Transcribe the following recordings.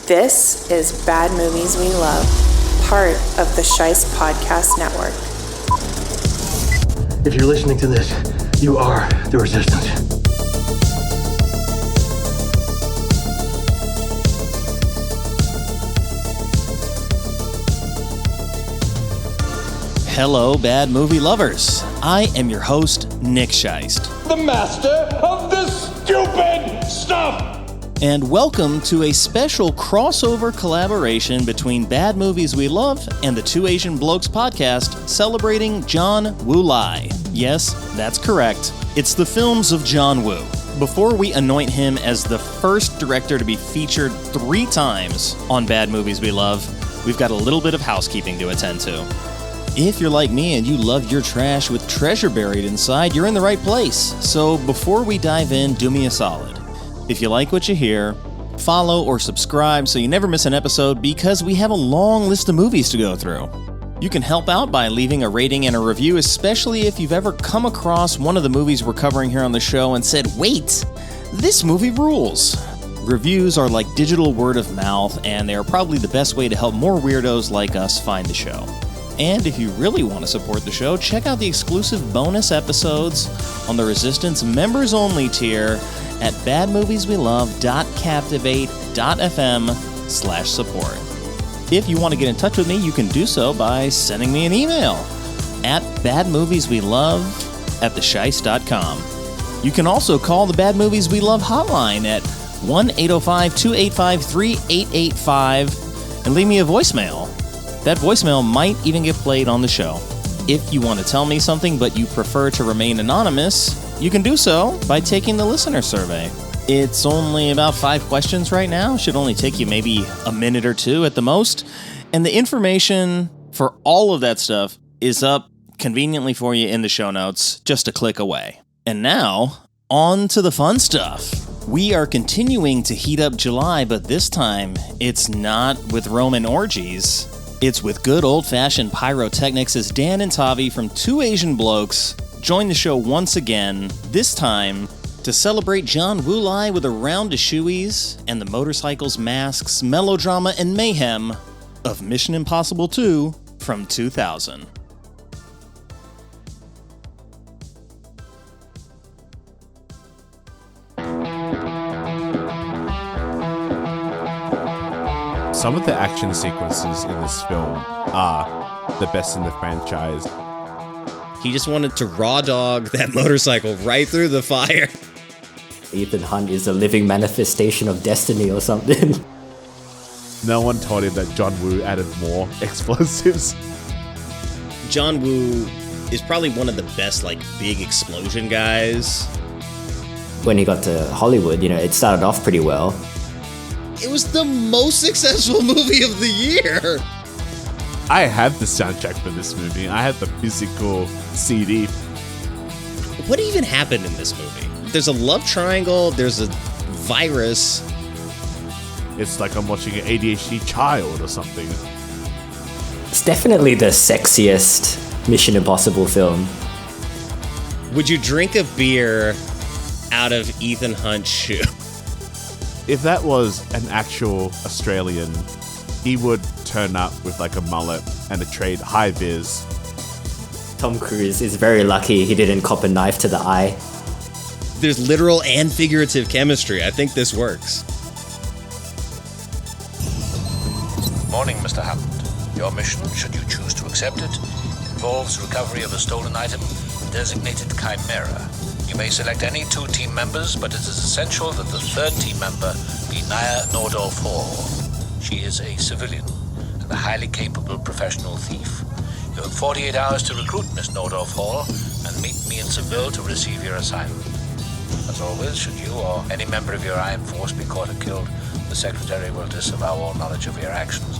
This is Bad Movies We Love, part of the Shice Podcast Network. If you're listening to this, you are the resistance. Hello, Bad Movie Lovers. I am your host, Nick Scheist. The master of this stupid stuff! And welcome to a special crossover collaboration between Bad Movies We Love and the Two Asian Blokes podcast celebrating John Woo Lai. Yes, that's correct. It's the films of John Woo. Before we anoint him as the first director to be featured 3 times on Bad Movies We Love, we've got a little bit of housekeeping to attend to. If you're like me and you love your trash with treasure buried inside, you're in the right place. So before we dive in, do me a solid. If you like what you hear, follow or subscribe so you never miss an episode because we have a long list of movies to go through. You can help out by leaving a rating and a review, especially if you've ever come across one of the movies we're covering here on the show and said, wait, this movie rules. Reviews are like digital word of mouth, and they are probably the best way to help more weirdos like us find the show. And if you really want to support the show, check out the exclusive bonus episodes on the Resistance members-only tier at badmovieswelove.captivate.fm/support. If you want to get in touch with me, you can do so by sending me an email at badmovieswelove@theshice.com. You can also call the Bad Movies We Love hotline at 1-805-285-3885 and leave me a voicemail. That voicemail might even get played on the show. If you want to tell me something but you prefer to remain anonymous, you can do so by taking the listener survey. It's only about 5 questions right now. Should only take you maybe a minute or 2 at the most. And the information for all of that stuff is up conveniently for you in the show notes, just a click away. And now, on to the fun stuff. We are continuing to heat up July, but this time it's not with Roman orgies. It's with good old-fashioned pyrotechnics as Dan and Tavi from Two Asian Blokes join the show once again, this time to celebrate John Woo Lai with a round of shoeies and the motorcycles, masks, melodrama, and mayhem of Mission Impossible 2 from 2000. Some of the action sequences in this film are the best in the franchise. He just wanted to raw dog that motorcycle right through the fire. Ethan Hunt is a living manifestation of destiny or something. No one told him that John Woo added more explosives. John Woo is probably one of the best, big explosion guys. When he got to Hollywood, it started off pretty well. It was the most successful movie of the year. I have the soundtrack for this movie. I have the physical CD. What even happened in this movie? There's a love triangle. There's a virus. It's like I'm watching an ADHD child or something. It's definitely the sexiest Mission Impossible film. Would you drink a beer out of Ethan Hunt's shoe? If that was an actual Australian, he would turn up with a mullet and a trade high vis. Tom Cruise is very lucky he didn't cop a knife to the eye. There's literal and figurative chemistry. I think this works. Morning, Mr. Hunt. Your mission, should you choose to accept it, involves recovery of a stolen item designated Chimera. You may select any 2 team members, but it is essential that the 3rd team member be Naya Nordorf Hall. She is a civilian and a highly capable professional thief. You have 48 hours to recruit Miss Nordorf Hall and meet me in Seville to receive your assignment. As always, should you or any member of your Iron Force be caught or killed, the Secretary will disavow all knowledge of your actions.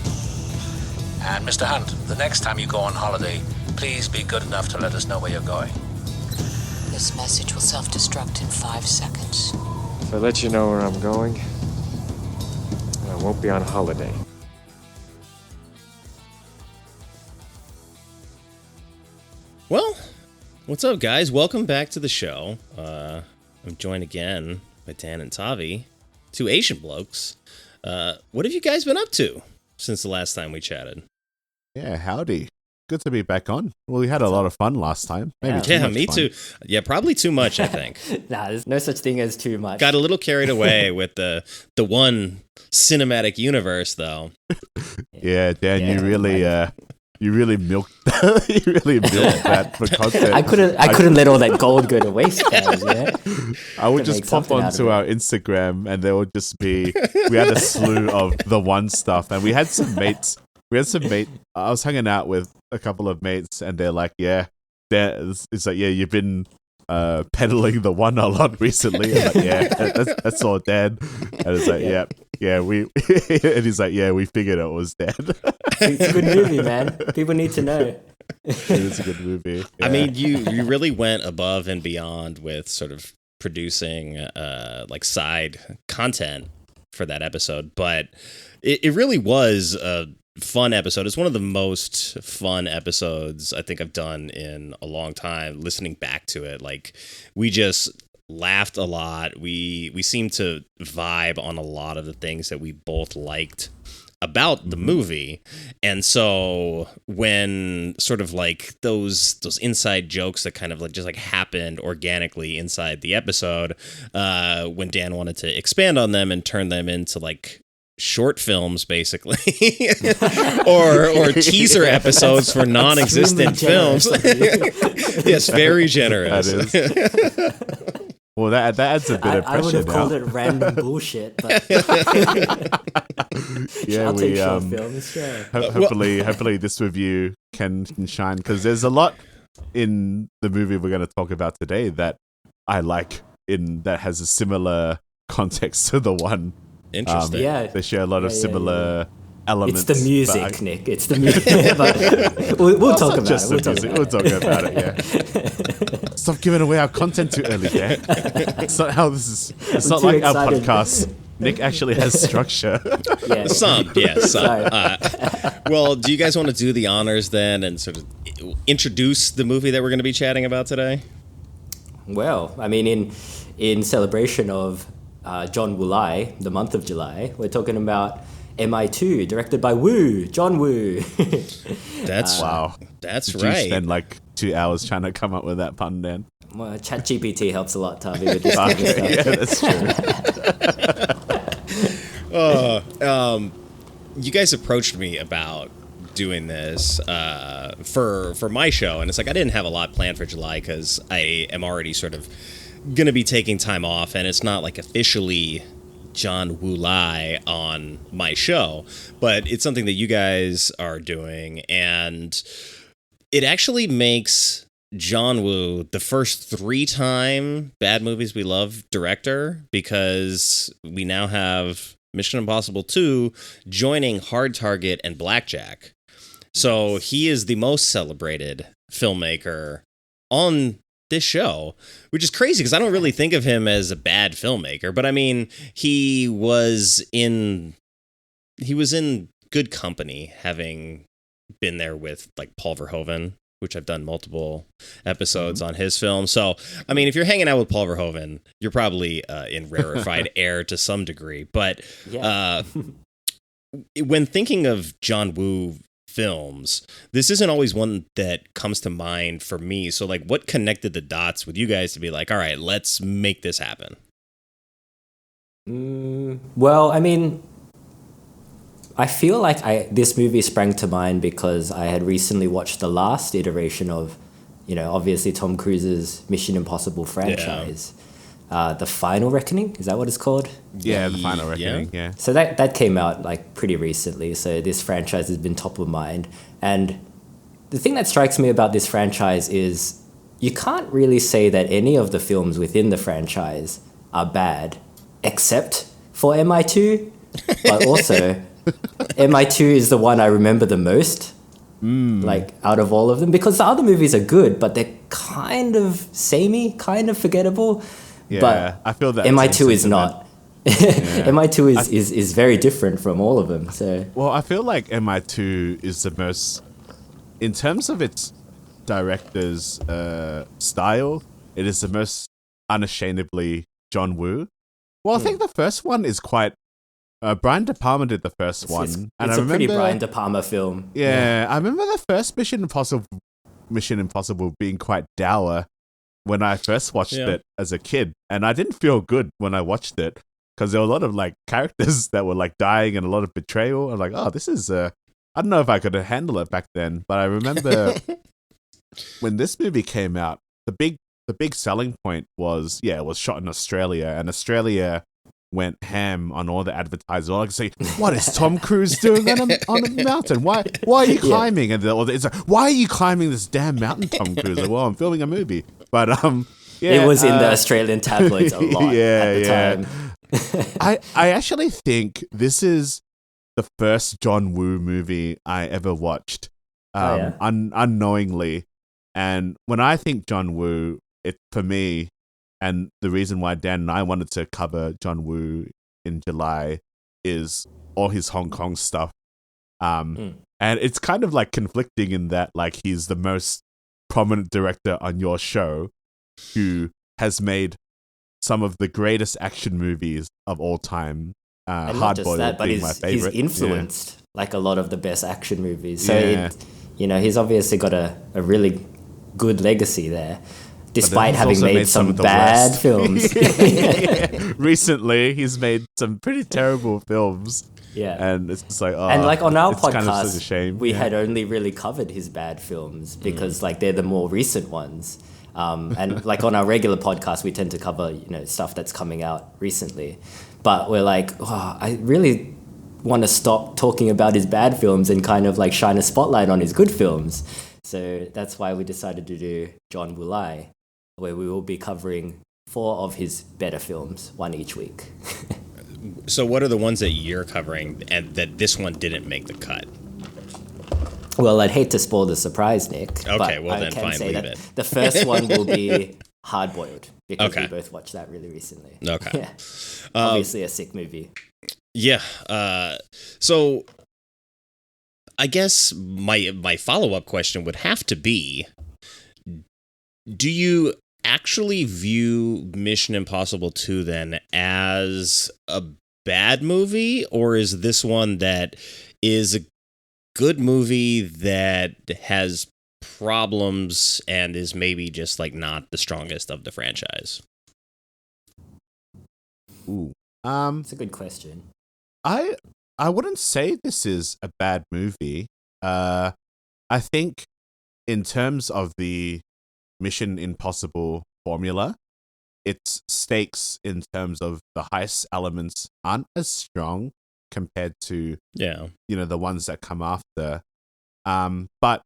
And Mr. Hunt, the next time you go on holiday, please be good enough to let us know where you're going. This message will self-destruct in 5 seconds. If I let you know where I'm going, I won't be on holiday. Well, what's up, guys? Welcome back to the show. I'm joined again by Dan and Tavi, two Asian blokes. What have you guys been up to since the last time we chatted? Yeah, howdy. Good to be back on. Well, we had a lot of fun last time. Maybe Me too. Yeah, probably too much, I think. Nah, there's no such thing as too much. Got a little carried away with the one cinematic universe, though. Yeah, Dan, you really milked that for content. I couldn't let all that gold go to waste, guys. Yeah? I would just pop onto our Instagram, and there would just be we had a slew of the one stuff, and we had some mates. I was hanging out with a couple of mates, and they're like, "Yeah, it's like, yeah, you've been peddling the one a lot recently." I'm like, yeah, that's all Dan. And it's like, yeah, we. And he's like, yeah, we figured it was Dan. It's a good movie, man. People need to know. It is a good movie. Yeah. I mean, you really went above and beyond with sort of producing like side content for that episode, but it really was a fun episode. It's one of the most fun episodes I think I've done in a long time, listening back to it. Like, we just laughed a lot. We seemed to vibe on a lot of the things that we both liked about the movie. And so when sort of like those inside jokes that kind of like just like happened organically inside the episode, when Dan wanted to expand on them and turn them into like short films, basically, or teaser episodes for non-existent films. Yes, very generous. That is. Well, that adds a bit of pressure. I would have called it random bullshit, but yeah, I'll take short films. Sure. Hopefully, this review can shine, because there's a lot in the movie we're going to talk about today that I like, that has a similar context to the one. Interesting. They share a lot of similar elements. It's the music, Nick. It's the music. But we'll talk about it. We'll talk about it, yeah. Stop giving away our content too early, Dan. It's not how this is. It's not like our podcast. Nick actually has structure. Yeah. Some. Well, do you guys want to do the honors then and sort of introduce the movie that we're going to be chatting about today? Well, I mean, in celebration of John Woo-lai, the month of July, we're talking about MI2, directed by John Woo. Wow. That's Did right. You spend like 2 hours trying to come up with that pun, Dan? Well, ChatGPT helps a lot, Tavi, with this kind of stuff. Yeah, that's true. You guys approached me about doing this for my show, and it's like I didn't have a lot planned for July because I am already sort of going to be taking time off, and it's not like officially John Woo-lai on my show, but it's something that you guys are doing, and it actually makes John Woo the first 3-time Bad Movies We Love director, because we now have Mission Impossible 2 joining Hard Target and Blackjack. So he is the most celebrated filmmaker on this show, which is crazy because I don't really think of him as a bad filmmaker, but I mean, he was in good company, having been there with like Paul Verhoeven, which I've done multiple episodes on his film. So, I mean, if you're hanging out with Paul Verhoeven, you're probably in rarefied air to some degree. But when thinking of John Woo films, this isn't always one that comes to mind for me. So like, what connected the dots with you guys to be like, all right, let's make this happen? Well, I mean, I feel like this movie sprang to mind because I had recently watched the last iteration of, obviously Tom Cruise's Mission Impossible franchise. The Final Reckoning, is that what it's called? Yeah, The Final Reckoning, yeah. So that came out like pretty recently, so this franchise has been top of mind. And the thing that strikes me about this franchise is you can't really say that any of the films within the franchise are bad, except for MI2, but also MI2 is the one I remember the most, like out of all of them, because the other movies are good, but they're kind of samey, kind of forgettable. Yeah, but I feel that MI2 is not. MI2 is very different from all of them. So well, I feel like MI2 is the most, in terms of its director's style, it is the most unashamedly John Woo. Well, I think the first one is quite Brian De Palma did the first one. It's and a pretty Brian De Palma film. Yeah, I remember the first Mission Impossible being quite dour when I first watched it as a kid. And I didn't feel good when I watched it because there were a lot of like characters that were like dying and a lot of betrayal. I'm like, oh, this is... I don't know if I could handle it back then, but I remember when this movie came out, the big selling point was, it was shot in Australia, and Australia went ham on all the advertisers. All I could say, what is Tom Cruise doing on a mountain? Why are you climbing? And it's like, why are you climbing this damn mountain, Tom Cruise? Like, well, I'm filming a movie. But it was in the Australian tabloids a lot at the time. I actually think this is the first John Woo movie I ever watched, unknowingly. And when I think John Woo, it for me, and the reason why Dan and I wanted to cover John Woo in July is all his Hong Kong stuff. And it's kind of like conflicting in that like he's the most prominent director on your show who has made some of the greatest action movies of all time. And not just that, but he's influenced like a lot of the best action movies. So he's obviously got a really good legacy there. Despite having made some bad films. Recently, he's made some pretty terrible films. Yeah. And it's just like, and like on our podcast, kind of such a shame. We had only really covered his bad films because like they're the more recent ones. And like on our regular podcast, we tend to cover, stuff that's coming out recently. But we're like, I really want to stop talking about his bad films and kind of like shine a spotlight on his good films. So that's why we decided to do John Woo-lai, where we will be covering 4 of his better films, 1 each week. So what are the ones that you're covering and that this one didn't make the cut? Well, I'd hate to spoil the surprise, Nick. Okay, well then fine, leave it. The first one will be Hard Boiled, because we both watched that really recently. Okay. Yeah. Obviously a sick movie. Yeah. So I guess my follow-up question would have to be, do you actually view Mission Impossible 2 then as a bad movie, or is this one that is a good movie that has problems and is maybe just like not the strongest of the franchise? Ooh. It's a good question. I wouldn't say this is a bad movie. I think in terms of the Mission Impossible formula, its stakes in terms of the heist elements aren't as strong compared to the ones that come after. But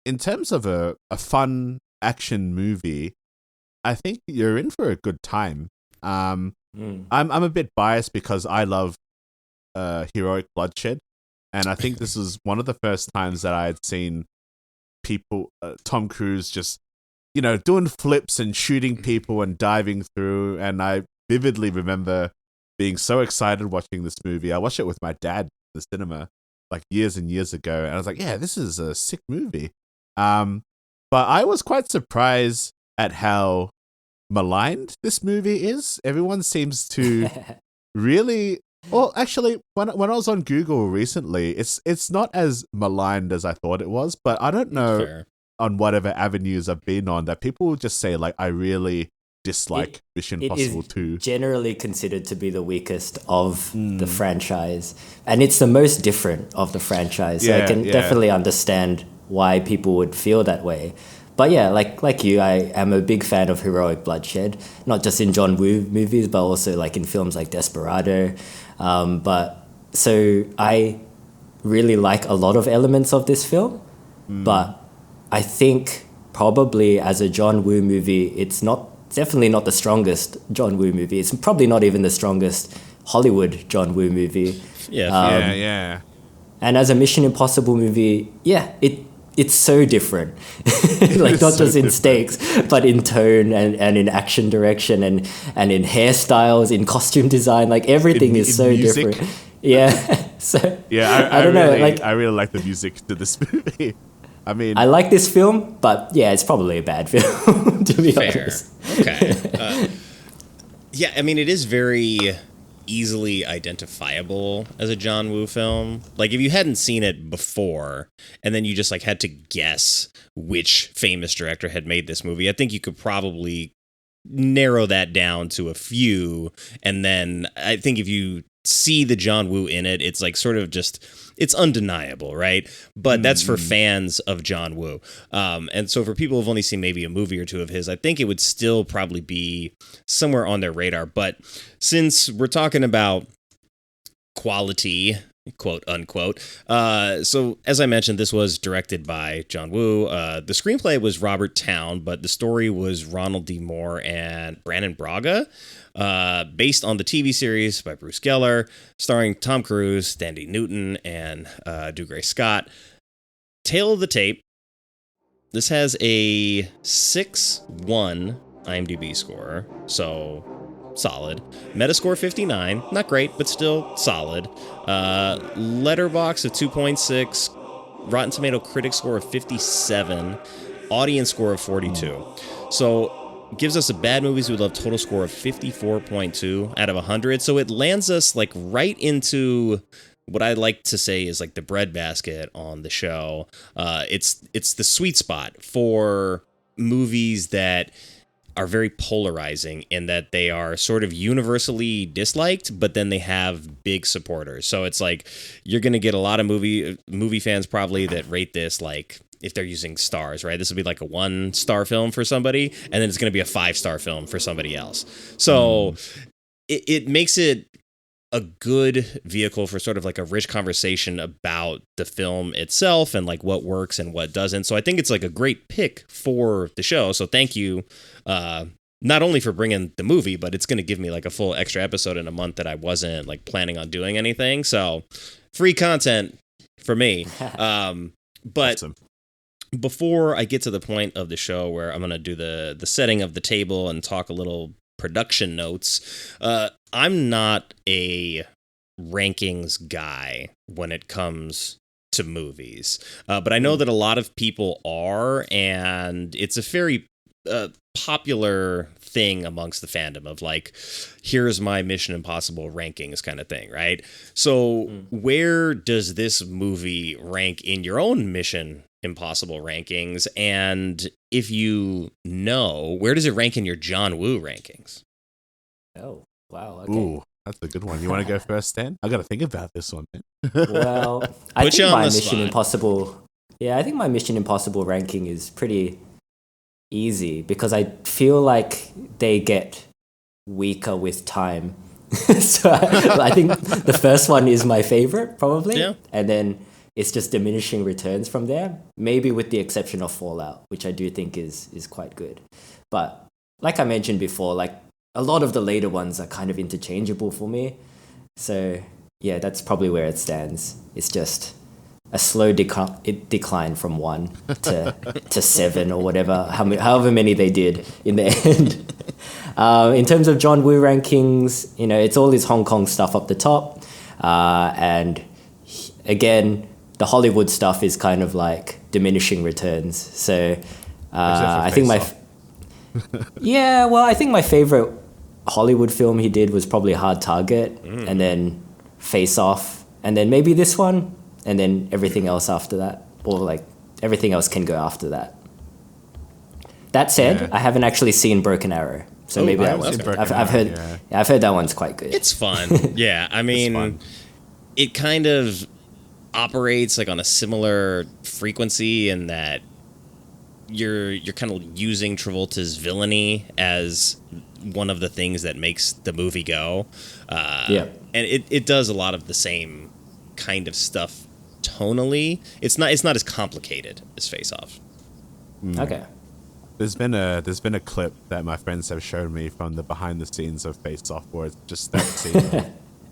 in terms of a fun action movie, I think you're in for a good time. I'm a bit biased because I love heroic bloodshed, and I think this is one of the first times that I had seen people, Tom Cruise, just doing flips and shooting people and diving through. And I vividly remember being so excited watching this movie. I watched it with my dad in the cinema like years and years ago, and I was like, yeah, this is a sick movie. But I was quite surprised at how maligned this movie is. Everyone seems to really... Well, actually, when I was on Google recently, it's not as maligned as I thought it was, but I don't know on whatever avenues I've been on that people will just say, like, I really dislike Mission Impossible 2. Generally considered to be the weakest of the franchise, and it's the most different of the franchise. So I can definitely understand why people would feel that way. But yeah, like you, I am a big fan of heroic bloodshed, not just in John Woo movies, but also like in films like Desperado. But so I really like a lot of elements of this film, but I think probably as a John Woo movie, it's definitely not the strongest John Woo movie. It's probably not even the strongest Hollywood John Woo movie. Yeah. And as a Mission Impossible movie, it's so different. Like not just in stakes, but in tone and in action direction and in hairstyles, in costume design. Like everything is so different. Yeah. So I don't know. I really like the music to this movie. I mean, I like this film, but yeah, it's probably a bad film to be honest. Okay. Yeah, I mean, it is very easily identifiable as a John Woo film. Like if you hadn't seen it before and then you just like had to guess which famous director had made this movie, I think you could probably narrow that down to a few. And then I think if you see the John Woo in it, it's like sort of just, it's undeniable, right? But that's for fans of John Woo. And so for people who've only seen maybe a movie or two of his, I think it would still probably be somewhere on their radar. But since we're talking about quality, quote unquote, so as I mentioned, this was directed by John Woo. The screenplay was Robert Towne, but the story was Ronald D. Moore and Brannon Braga. Based on the TV series by Bruce Geller, starring Tom Cruise, Thandie Newton, and Dougray Scott. Tale of the tape. This has a 6.1 IMDb score, so solid. Metascore 59, not great, but still solid. Letterboxd of 2.6, Rotten Tomato critic score of 57, audience score of 42. So gives us a Bad Movies We Love total score of 54.2 out of 100. So it lands us like right into what I like to say is like the breadbasket on the show. It's the sweet spot for movies that are very polarizing in that they are sort of universally disliked, but then they have big supporters. So it's like you're going to get a lot of movie fans probably that rate this like, if they're using stars, right? This would be like a 1-star film for somebody, and then it's going to be a 5-star film for somebody else. So it makes it a good vehicle for sort of like a rich conversation about the film itself and like what works and what doesn't. So I think it's like a great pick for the show. So thank you, not only for bringing the movie, but it's going to give me like a full extra episode in a month that I wasn't like planning on doing anything. So free content for me. But awesome. Before I get to the point of the show where I'm going to do the setting of the table and talk a little production notes, I'm not a rankings guy when it comes to movies, but I know that a lot of people are, and it's a very popular thing amongst the fandom of like, here's my Mission Impossible rankings kind of thing, right? So where does this movie rank in your own Mission Impossible rankings? And if you know, where does it rank in your John Woo rankings? Oh, wow. Okay. Ooh, that's a good one. You want to go first, Stan? I got to think about this one, man. Well, I think my Mission Impossible... Yeah, I think my Mission Impossible ranking is pretty easy because I feel like they get weaker with time. So I think the first one is my favorite, probably. Yeah. And then it's just diminishing returns from there, maybe with the exception of Fallout, which I do think is quite good. But like I mentioned before, like a lot of the later ones are kind of interchangeable for me. So yeah, that's probably where it stands. It's just a slow decline from 1 to 7 or whatever, however many they did in the end. In terms of John Woo rankings, you know, it's all this Hong Kong stuff up the top. And again, the Hollywood stuff is kind of like diminishing returns. So I think I think my favorite Hollywood film he did was probably Hard Target, and then Face Off, and then maybe this one, and then everything else after that, or like everything else can go after that. That said, I haven't actually seen Broken Arrow, so maybe I've heard that one's quite good. It's fun. Yeah, I mean, it kind of operates like on a similar frequency in that you're kind of using Travolta's villainy as one of the things that makes the movie go. And it does a lot of the same kind of stuff tonally. It's not as complicated as Face Off. Okay. There's been a clip that my friends have shown me from the behind the scenes of Face Off where it's just that scene of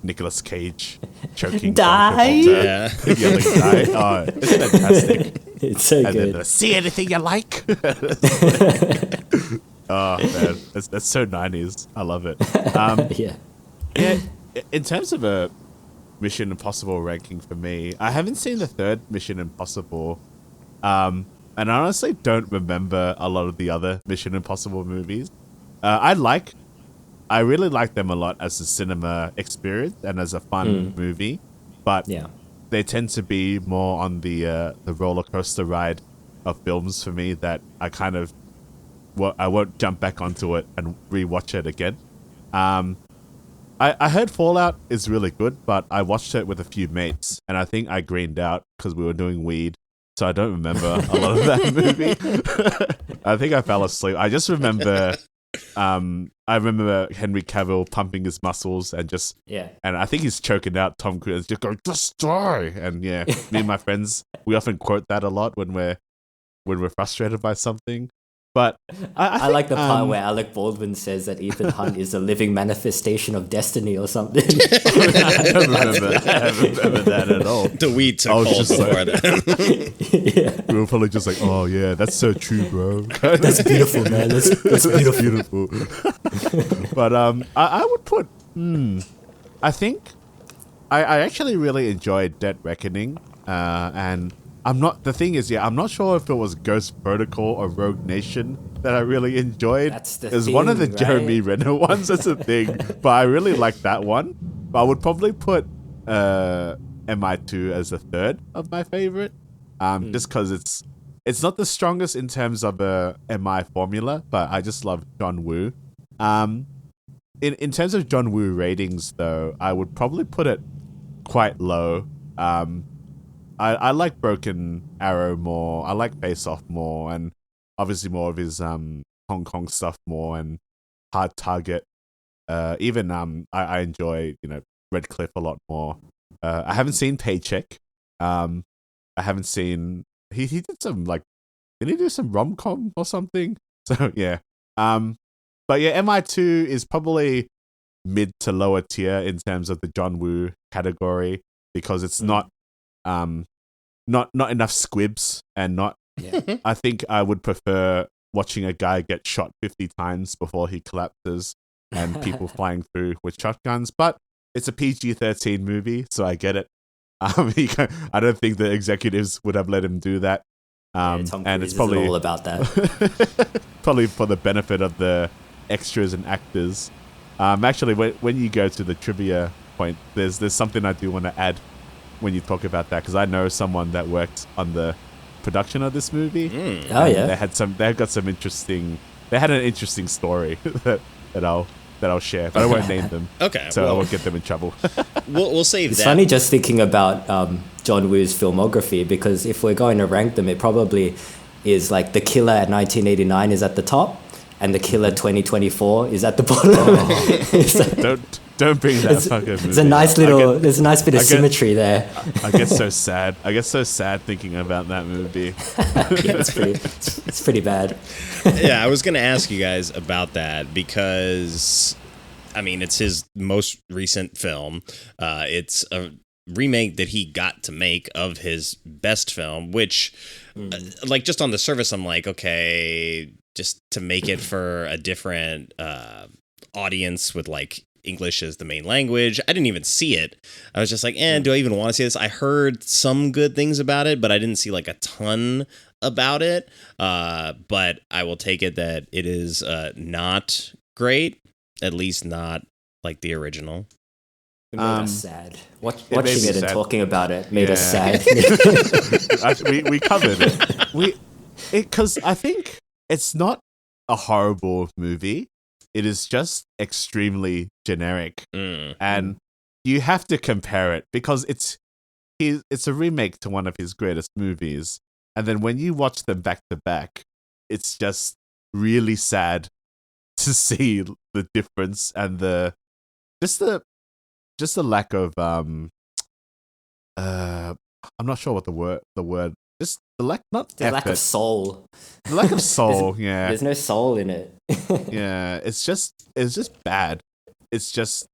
Nicolas Cage choking Die. Yelling die. Oh, it's fantastic. It's so good. Then, see anything you like? Oh man, that's so 90s. I love it. Yeah. In terms of a Mission Impossible ranking for me, I haven't seen the third Mission Impossible, and I honestly don't remember a lot of the other Mission Impossible movies. I like I really like them a lot as a cinema experience and as a fun movie, but they tend to be more on the roller coaster ride of films for me that I kind of I won't jump back onto it and rewatch it again. I heard Fallout is really good, but I watched it with a few mates, and I think I greened out because we were doing weed, so I don't remember a lot of that movie. I think I fell asleep. I just remember, I remember Henry Cavill pumping his muscles and just, and I think he's choking out Tom Cruise, just going, just die. And me and my friends, we often quote that a lot when we're frustrated by something. But I like the part where Alec Baldwin says that Ethan Hunt is a living manifestation of destiny or something. I don't remember that at all. The weed took hold before that. We were probably just like, oh yeah, that's so true, bro. That's beautiful, man. That's beautiful. But I would put, I think I actually really enjoyed Dead Reckoning, and I'm not sure if it was Ghost Protocol or Rogue Nation that I really enjoyed. That's the It was thing, one of the right? Jeremy Renner ones, that's a thing. But I really liked that one. But I would probably put MI2 as a third of my favorite. Just because it's not the strongest in terms of a MI formula, but I just love John Woo. In terms of John Woo ratings though, I would probably put it quite low. I like Broken Arrow more. I like Face Off more, and obviously more of his Hong Kong stuff more, and Hard Target. Even I enjoy Red Cliff a lot more. I haven't seen Paycheck. I haven't seen he did some did he do some rom-com or something? So yeah. But yeah, MI2 is probably mid to lower tier in terms of the John Woo category because it's not enough squibs and not. Yeah. I think I would prefer watching a guy get shot 50 times before he collapses and people flying through with shotguns. But it's a PG-13 movie, so I get it. I don't think the executives would have let him do that. Tom and Cruise it's probably isn't all about that. probably for the benefit of the extras and actors. Actually, when you go to the trivia point, there's something I do want to add when you talk about that, because I know someone that worked on the production of this movie. Oh yeah, they had an interesting story that I'll share, but I won't name them. Okay, so I won't get them in trouble. We'll save it's that. It's funny just thinking about John Woo's filmography, because if we're going to rank them, it probably is like The Killer at 1989 is at the top, and The Killer 2024 is at the bottom. Don't bring that fucking movie. There's a nice there's a nice bit of symmetry there. I get so sad. I get so sad thinking about that movie. Yeah, it's pretty bad. Yeah, I was going to ask you guys about that because, I mean, it's his most recent film. It's a remake that he got to make of his best film, which, just on the surface, I'm like, okay, just to make it for a different audience with English as the main language. I didn't even see it. I was just like, do I even want to see this? I heard some good things about it, but I didn't see a ton about it. But I will take it that it is not great, at least not like the original. It made us sad. Watching it and talking about it made us sad. we covered it. Because I think it's not a horrible movie. It is just extremely generic, and you have to compare it because it's a remake to one of his greatest movies, and then when you watch them back to back, it's just really sad to see the difference and the lack of I'm not sure what the word. Just the lack of soul. The lack of soul, yeah. There's no soul in it. Yeah, it's just bad. It's just,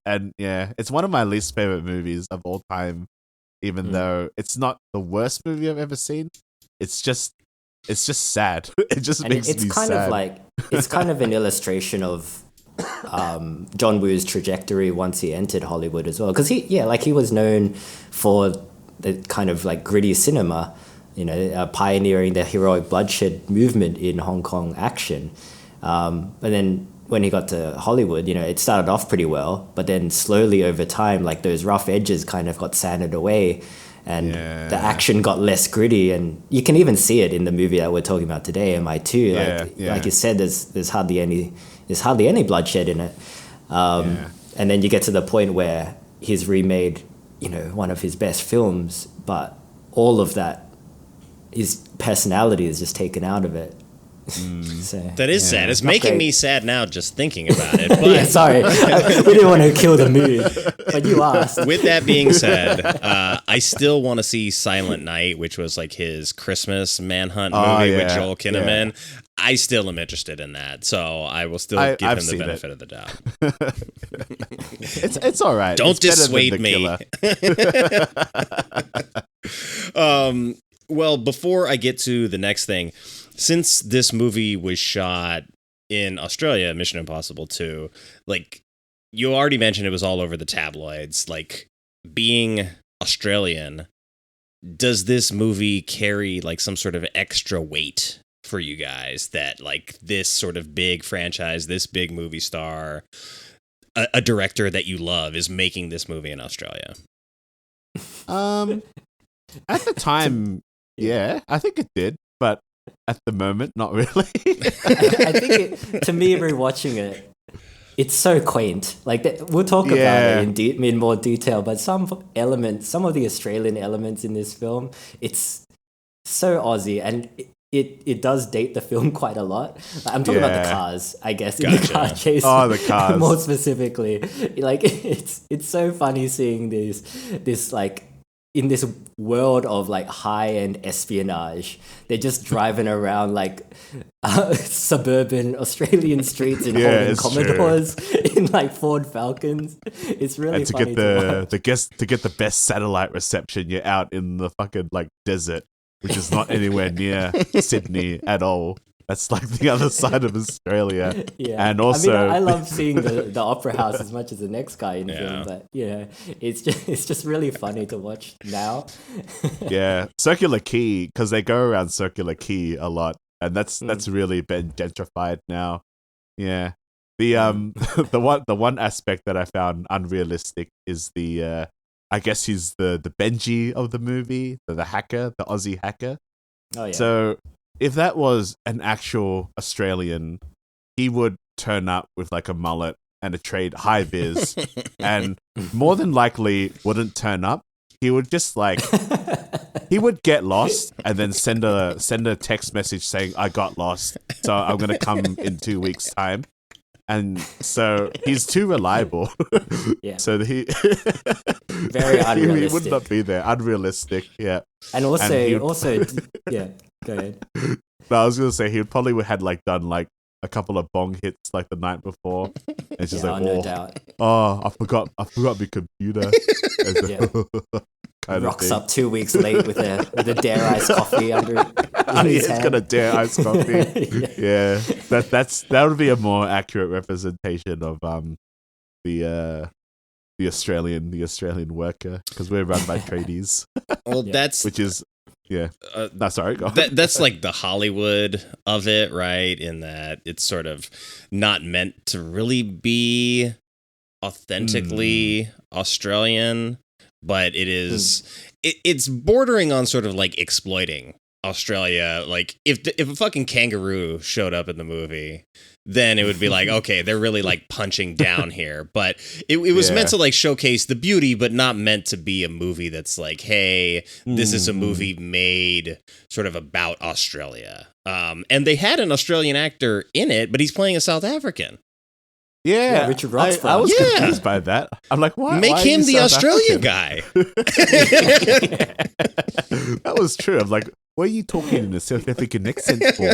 and yeah, it's one of my least favorite movies of all time. Even though it's not the worst movie I've ever seen, it's just sad. It just makes me sad. It's kind of an illustration of John Woo's trajectory once he entered Hollywood as well, because he was known for the kind of gritty cinema, pioneering the heroic bloodshed movement in Hong Kong action. And then when he got to Hollywood, it started off pretty well, but then slowly over time, like those rough edges kind of got sanded away, and the action got less gritty. And you can even see it in the movie that we're talking about today, MI2. Like you said, there's hardly any bloodshed in it. And then you get to the point where he's remade, one of his best films, but all of that, his personality is just taken out of it. So, that is sad. It's making me sad now just thinking about it. But yeah, sorry. We didn't want to kill the mood, but you asked. With that being said, I still want to see Silent Night, which was like his Christmas manhunt movie with Joel Kinnaman. Yeah. I still am interested in that, so I will still give him the benefit of the doubt. It's all right. Don't dissuade me. Well, before I get to the next thing, since this movie was shot in Australia, Mission Impossible 2, like you already mentioned, it was all over the tabloids. Like, being Australian, does this movie carry like some sort of extra weight for you guys that like this sort of big franchise, this big movie star, a director that you love is making this movie in Australia? At the time, yeah, I think it did, but at the moment, not really. I think to me, rewatching it, it's so quaint. Like we'll talk about it in more detail, but some of the Australian elements in this film, it's so Aussie, and it does date the film quite a lot. I'm talking about the cars, I guess, in the car chase. Oh, the cars. More specifically, like it's so funny seeing this like, in this world of like high-end espionage, they're just driving around like suburban Australian streets and holding Commodores in like Ford Falcons. It's really funny to get the best satellite reception. You're out in the fucking like desert, which is not anywhere near Sydney at all. That's like the other side of Australia. Yeah. And also, I love seeing the Opera House as much as the next guy in the film, but it's just really funny to watch now. Yeah, Circular Quay, because they go around Circular Quay a lot, and that's really been gentrified now. Yeah, the one aspect that I found unrealistic is the I guess he's the Benji of the movie, the hacker, the Aussie hacker. Oh yeah. So if that was an actual Australian, he would turn up with like a mullet and a trade high vis, and more than likely wouldn't turn up. He would just like he would get lost and then send a text message saying, "I got lost, so I'm gonna come in 2 weeks' time." And so he's too reliable. Yeah. So he very unrealistic. He would not be there. Unrealistic. Yeah. And also, yeah. Go ahead. No, I was gonna say he would probably had like done like a couple of bong hits like the night before. And it's just no doubt. Oh, I forgot my computer. Rocks up 2 weeks late with a Dare Ice coffee under his hand. He's got a Dare Ice coffee. Yeah. That would be a more accurate representation of the Australian worker, because we're run by tradies. Well, which is sorry, go on. That's like the Hollywood of it, right? In that it's sort of not meant to really be authentically Australian, but it is. It's bordering on sort of like exploiting Australia. Like if a fucking kangaroo showed up in the movie, then it would be like, okay, they're really like punching down here. But it was meant to like showcase the beauty, but not meant to be a movie that's like, hey, this is a movie made sort of about Australia. And they had an Australian actor in it, but he's playing a South African. Yeah, Richard Roxburgh. I was confused by that. I'm like, why? Make him the South Australian African? guy. That was true. I'm like, what are you talking in a South African accent for?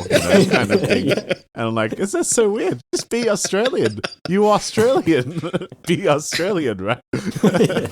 Kind of thing. And I'm like, is that so weird? Just be Australian. You Australian. Be Australian, right?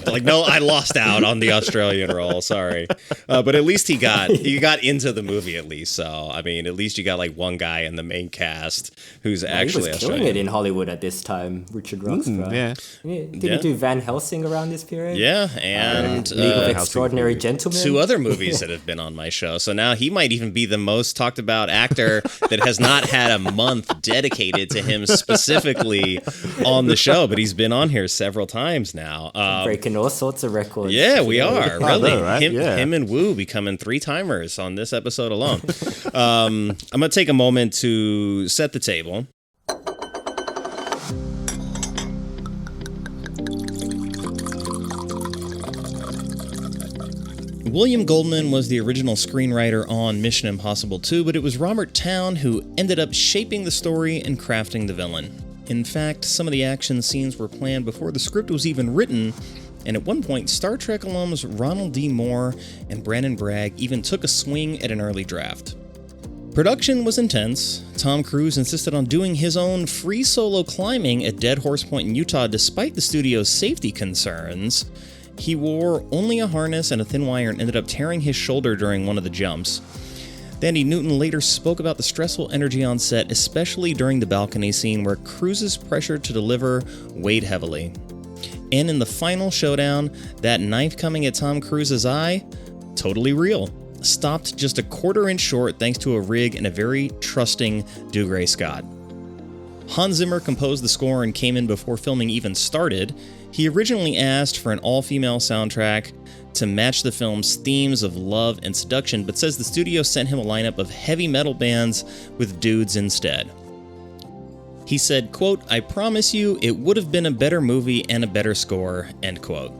Like, no, I lost out on the Australian role. Sorry, but at least he got into the movie at least. So I mean, at least you got like one guy in the main cast who's actually he was Australian. killing it in Hollywood at this time. Richard Roxburgh. Did he do Van Helsing around this period? Yeah, and League of Extraordinary Gentlemen. 2 other movies that have been on my show. So now. He might even be the most talked about actor that has not had a month dedicated to him specifically on the show, but he's been on here several times now. Breaking all sorts of records. Yeah, we are. Really. know, right? Him and Wu becoming 3-timers on this episode alone. I'm going to take a moment to set the table. William Goldman was the original screenwriter on Mission Impossible 2, but it was Robert Towne who ended up shaping the story and crafting the villain. In fact, some of the action scenes were planned before the script was even written, and at one point, Star Trek alums Ronald D. Moore and Brannon Braga even took a swing at an early draft. Production was intense. Tom Cruise insisted on doing his own free solo climbing at Dead Horse Point in Utah despite the studio's safety concerns. He wore only a harness and a thin wire and ended up tearing his shoulder during one of the jumps. Thandie Newton later spoke about the stressful energy on set, especially during the balcony scene where Cruise's pressure to deliver weighed heavily. And in the final showdown, that knife coming at Tom Cruise's eye, totally real. Stopped just a quarter-inch short thanks to a rig and a very trusting Dougray Scott. Hans Zimmer composed the score and came in before filming even started. He originally asked for an all-female soundtrack to match the film's themes of love and seduction, but says the studio sent him a lineup of heavy metal bands with dudes instead. He said, quote, "I promise you it would have been a better movie and a better score," end quote.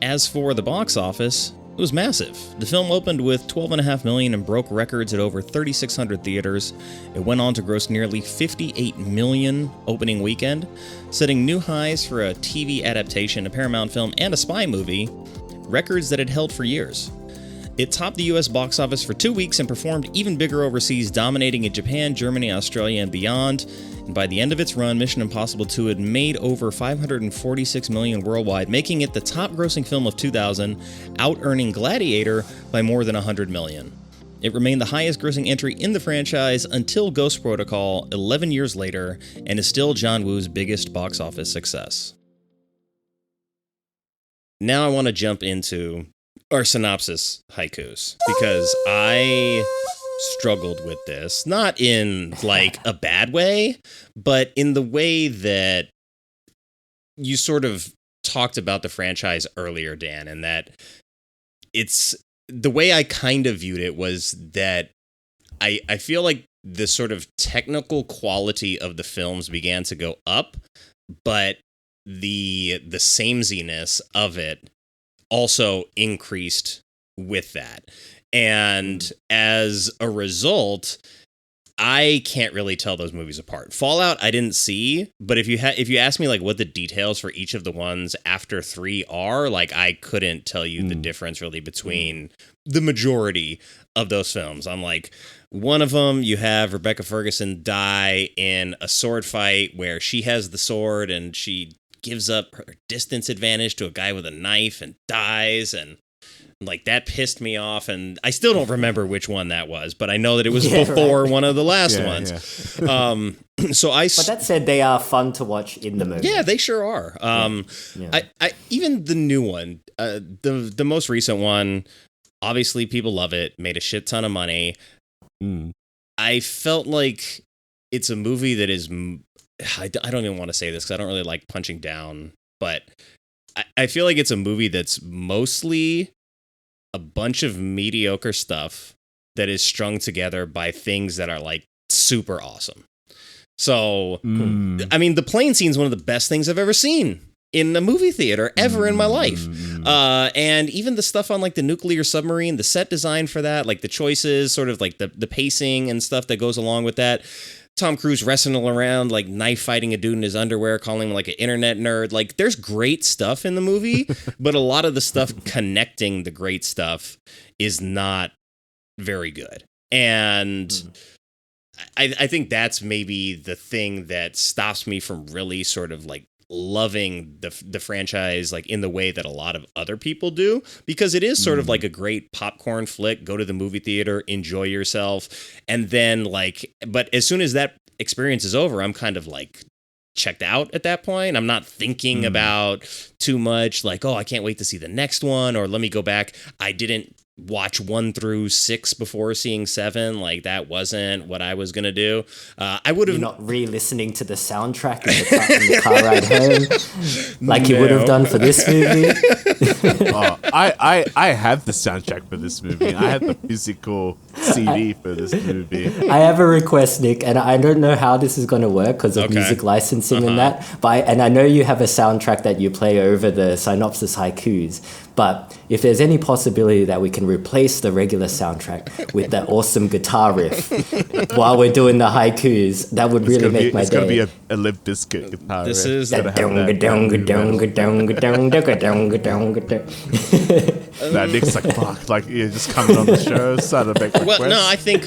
As for the box office, it was massive. The film opened with $12.5 million and broke records at over 3,600 theaters. It went on to gross nearly $58 million opening weekend, setting new highs for a TV adaptation, a Paramount film, and a spy movie, records that had held for years. It topped the US box office for 2 weeks and performed even bigger overseas, dominating in Japan, Germany, Australia, and beyond. And by the end of its run, Mission Impossible 2 had made over $546 million worldwide, making it the top-grossing film of 2000, out-earning Gladiator by more than $100 million. It remained the highest-grossing entry in the franchise until Ghost Protocol 11 years later, and is still John Woo's biggest box office success. Now I want to jump into our synopsis haikus, because I struggled with this, not in like a bad way, but in the way that you sort of talked about the franchise earlier, Dan, and that it's the way I kind of viewed it was that I feel like the sort of technical quality of the films began to go up, but the sameness of it also increased with that. And as a result, I can't really tell those movies apart. Fallout I didn't see, but if you ask me like what the details for each of the ones after 3 are, like I couldn't tell you the difference really between the majority of those films. I'm like, one of them you have Rebecca Ferguson die in a sword fight where she has the sword and she gives up her distance advantage to a guy with a knife and dies, and like that pissed me off, and I still don't remember which one that was, but I know that it was before one of the last ones. Yeah. But that said, they are fun to watch in the movie. Yeah, they sure are. I even the new one, the most recent one, obviously people love it, made a shit ton of money. I felt like it's a movie that is, I don't even want to say this because I don't really like punching down, but I feel like it's a movie that's mostly a bunch of mediocre stuff that is strung together by things that are like super awesome. So, I mean, the plane scene is one of the best things I've ever seen in a movie theater ever in my life. And even the stuff on like the nuclear submarine, the set design for that, like the choices, sort of like the pacing and stuff that goes along with that. Tom Cruise wrestling around, like knife fighting a dude in his underwear, calling him like an internet nerd. Like there's great stuff in the movie, but a lot of the stuff connecting the great stuff is not very good. And I think that's maybe the thing that stops me from really sort of like loving the franchise like in the way that a lot of other people do, because it is sort of like a great popcorn flick, go to the movie theater, enjoy yourself, and then like, but as soon as that experience is over, I'm kind of like checked out at that point. I'm not thinking about too much like, oh, I can't wait to see the next one, or let me go back. I didn't watch 1 through 6 before seeing 7. Like, that wasn't what I was gonna do. I would have not re-listening to the soundtrack in the car ride home, like you would have done for this movie. I have the soundtrack for this movie. I have the physical CD for this movie. I have a request, Nick, and I don't know how this is going to work because of music licensing and that. But I know you have a soundtrack that you play over the synopsis haikus. But if there's any possibility that we can replace the regular soundtrack with that awesome guitar riff while we're doing the haikus, that would really make my day. It's going to be a Limp Bizkit guitar riff. This is Nah, Nick's like, fuck, like, you're just coming on the show, starting to make requests. Well, no, I think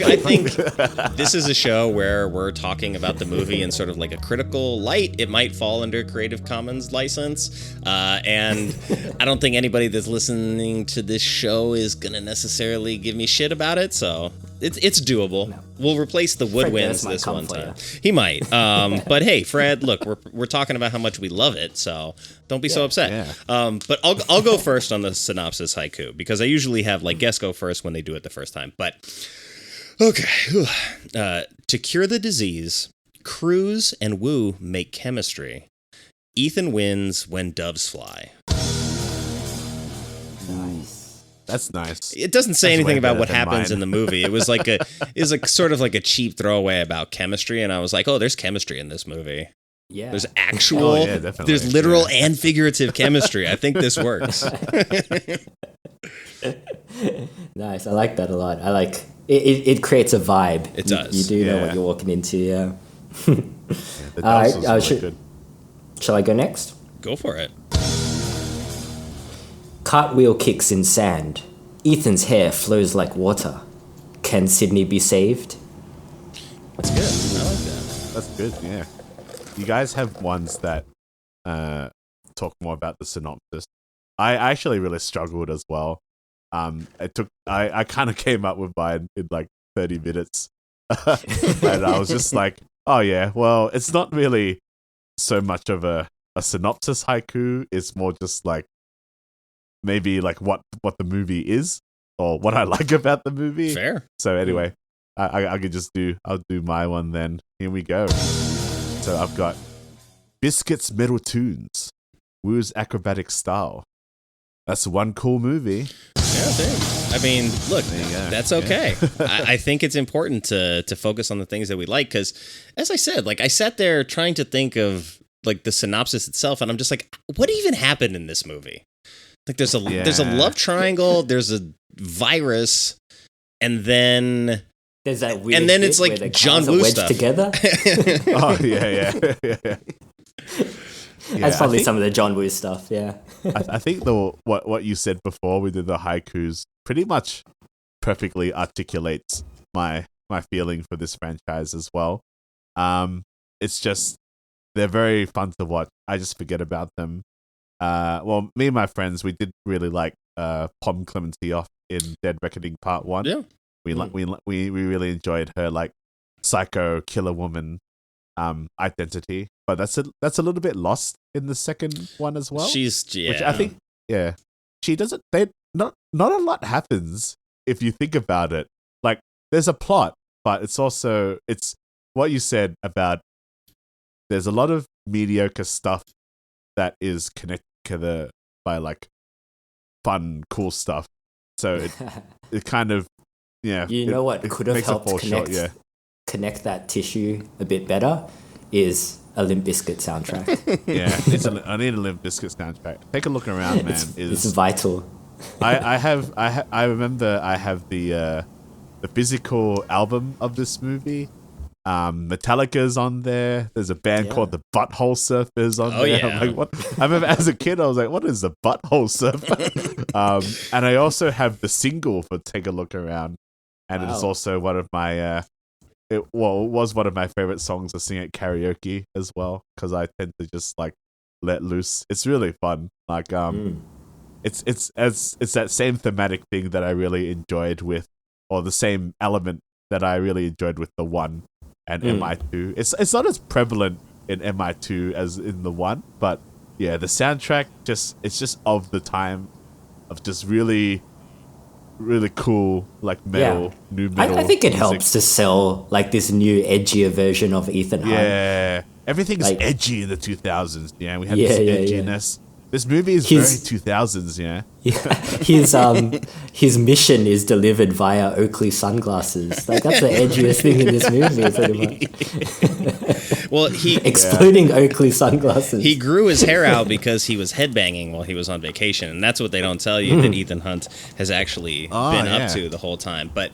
this is a show where we're talking about the movie in sort of like a critical light. It might fall under Creative Commons license, and I don't think anybody that's listening to this show is gonna necessarily give me shit about it. So it's doable. No. We'll replace the woodwinds this one time. He might, but hey, Fred, look, we're talking about how much we love it, so don't be so upset. Yeah. But I'll go first on the synopsis haiku because I usually have like guests go first when they do it the first time. But okay, to cure the disease, Cruz and Wu make chemistry. Ethan wins when doves fly. Nice. That's nice. It doesn't say anything about what happens in the movie. It was like sort of like a cheap throwaway about chemistry, and I was like, oh, there's chemistry in this movie. Yeah. There's actual, there's literal and figurative chemistry. I think this works. Nice. I like that a lot. I like it creates a vibe. It does. You do know what you're walking into, yeah. The doves was really good. Shall I go next? Go for it. Cartwheel kicks in sand. Ethan's hair flows like water. Can Sydney be saved? That's good. I like that. That's good, yeah. You guys have ones that talk more about the synopsis. I actually really struggled as well. I kind of came up with mine in like 30 minutes. And I was just like, oh yeah, well, it's not really so much of a synopsis haiku. It's more just like maybe like what the movie is or what I like about the movie. Fair. So anyway, I could just I'll do my one then. Here we go. So I've got Biscuit's Metal Tunes, Wu's Acrobatic Style. That's one cool movie. Yeah, I mean, look, that's okay. I think it's important to focus on the things that we like because, as I said, like I sat there trying to think of like the synopsis itself, and I'm just like, what even happened in this movie? Like, there's a love triangle, there's a virus, and then there's that weird, and then it's like John Woo stuff together. Oh yeah. That's probably some of the John Woo stuff. Yeah, I think what you said before we did the haikus pretty much perfectly articulates my feeling for this franchise as well. It's just they're very fun to watch. I just forget about them. Well, me and my friends, we did really like Pom Clementine in Dead Reckoning Part 1. Yeah. We really enjoyed her like psycho killer woman identity, but that's a little bit lost in the second one as well. Which I think she doesn't. Not a lot happens if you think about it. Like there's a plot, but it's what you said about there's a lot of mediocre stuff that is connected by like fun, cool stuff. So it kind of You know what could have helped connect that tissue a bit better is a Limp Bizkit soundtrack. I need a Limp Bizkit soundtrack. Take a look around, man. It's vital. I remember I have the physical album of this movie. Metallica's on there. There's a band called the Butthole Surfers on there. Yeah. I'm like, what? I remember as a kid, I was like, what is the Butthole Surfer? And I also have the single for Take a Look Around. And it's also one of my, it was one of my favorite songs to sing at karaoke as well. Because I tend to just like let loose. It's really fun. Like, it's that same thematic thing that I really enjoyed with, or the same element that I really enjoyed with the one. And MI2. It's not as prevalent in MI2 as in the one, but yeah, the soundtrack it's just of the time of just really really cool like metal new metal. I think it music. helps to sell like this new edgier version of Ethan Hunt. Yeah, everything's Like- edgy in the 2000s. Yeah, we had Yeah, this yeah, edginess. This movie is His- very 2000s. Yeah, Yeah, his mission is delivered via Oakley sunglasses. Like that's the edgiest thing in this movie, pretty much. Well, he Exploding Oakley sunglasses. he grew his hair out because he was headbanging while he was on vacation, and that's what they don't tell you that Ethan Hunt has actually been up to the whole time. But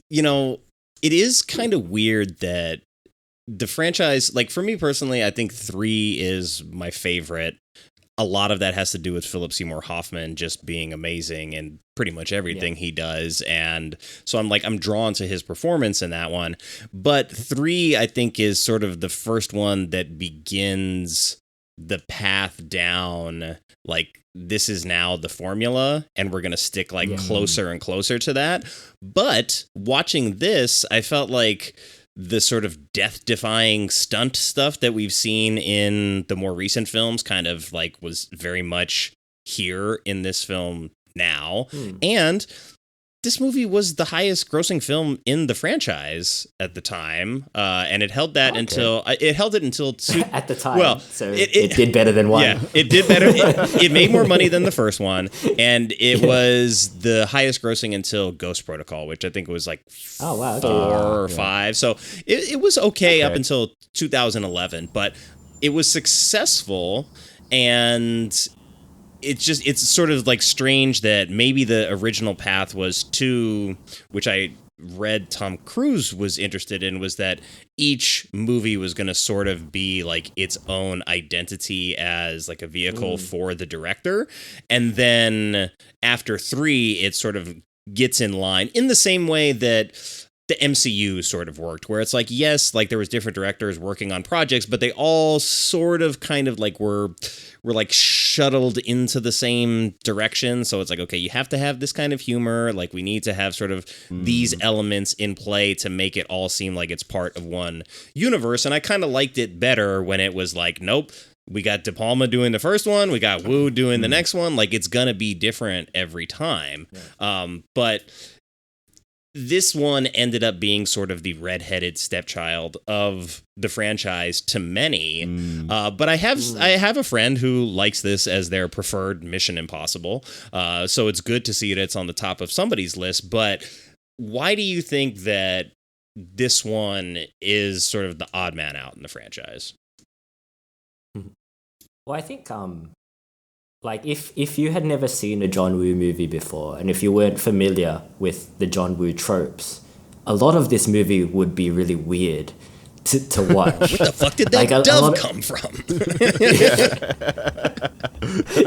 you know, it is kind of weird that the franchise, like for me personally, I think 3 is my favorite. A lot of that has to do with Philip Seymour Hoffman just being amazing in pretty much everything he does. And so I'm drawn to his performance in that one. But 3, I think, is sort of the first one that begins the path down. Like, this is now the formula, and we're going to stick like closer and closer to that. But watching this, I felt like the sort of death-defying stunt stuff that we've seen in the more recent films kind of like was very much here in this film now. And this movie was the highest grossing film in the franchise at the time. And it held that until at the time. Well, so it did better than 1. Yeah, it did better. It made more money than the first one, and it was the highest grossing until Ghost Protocol, which I think was like 4 or 5. So it was okay up until 2011, but it was successful, and it's sort of like strange that maybe the original path was to, which I read Tom Cruise was interested in, was that each movie was going to sort of be like its own identity as like a vehicle for the director. And then after 3, it sort of gets in line in the same way that the MCU sort of worked, where it's like, yes, like there was different directors working on projects, but they all sort of kind of like were like shuttled into the same direction. So it's like, okay, you have to have this kind of humor. Like we need to have sort of these elements in play to make it all seem like it's part of one universe. And I kind of liked it better when it was like, nope, we got De Palma doing the first one, we got Wu doing the next one. Like it's gonna be different every time. But this one ended up being sort of the redheaded stepchild of the franchise to many. But I have a friend who likes this as their preferred Mission Impossible. So it's good to see that it's on the top of somebody's list. But why do you think that this one is sort of the odd man out in the franchise? Well, I think like if you had never seen a John Woo movie before, and if you weren't familiar with the John Woo tropes, a lot of this movie would be really weird to watch. What the fuck did that Like, dove come from?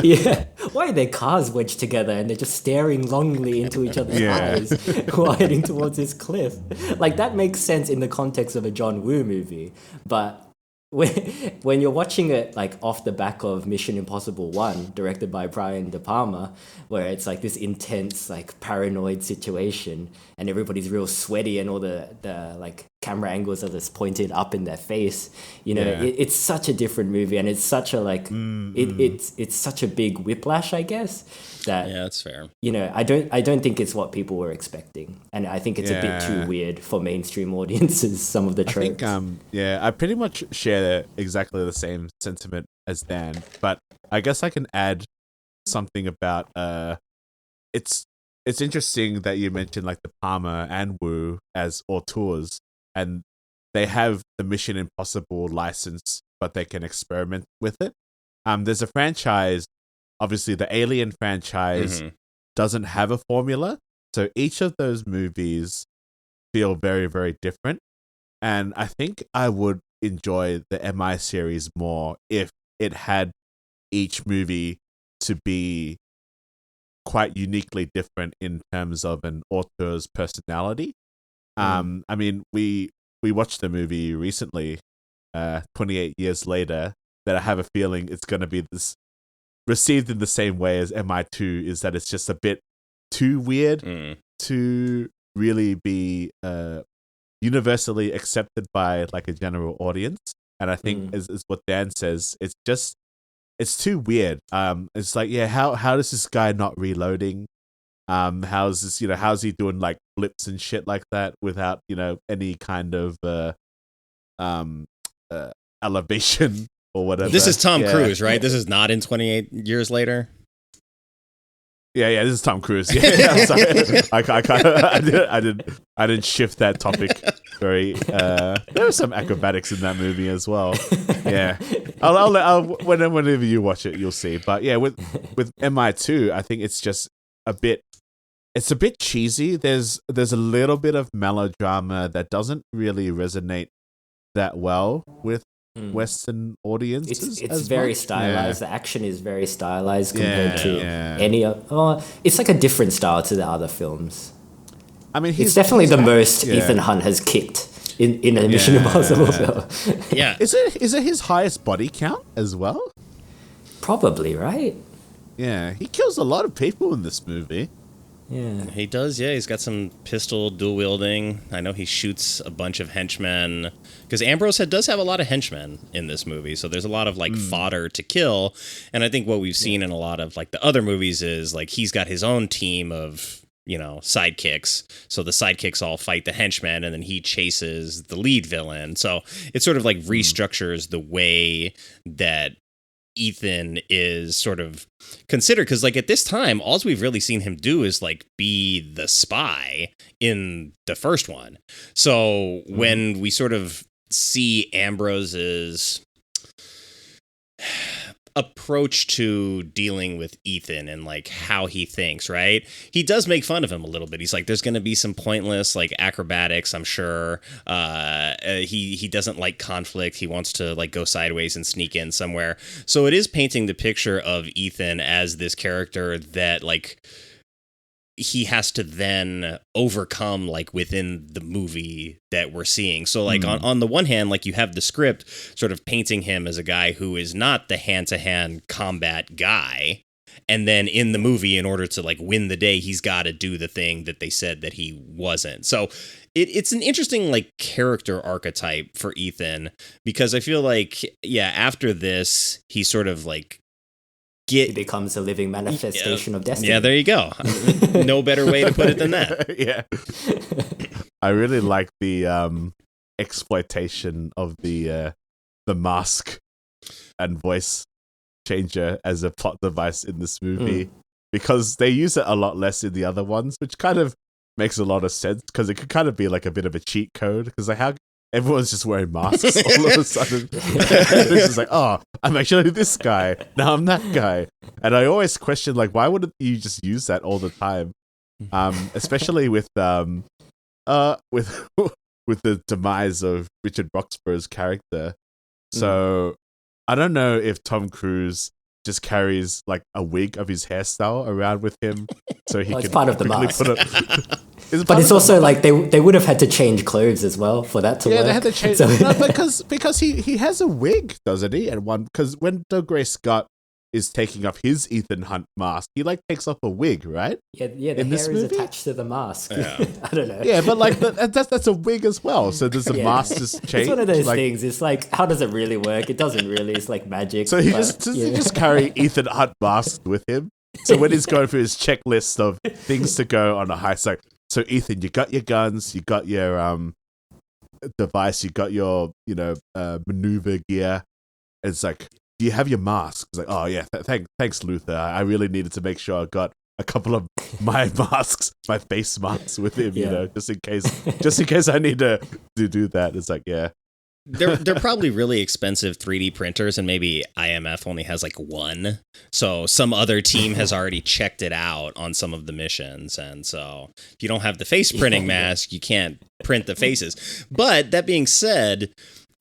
Yeah, why are their cars wedged together and they're just staring longingly into each other's eyes while heading towards this cliff? Like that makes sense in the context of a John Woo movie, but when you're watching it like off the back of Mission Impossible 1, directed by Brian De Palma, where it's like this intense like paranoid situation and everybody's real sweaty and all the like camera angles are just pointed up in their face, you know, it's such a different movie, and it's such a like it's such a big whiplash, I guess, that that's fair. You know, I don't think it's what people were expecting, and I think it's a bit too weird for mainstream audiences. Some of the tropes. I think I pretty much share exactly the same sentiment as Dan, but I guess I can add something about it's interesting that you mentioned like De Palma and Wu as auteurs, and they have the Mission Impossible license, but they can experiment with it. There's a franchise, obviously the Alien franchise doesn't have a formula, so each of those movies feel very, very different. And I think I would enjoy the MI series more if it had each movie to be quite uniquely different in terms of an auteur's personality. I mean, we watched the movie recently, 28 years later, that I have a feeling it's going to be this received in the same way as MI2, is that it's just a bit too weird to really be universally accepted by like a general audience. And I think is what Dan says, it's too weird. It's like, how does this guy not reloading How's he doing like flips and shit like that without any kind of elevation or whatever. This is Tom Cruise, right? This is not in 28 Years Later. Yeah, this is Tom Cruise. Yeah, I'm sorry. I didn't shift that topic very. There was some acrobatics in that movie as well. Yeah, I'll whenever you watch it, you'll see. But yeah, with MI2, I think it's just a bit cheesy. There's a little bit of melodrama that doesn't really resonate that well with Western audiences. It's very stylized. The action is very stylized compared to any other. It's like a different style to the other films. I mean, it's definitely the most Ethan Hunt has kicked in a Mission Impossible film. Yeah. Is it his highest body count as well? Probably, right? Yeah, he kills a lot of people in this movie. Yeah, he does. Yeah, he's got some pistol dual wielding. I know he shoots a bunch of henchmen because Ambrose does have a lot of henchmen in this movie. So there's a lot of like fodder to kill. And I think what we've seen in a lot of like the other movies is like he's got his own team of sidekicks. So the sidekicks all fight the henchmen, and then he chases the lead villain. So it sort of like restructures the way that Ethan is sort of considered, because like at this time all we've really seen him do is like be the spy in the first one. So when we sort of see Ambrose's approach to dealing with Ethan and like how he thinks, right? He does make fun of him a little bit. He's like, there's going to be some pointless like acrobatics, I'm sure. He doesn't like conflict. He wants to like go sideways and sneak in somewhere. So it is painting the picture of Ethan as this character that like he has to then overcome like within the movie that we're seeing. So like on the one hand, like you have the script sort of painting him as a guy who is not the hand-to-hand combat guy. And then in the movie, in order to like win the day, he's got to do the thing that they said that he wasn't. So it's an interesting like character archetype for Ethan, because I feel like, after this, he sort of like he becomes a living manifestation of destiny. Yeah, there you go. No better way to put it than that. Yeah. I really like the exploitation of the mask and voice changer as a plot device in this movie, because they use it a lot less in the other ones, which kind of makes a lot of sense, because it could kind of be like a bit of a cheat code, because like how everyone's just wearing masks all of a sudden. It's just like, oh, I'm actually this guy. Now I'm that guy. And I always question, like, why wouldn't you just use that all the time? Especially with the demise of Richard Roxburgh's character. So I don't know if Tom Cruise just carries like a wig of his hairstyle around with him, so he can part of the mask. Put it. But it's also like they would have had to change clothes as well for that to work. Yeah, they had to change. No, because he has a wig, doesn't he? And because when Dougray Scott is taking off his Ethan Hunt mask, he like takes off a wig, right? Yeah. The hair is attached to the mask. Yeah. I don't know. Yeah, but like that's a wig as well. So does the mask just change? It's one of those things. It's like, how does it really work? It doesn't really. It's like magic. So he just carry Ethan Hunt mask with him. So when he's going through his checklist of things to go on a heist, like, so Ethan, you got your guns, you got your device, you got your maneuver gear. It's like, do you have your mask? It's like, oh yeah, thanks Luther. I really needed to make sure I got a couple of my masks, my face masks with him, just in case I need to do that. It's like, yeah. They're probably really expensive 3D printers, and maybe IMF only has like one. So some other team has already checked it out on some of the missions. And so if you don't have the face printing mask, you can't print the faces. But that being said,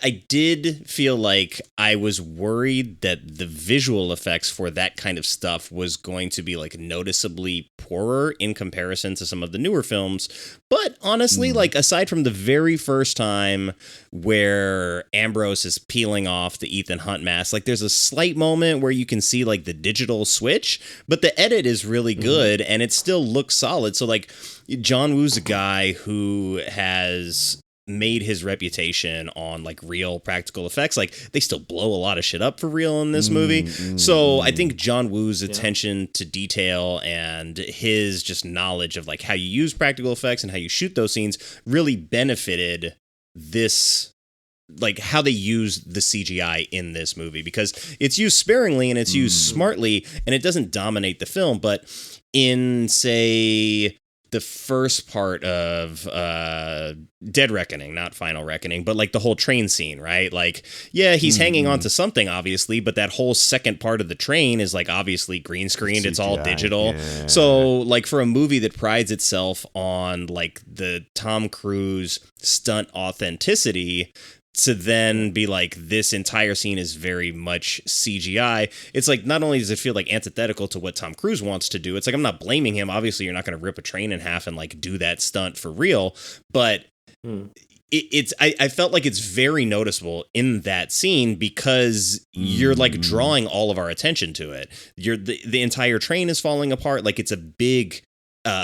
I did feel like I was worried that the visual effects for that kind of stuff was going to be like noticeably poorer in comparison to some of the newer films. But honestly, like aside from the very first time where Ambrose is peeling off the Ethan Hunt mask, like there's a slight moment where you can see like the digital switch, but the edit is really good and it still looks solid. So like John Woo's a guy who has made his reputation on like real practical effects. Like they still blow a lot of shit up for real in this movie. So I think John Woo's attention to detail and his just knowledge of like how you use practical effects and how you shoot those scenes really benefited this, like how they use the CGI in this movie, because it's used sparingly and it's used smartly and it doesn't dominate the film. But in, say, the first part of Dead Reckoning, not Final Reckoning, but like the whole train scene, right? Like, yeah, he's hanging on to something, obviously, but that whole second part of the train is like obviously green screened. It's all digital. Yeah. So like for a movie that prides itself on like the Tom Cruise stunt authenticity, to then be like, this entire scene is very much CGI. It's like, not only does it feel like antithetical to what Tom Cruise wants to do, it's like, I'm not blaming him. Obviously, you're not going to rip a train in half and like do that stunt for real. But I felt like it's very noticeable in that scene because you're like drawing all of our attention to it. The entire train is falling apart. Like it's a big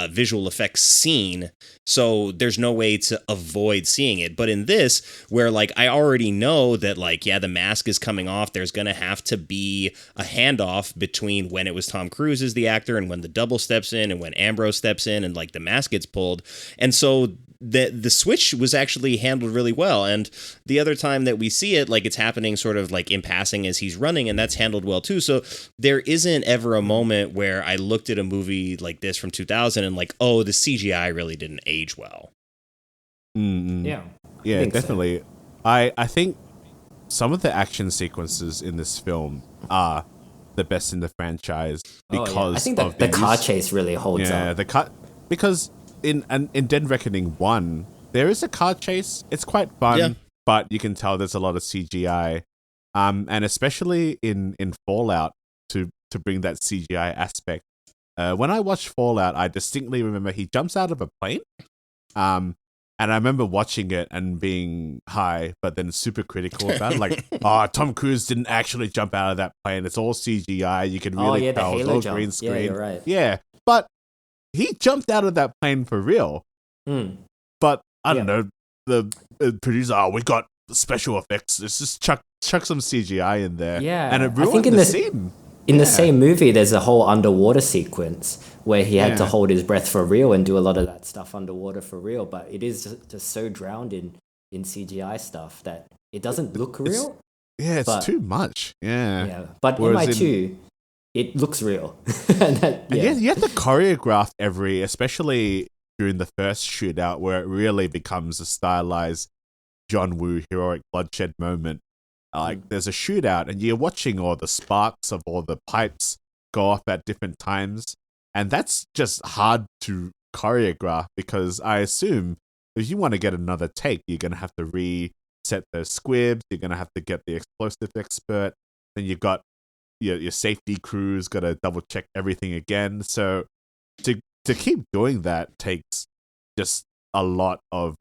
visual effects scene, so there's no way to avoid seeing it. But in this, where like I already know that like, yeah, the mask is coming off, there's gonna have to be a handoff between when it was Tom Cruise as the actor and when the double steps in and when Ambrose steps in and like the mask gets pulled. And so the switch was actually handled really well. And the other time that we see it, like it's happening sort of like in passing as he's running, and that's handled well too. So there isn't ever a moment where I looked at a movie like this from 2000 and like, oh, the CGI really didn't age well. Yeah, definitely. So. I think some of the action sequences in this film are the best in the franchise because I think that the car chase really holds up. Because in Dead Reckoning 1, there is a car chase. It's quite fun, but you can tell there's a lot of CGI. And especially in Fallout, to bring that CGI aspect. When I watched Fallout, I distinctly remember he jumps out of a plane. And I remember watching it and being high, but then super critical about it. Like, Tom Cruise didn't actually jump out of that plane. It's all CGI. You can really tell. It's all green screen. Yeah, you're right. Yeah, but he jumped out of that plane for real. But I don't know, the producer, we got special effects. Let's just chuck some CGI in there. Yeah. And it ruined the scene. In the same movie, there's a whole underwater sequence where he had to hold his breath for real and do a lot of that stuff underwater for real. But it is just so drowned in CGI stuff that it doesn't look real. It's too much. Yeah. But whereas in MI2, it looks real. And you have to choreograph especially during the first shootout where it really becomes a stylized John Woo heroic bloodshed moment. Like there's a shootout and you're watching all the sparks of all the pipes go off at different times. And that's just hard to choreograph because I assume if you want to get another take, you're going to have to reset those squibs. You're going to have to get the explosive expert. Then you've got your safety crew's got to double check everything again. So to keep doing that takes just a lot of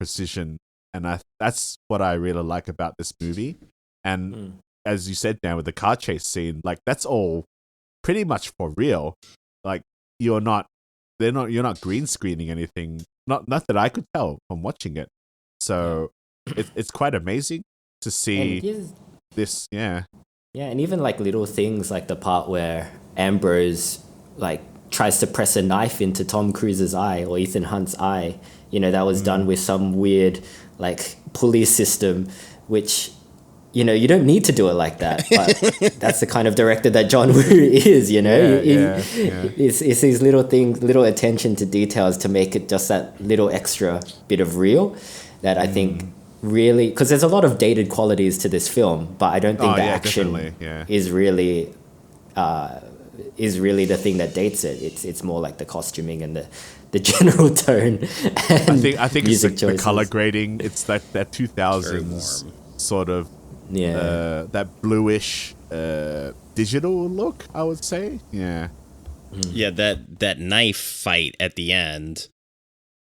precision. And that's what I really like about this movie. And as you said now with the car chase scene, like that's all pretty much for real. Like you're not green screening anything. Not that I could tell from watching it. So it's quite amazing to see this. Yeah. Yeah, and even like little things like the part where Ambrose like tries to press a knife into Tom Cruise's eye or Ethan Hunt's eye. You know, that was done with some weird like pulley system, which, you know, you don't need to do it like that. But that's the kind of director that John Woo is, you know. It's these little things, little attention to details to make it just that little extra bit of real that I think really, because there's a lot of dated qualities to this film, but I don't think the action is really the thing that dates it. It's more like the costuming and the general tone. And I think it's the color grading. It's that 2000s sort of that bluish digital look, I would say. Yeah. Yeah, that knife fight at the end.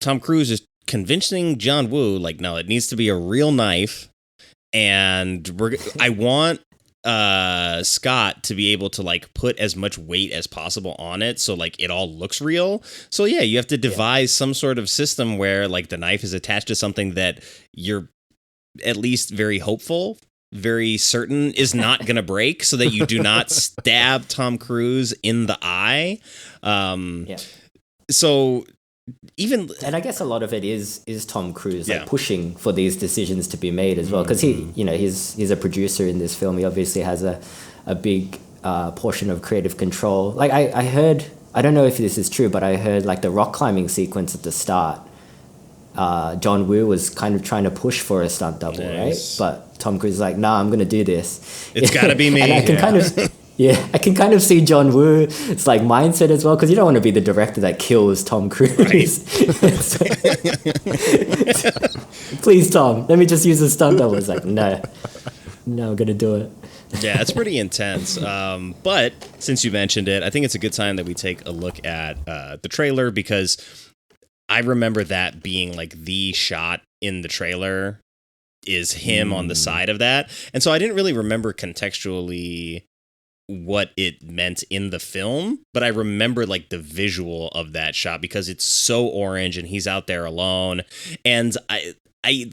Tom Cruise is convincing John Woo, like, no, it needs to be a real knife, and I want Scott to be able to like put as much weight as possible on it so like it all looks real. So yeah, you have to devise some sort of system where like the knife is attached to something that you're at least very hopeful, very certain is not going to break, so that you do not stab Tom Cruise in the eye. So even, and I guess a lot of it is Tom Cruise like pushing for these decisions to be made as well, because he's a producer in this film. He obviously has a big portion of creative control. Like I heard, I don't know if this is true, but I heard like the rock climbing sequence at the start, John Woo was kind of trying to push for a stunt double, right? But Tom Cruise is like, nah, I'm gonna do this. It's gotta be me. And I can I can kind of see John Woo's like mindset as well, because you don't want to be the director that kills Tom Cruise. Please, Tom, let me just use a stunt double. It's like, no, I'm gonna do it. Yeah, it's pretty intense. But since you mentioned it, I think it's a good time that we take a look at the trailer, because I remember that being like the shot in the trailer is him on the side of that. And so I didn't really remember contextually what it meant in the film, but I remember like the visual of that shot because it's so orange and he's out there alone. And I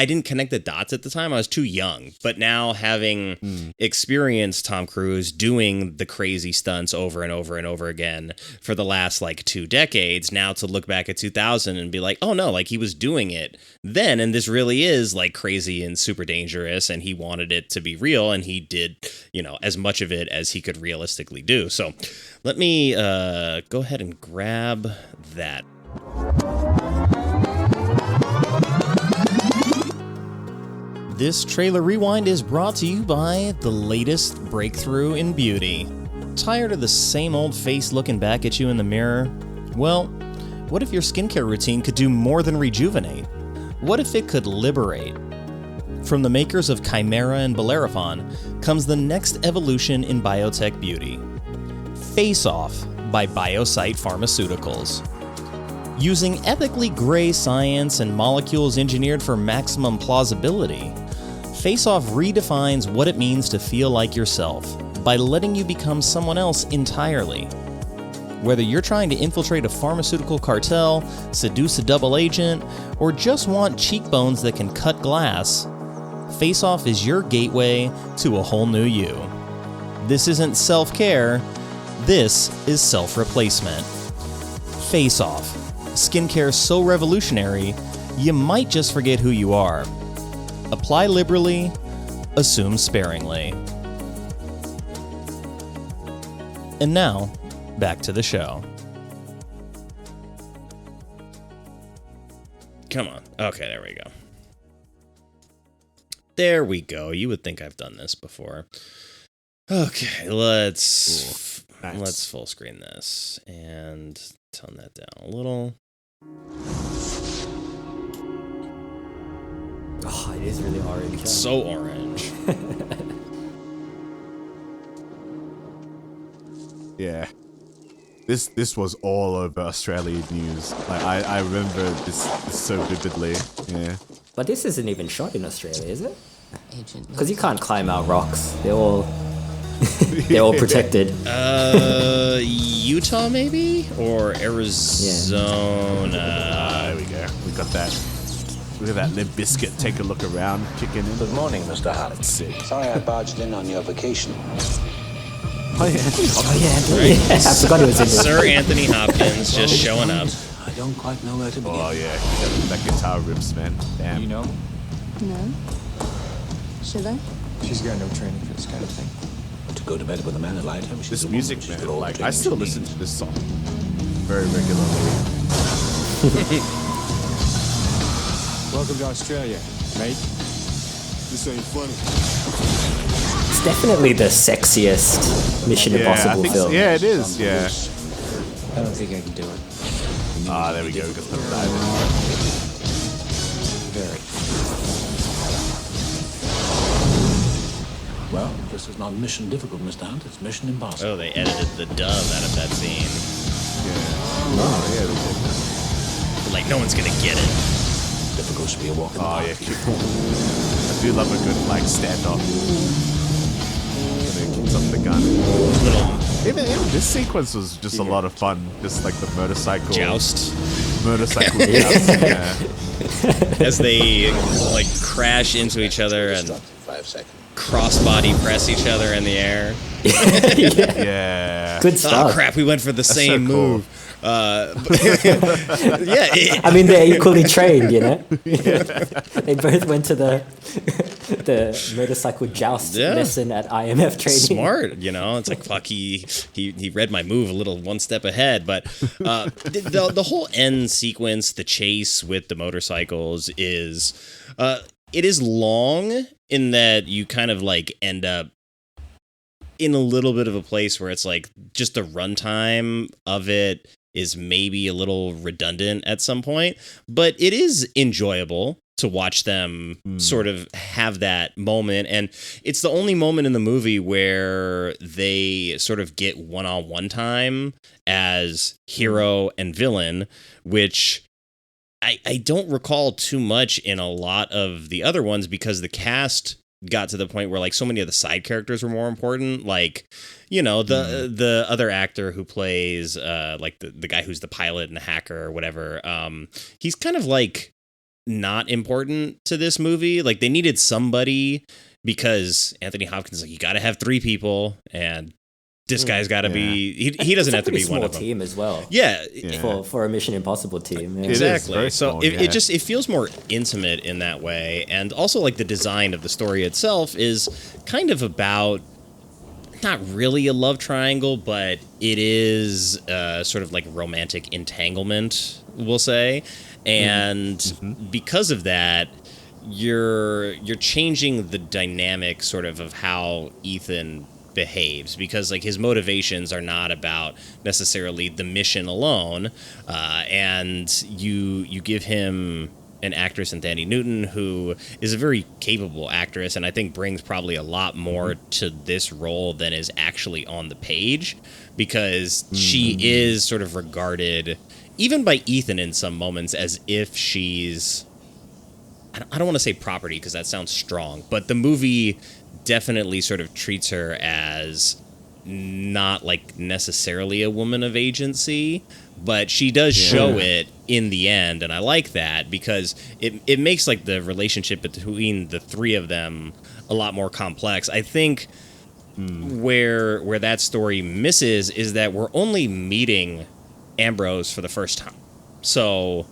didn't connect the dots at the time. I was too young. But now, having experienced Tom Cruise doing the crazy stunts over and over and over again for the last like 2 decades, now to look back at 2000 and be like, oh no, like he was doing it then, and this really is like crazy and super dangerous, and he wanted it to be real, and he did, as much of it as he could realistically do. So let me go ahead and grab that. This trailer rewind is brought to you by the latest breakthrough in beauty. Tired of the same old face looking back at you in the mirror? Well, what if your skincare routine could do more than rejuvenate? What if it could liberate? From the makers of Chimera and Bellerophon comes the next evolution in biotech beauty. Face Off by BioSite Pharmaceuticals. Using ethically gray science and molecules engineered for maximum plausibility, Face Off redefines what it means to feel like yourself by letting you become someone else entirely. Whether you're trying to infiltrate a pharmaceutical cartel, seduce a double agent, or just want cheekbones that can cut glass, Face Off is your gateway to a whole new you. This isn't self-care, this is self-replacement. Face Off. Skincare so revolutionary, you might just forget who you are. Apply liberally, assume sparingly. And now, back to the show. Come on. Okay, there we go. There we go. You would think I've done this before. Okay, let's full screen this and tone that down a little. Oh, it is really orange. It's so orange. Yeah. This was all over Australian news. Like I remember this so vividly. Yeah. But this isn't even shot in Australia, is it? Because you can't climb out rocks. They're all protected. Utah maybe? Or Arizona. There we go. We got that. Look at that Limp Bizkit. Take a look around. Kicking in. Good morning, Mr. Hunt. Let's see. Sorry I barged in on your vacation. Oh yeah. Anthony. I forgot he was in there. Sir Anthony Hopkins just showing up. I don't quite know where to begin. Oh yeah. That guitar rips, man. Damn. You know? No. Should I? She's got no training for this kind of thing. To go to bed with a man like him, This music, man. Like I still listen to this song very regularly. Welcome to Australia, mate. This ain't funny. It's definitely the sexiest Mission Impossible film. So. Yeah, it is. Yeah. I don't think I can do it. There we go. We got the dive in. Very. Well, this is not mission difficult, Mr. Hunt. It's mission impossible. Oh, they edited the dove out of that scene. Yeah. Oh, yeah, they did. Like, no one's gonna get it. Difficult to be a walking Oh, yeah. I do love a good, like, standoff. when he picks up the gun. Even this sequence was just a lot of fun. Just like the motorcycle joust. Motorcycle joust, yeah. As they like crash into each other and cross-body press each other in the air. Yeah. Good stuff. Oh crap, we went for the same so cool. move. Yeah. I mean, they're equally trained, you know? They both went to the motorcycle joust lesson at IMF training. Smart, you know? It's like, fuck, he read my move a little one step ahead. But the whole end sequence, the chase with the motorcycles is... it is long in that you kind of like end up in a little bit of a place where it's like just the runtime of it is maybe a little redundant at some point, but it is enjoyable to watch them sort of have that moment. And it's the only moment in the movie where they sort of get one-on-one time as hero and villain, which I don't recall too much in a lot of the other ones because the cast got to the point where like so many of the side characters were more important. Like, you know, the other actor who plays like the guy who's the pilot and the hacker or whatever, he's kind of like not important to this movie. Like they needed somebody because Anthony Hopkins, like, you got to have 3 people and this guy's got to be. He doesn't have to be one of them. Team as well. Yeah, for a Mission Impossible team. Yeah. Exactly. So it feels more intimate in that way, and also like the design of the story itself is kind of about not really a love triangle, but it is sort of like romantic entanglement, we'll say, and because of that, you're changing the dynamic sort of how Ethan behaves, because like his motivations are not about necessarily the mission alone, and you give him an actress in Thandie Newton who is a very capable actress, and I think brings probably a lot more to this role than is actually on the page, because she is sort of regarded even by Ethan in some moments as if she's, I don't want to say property because that sounds strong, but the movie definitely sort of treats her as not like necessarily a woman of agency, but she does show it in the end, and I like that because it makes like the relationship between the 3 of them a lot more complex. I think where that story misses is that we're only meeting Ambrose for the first time. So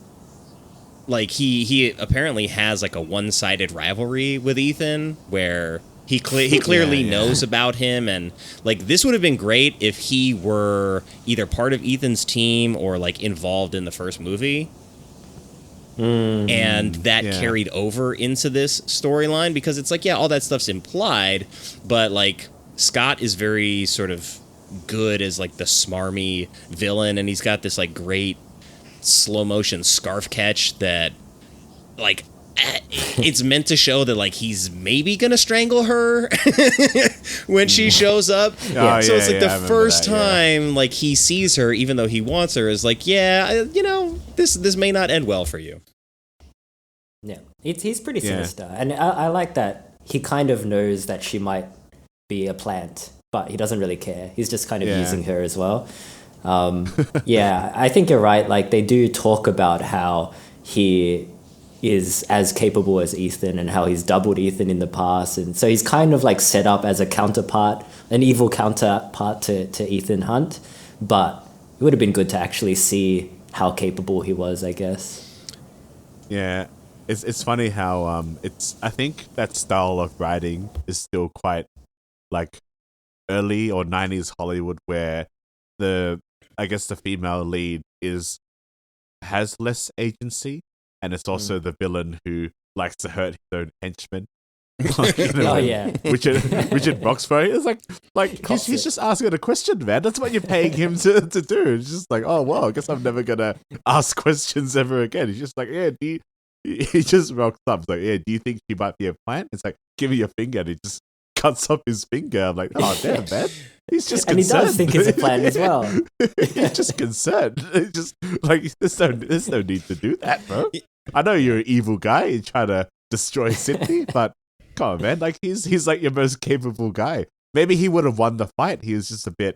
like he apparently has like a one-sided rivalry with Ethan where he clearly knows about him, and like this would have been great if he were either part of Ethan's team or like involved in the first movie. And that carried over into this storyline, because it's like, all that stuff's implied, but like Scott is very sort of good as like the smarmy villain, and he's got this like great slow motion scarf catch that like it's meant to show that like he's maybe gonna strangle her when she shows up. So it's like the first time like he sees her, even though he wants her, is like, you know, this may not end well for you. Yeah, he's pretty sinister, and I like that he kind of knows that she might be a plant, but he doesn't really care. He's just kind of using her as well. I think you're right. Like they do talk about how he is as capable as Ethan and how he's doubled Ethan in the past, and so he's kind of like set up as a counterpart, an evil counterpart to Ethan Hunt, but it would have been good to actually see how capable he was, I guess. Yeah, it's funny how I think that style of writing is still quite like early or 90s Hollywood, where the female lead has less agency, and it's also the villain who likes to hurt his own henchmen. Richard Roxburgh is like he's just asking a question, man. That's what you're paying him to do. It's just like, oh well, I guess I'm never gonna ask questions ever again. He's just like, he just rocks up. It's like, do you think she might be a plant? It's like, give me your finger, and he just cuts off his finger. I'm like, oh damn, man. He's just and concerned. He does think it's a plan as well. He's just concerned. It's just like there's no need to do that, bro. I know you're an evil guy. You're trying to destroy Sydney, but come on, man. Like he's like your most capable guy. maybe he would have won the fight. He was just a bit.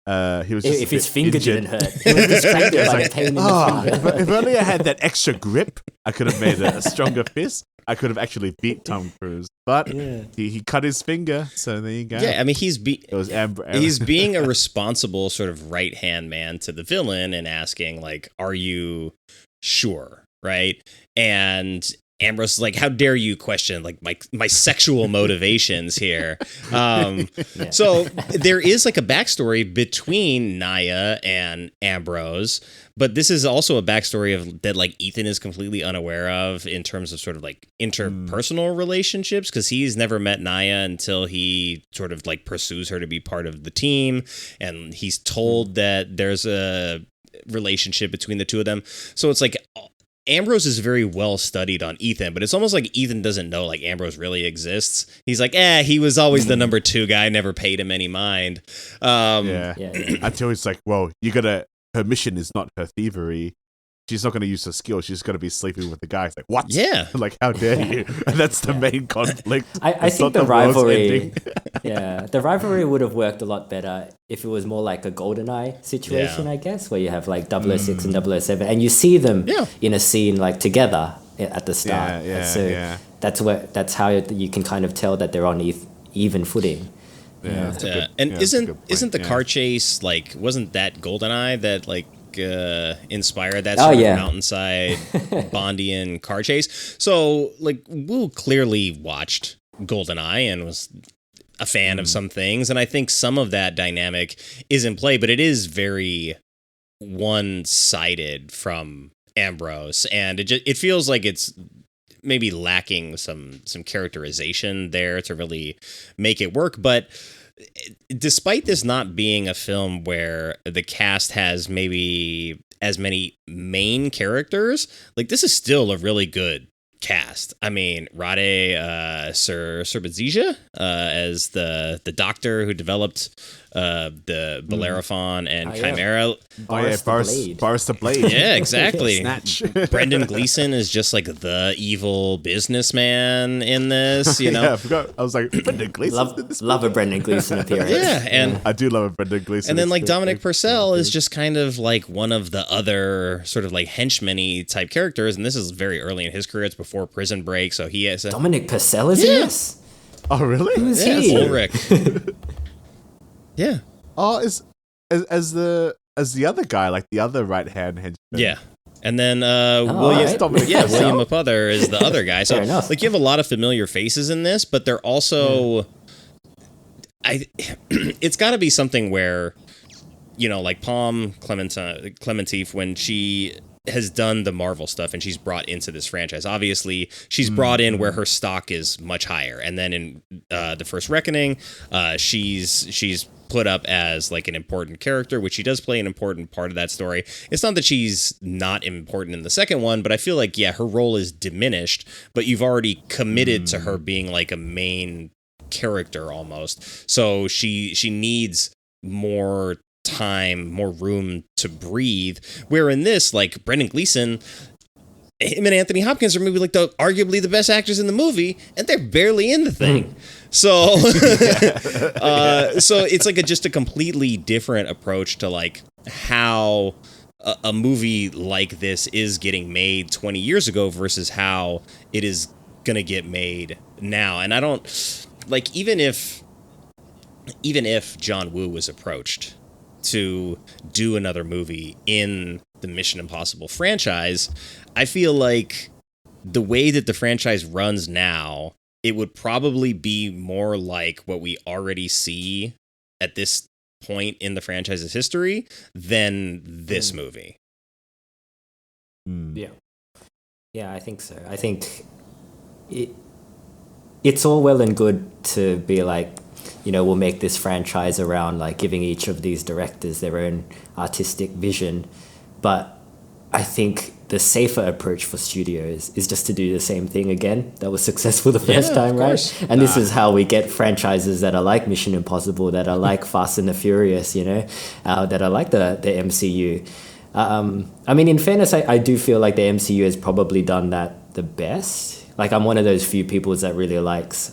He was just if his finger injured. didn't hurt, he was distracted by the pain in the finger. If only I had that extra grip, I could have made a stronger fist. I could have actually beat Tom Cruise, but he cut his finger. So there you go. Yeah, I mean he's he's being a responsible sort of right hand man to the villain and asking like, "Are you sure?" Right? And Ambrose is like, "How dare you question like my sexual motivations here?" So there is like a backstory between Naya and Ambrose, but this is also a backstory of that like Ethan is completely unaware of in terms of sort of like interpersonal relationships, because he's never met Naya until he sort of like pursues her to be part of the team, and he's told that there's a relationship between the two of them. So it's like Ambrose is very well studied on Ethan, but it's almost like Ethan doesn't know like Ambrose really exists. He's like, he was always the number 2 guy, never paid him any mind. Until it's like, well, her mission is not her thievery. She's not going to use her skill. She's going to be sleeping with the guy. It's like, what? Yeah. Like, how dare you? And that's the main conflict. I think the rivalry, the rivalry would have worked a lot better if it was more like a GoldenEye situation, I guess, where you have like 006 and 007, and you see them in a scene like together at the start. That's how you can kind of tell that they're on even footing. And isn't the car chase like, wasn't that GoldenEye that like inspired that sort of mountainside Bondian car chase? So like Wu clearly watched GoldenEye and was a fan of some things, and I think some of that dynamic is in play, but it is very one-sided from Ambrose, and it feels like it's maybe lacking some characterization there to really make it work. But despite this not being a film where the cast has maybe as many main characters, like this is still a really good cast. I mean, Rade Serbazija as the doctor who developed the Bellerophon and Chimera. Boris the Blade. Yeah, exactly. Snatch. Brendan Gleeson is just like the evil businessman in this, you know? Yeah, I forgot. I was like, Brendan Gleeson. Love a Brendan Gleeson appearance. Yeah, and I do love a Brendan Gleeson. And then like Dominic Purcell is just kind of like one of the other sort of like henchman-y type characters, and this is very early in his career. It's before Prison Break, so he has Dominic Purcell is in this? Oh, really? Who is he? Ulrich. Yeah. Oh, as the other guy, like the other right hand henchman. Yeah. And then William Mapother is the other guy. So like you have a lot of familiar faces in this, but they're also it's got to be something where, you know, like Palm Clementif, when she has done the Marvel stuff and she's brought into this franchise. Obviously, she's brought in where her stock is much higher. And then in The First Reckoning, she's put up as like an important character, which she does play an important part of that story. It's not that she's not important in the second one, but I feel like, her role is diminished, but you've already committed to her being like a main character almost. So she needs more time, more room to breathe. Where in this, like Brendan Gleeson, him and Anthony Hopkins are maybe like arguably the best actors in the movie, and they're barely in the thing. So, so it's like just a completely different approach to like how a movie like this is getting made 20 years ago versus how it is gonna get made now. And I don't like, even if John Woo was approached to do another movie in the Mission Impossible franchise, I feel like the way that the franchise runs now, it would probably be more like what we already see at this point in the franchise's history than this movie. Yeah, I think so. I think it's all well and good to be like, you know, we'll make this franchise around like giving each of these directors their own artistic vision. But I think the safer approach for studios is just to do the same thing again that was successful the first time, right? And this is how we get franchises that are like Mission Impossible, that are like Fast and the Furious, you know, that are like the MCU. I mean, in fairness, I do feel like the MCU has probably done that the best. Like, I'm one of those few people that really likes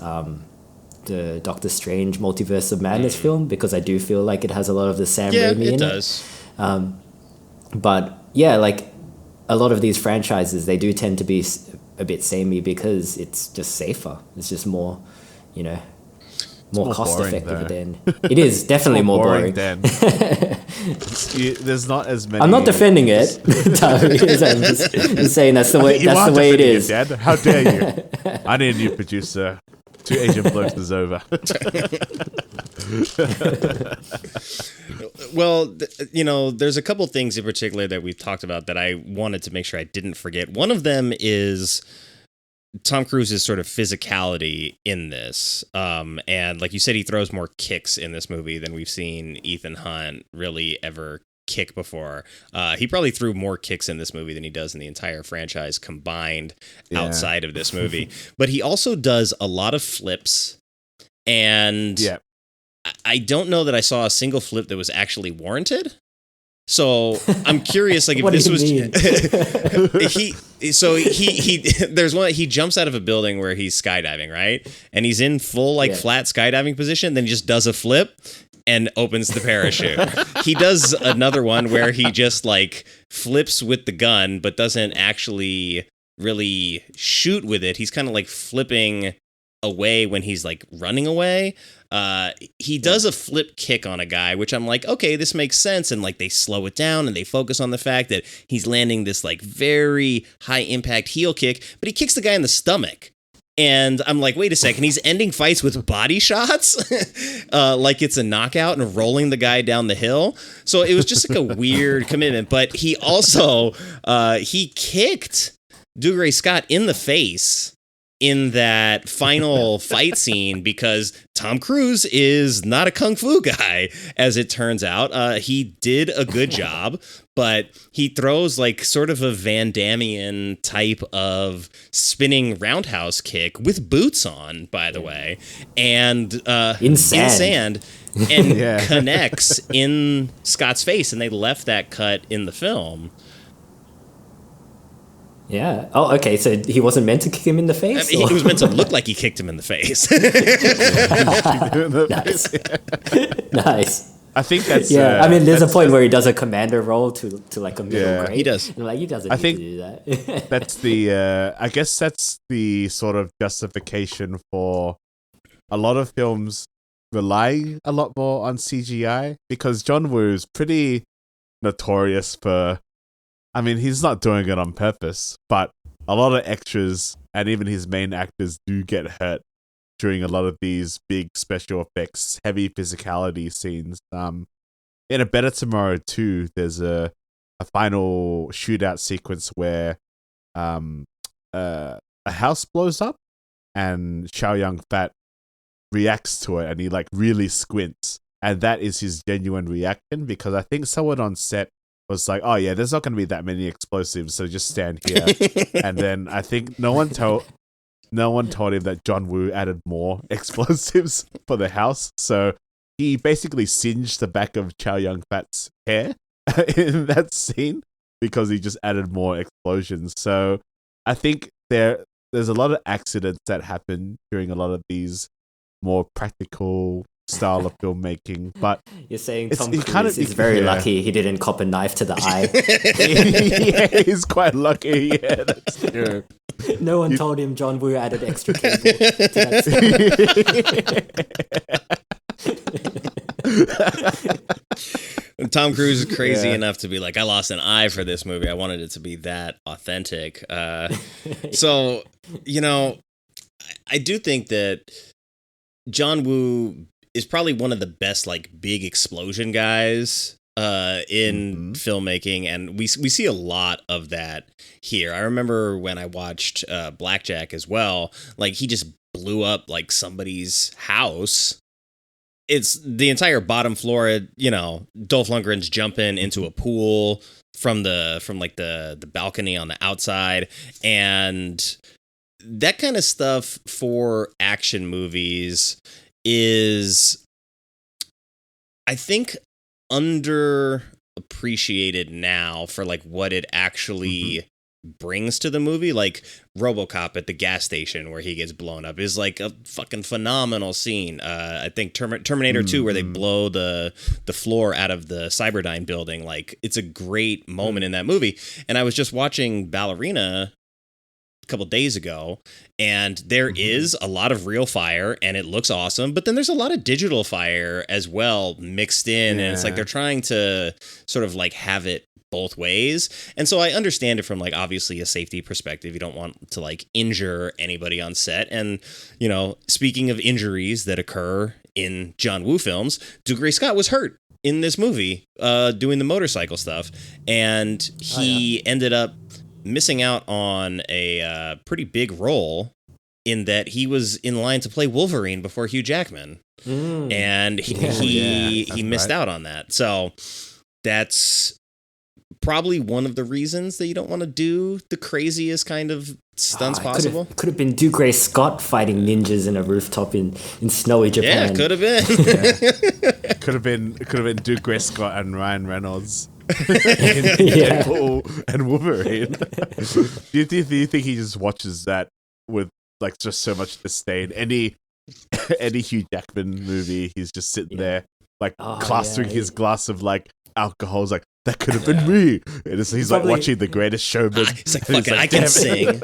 the Doctor Strange Multiverse of Madness film, because I do feel like it has a lot of the Sam Raimi in it. Yeah, it does. But yeah, like a lot of these franchises, they do tend to be a bit samey because it's just safer. It's just more, you know, more cost effective than it is. Definitely more boring. Than there's not as many. I'm not defending it. I'm just saying that's the way. That's the way it is. Dad. How dare you? I need a new producer. Two Asian Blokes is over. Well, you know, there's a couple things in particular that we've talked about that I wanted to make sure I didn't forget. One of them is Tom Cruise's sort of physicality in this. And like you said, he throws more kicks in this movie than we've seen Ethan Hunt really ever kick before. He probably threw more kicks in this movie than he does in the entire franchise combined outside of this movie. But he also does a lot of flips, and I don't know that I saw a single flip that was actually warranted. So I'm curious, like if this was there's one, he jumps out of a building where he's skydiving, right? And he's in full flat skydiving position, then he just does a flip and opens the parachute. He does another one where he just like flips with the gun but doesn't actually really shoot with it. He's kind of like flipping away when he's like running away. He does a flip kick on a guy, which I'm like, okay, this makes sense. And like they slow it down and they focus on the fact that he's landing this like very high impact heel kick, but he kicks the guy in the stomach. And I'm like, wait a second, he's ending fights with body shots? Like it's a knockout and rolling the guy down the hill. So it was just like a weird commitment. But he also, he kicked Dougray Scott in the face in that final fight scene because Tom Cruise is not a kung fu guy, as it turns out. He did a good job, but he throws like sort of a Van Damme type of spinning roundhouse kick with boots on, by the way, and in sand and connects in Scott's face, and they left that cut in the film. Yeah. Oh, okay. So he wasn't meant to kick him in the face? He was meant to look like he kicked him in the face. Nice. I think that's... I mean, there's a point where he does a commander roll to like a middle grade. He does. And like, he doesn't need to do that. That's the... I guess that's the sort of justification for a lot of films relying a lot more on CGI, because John Woo is pretty notorious for... I mean, he's not doing it on purpose, but a lot of extras and even his main actors do get hurt during a lot of these big special effects, heavy physicality scenes. In A Better Tomorrow 2, there's a final shootout sequence where a house blows up and Chow Yun-fat reacts to it and he like really squints. And that is his genuine reaction, because I think someone on set was like, oh yeah, there's not going to be that many explosives, so just stand here. And then I think no one told him that John Woo added more explosives for the house. So he basically singed the back of Chow Yun-fat's hair in that scene because he just added more explosions. So I think there's a lot of accidents that happen during a lot of these more practical style of filmmaking, but you're saying Tom Cruise is very lucky he didn't cop a knife to the eye. Yeah, he's quite lucky. Yeah, that's true. No one told him John Woo added extra cable to that scene. Tom Cruise is crazy enough to be like, I lost an eye for this movie. I wanted it to be that authentic. So, you know, I do think that John Woo is probably one of the best like big explosion guys in filmmaking, and we see a lot of that here. I remember when I watched Blackjack as well, like he just blew up like somebody's house. It's the entire bottom floor, you know, Dolph Lundgren's jumping into a pool from the balcony on the outside, and that kind of stuff for action movies is, I think, underappreciated now for like what it actually brings to the movie. Like RoboCop at the gas station where he gets blown up is like a fucking phenomenal scene. I think Terminator 2 where they blow the floor out of the Cyberdyne building. Like it's a great moment in that movie. And I was just watching Ballerina couple days ago, and there is a lot of real fire and it looks awesome, but then there's a lot of digital fire as well mixed in, and it's like they're trying to sort of like have it both ways. And so I understand it from like obviously a safety perspective. You don't want to like injure anybody on set. And you know, speaking of injuries that occur in John Woo films, Dougray Scott was hurt in this movie doing the motorcycle stuff, and he ended up missing out on a pretty big role in that he was in line to play Wolverine before Hugh Jackman. And he missed out on that. So that's probably one of the reasons that you don't want to do the craziest kind of stunts possible. Could have been Dougray Scott fighting ninjas in a rooftop in snowy Japan. Yeah, could have been. Could have been Dougray Scott and Ryan Reynolds. Deadpool and Wolverine. do you think he just watches that with like just so much disdain? Any Hugh Jackman movie, he's just sitting there like clasping his glass of like alcohol. He's like, that could have been me. And he's like watching The Greatest Showman. He's like, fuck it, I can sing.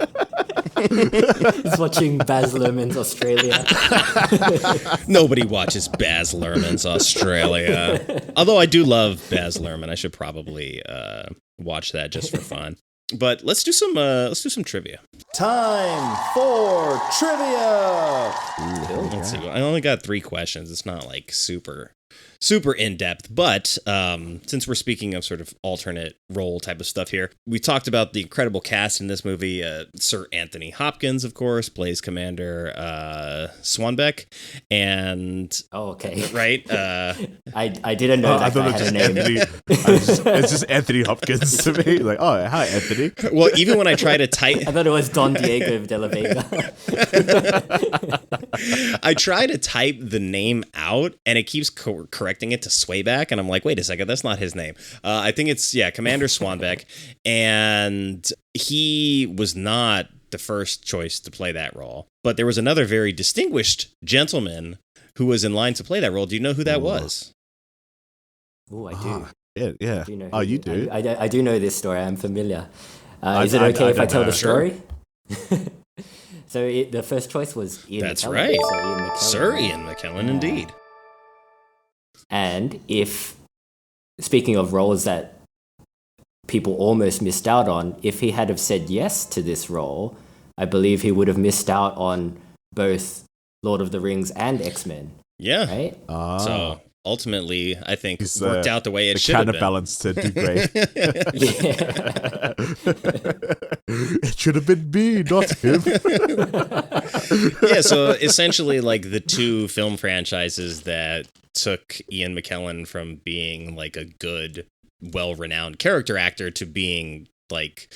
He's watching Baz Luhrmann's Australia. Nobody watches Baz Luhrmann's Australia. Although I do love Baz Luhrmann. I should probably watch that just for fun. But let's do some trivia. Time for trivia. Let's see. I only got 3 questions. It's not like super in depth, but since we're speaking of sort of alternate role type of stuff here, we talked about the incredible cast in this movie. Sir Anthony Hopkins, of course, plays Commander Swanbeck, and right. I didn't know that guy had a name. It's just Anthony Hopkins to me. Like, oh, hi, Anthony. Well, even when I try to type, I thought it was Don Diego de la Vega. I try to type the name out, and it keeps correcting it to Swayback, and I'm like, wait a second, that's not his name. I think it's Commander Swanbeck, and he was not the first choice to play that role, but there was another very distinguished gentleman who was in line to play that role. Do you know who that was? Oh, I do. Yeah. You do? I do know this story. I'm familiar. Is it okay if I tell the story? So the first choice was Ian That's McKellen. right. So Ian McKellen. Sir Ian McKellen, indeed. And speaking of roles that people almost missed out on, if he had have said yes to this role, I believe he would have missed out on both Lord of the Rings and X-Men. Yeah. Right? So ultimately, I think it's worked out the way it should have been. Counterbalance to Dougray. It should have been me, not him. Yeah, so essentially like the 2 film franchises that took Ian McKellen from being like a good, well-renowned character actor to being like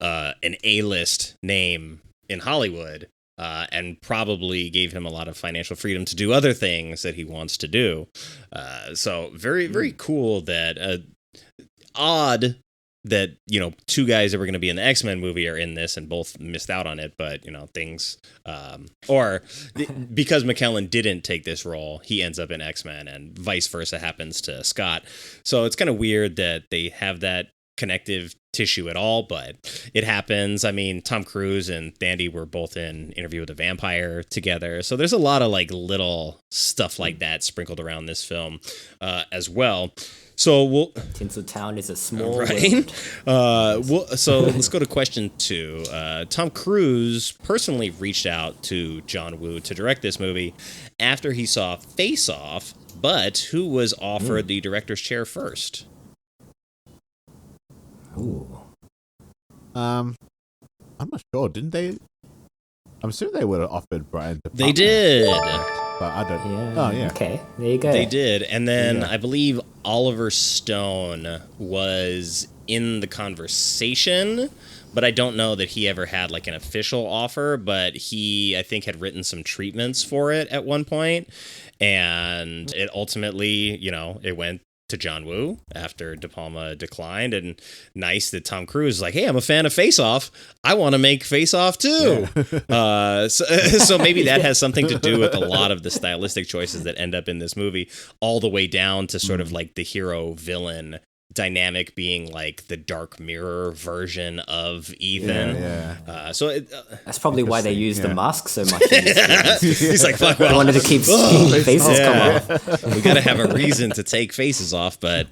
an A-list name in Hollywood, and probably gave him a lot of financial freedom to do other things that he wants to do. So very, very cool that odd that, 2 guys that were going to be in the X-Men movie are in this and both missed out on it. But, things, because McKellen didn't take this role, he ends up in X-Men, and vice versa happens to Scott. So it's kind of weird that they have that connective tissue at all, but it happens. I mean, Tom Cruise and Thandiwe were both in Interview with a Vampire together. So there's a lot of like little stuff like that sprinkled around this film as well. So Tinseltown is a small right. So let's go to question 2. Tom Cruise personally reached out to John Woo to direct this movie after he saw Face Off, but who was offered the director's chair first? Ooh. I'm not sure. Didn't they? I'm assuming they would have offered Brian. They did. But I don't. Yeah. Oh, yeah. Okay. There you go. They did. And then I believe Oliver Stone was in the conversation, but I don't know that he ever had like an official offer, but he, I think, had written some treatments for it at one point. And it ultimately, it went to to John Woo after De Palma declined, and nice that Tom Cruise is like, hey, I'm a fan of Face Off. I want to make Face Off too. Yeah. So maybe that has something to do with a lot of the stylistic choices that end up in this movie, all the way down to sort of like the hero villain dynamic being like the Dark Mirror version of Ethan. That's probably why they use the mask so much in this film. He's like, fuck, well, I wanted to keep seeing faces come off. We gotta have a reason to take faces off, but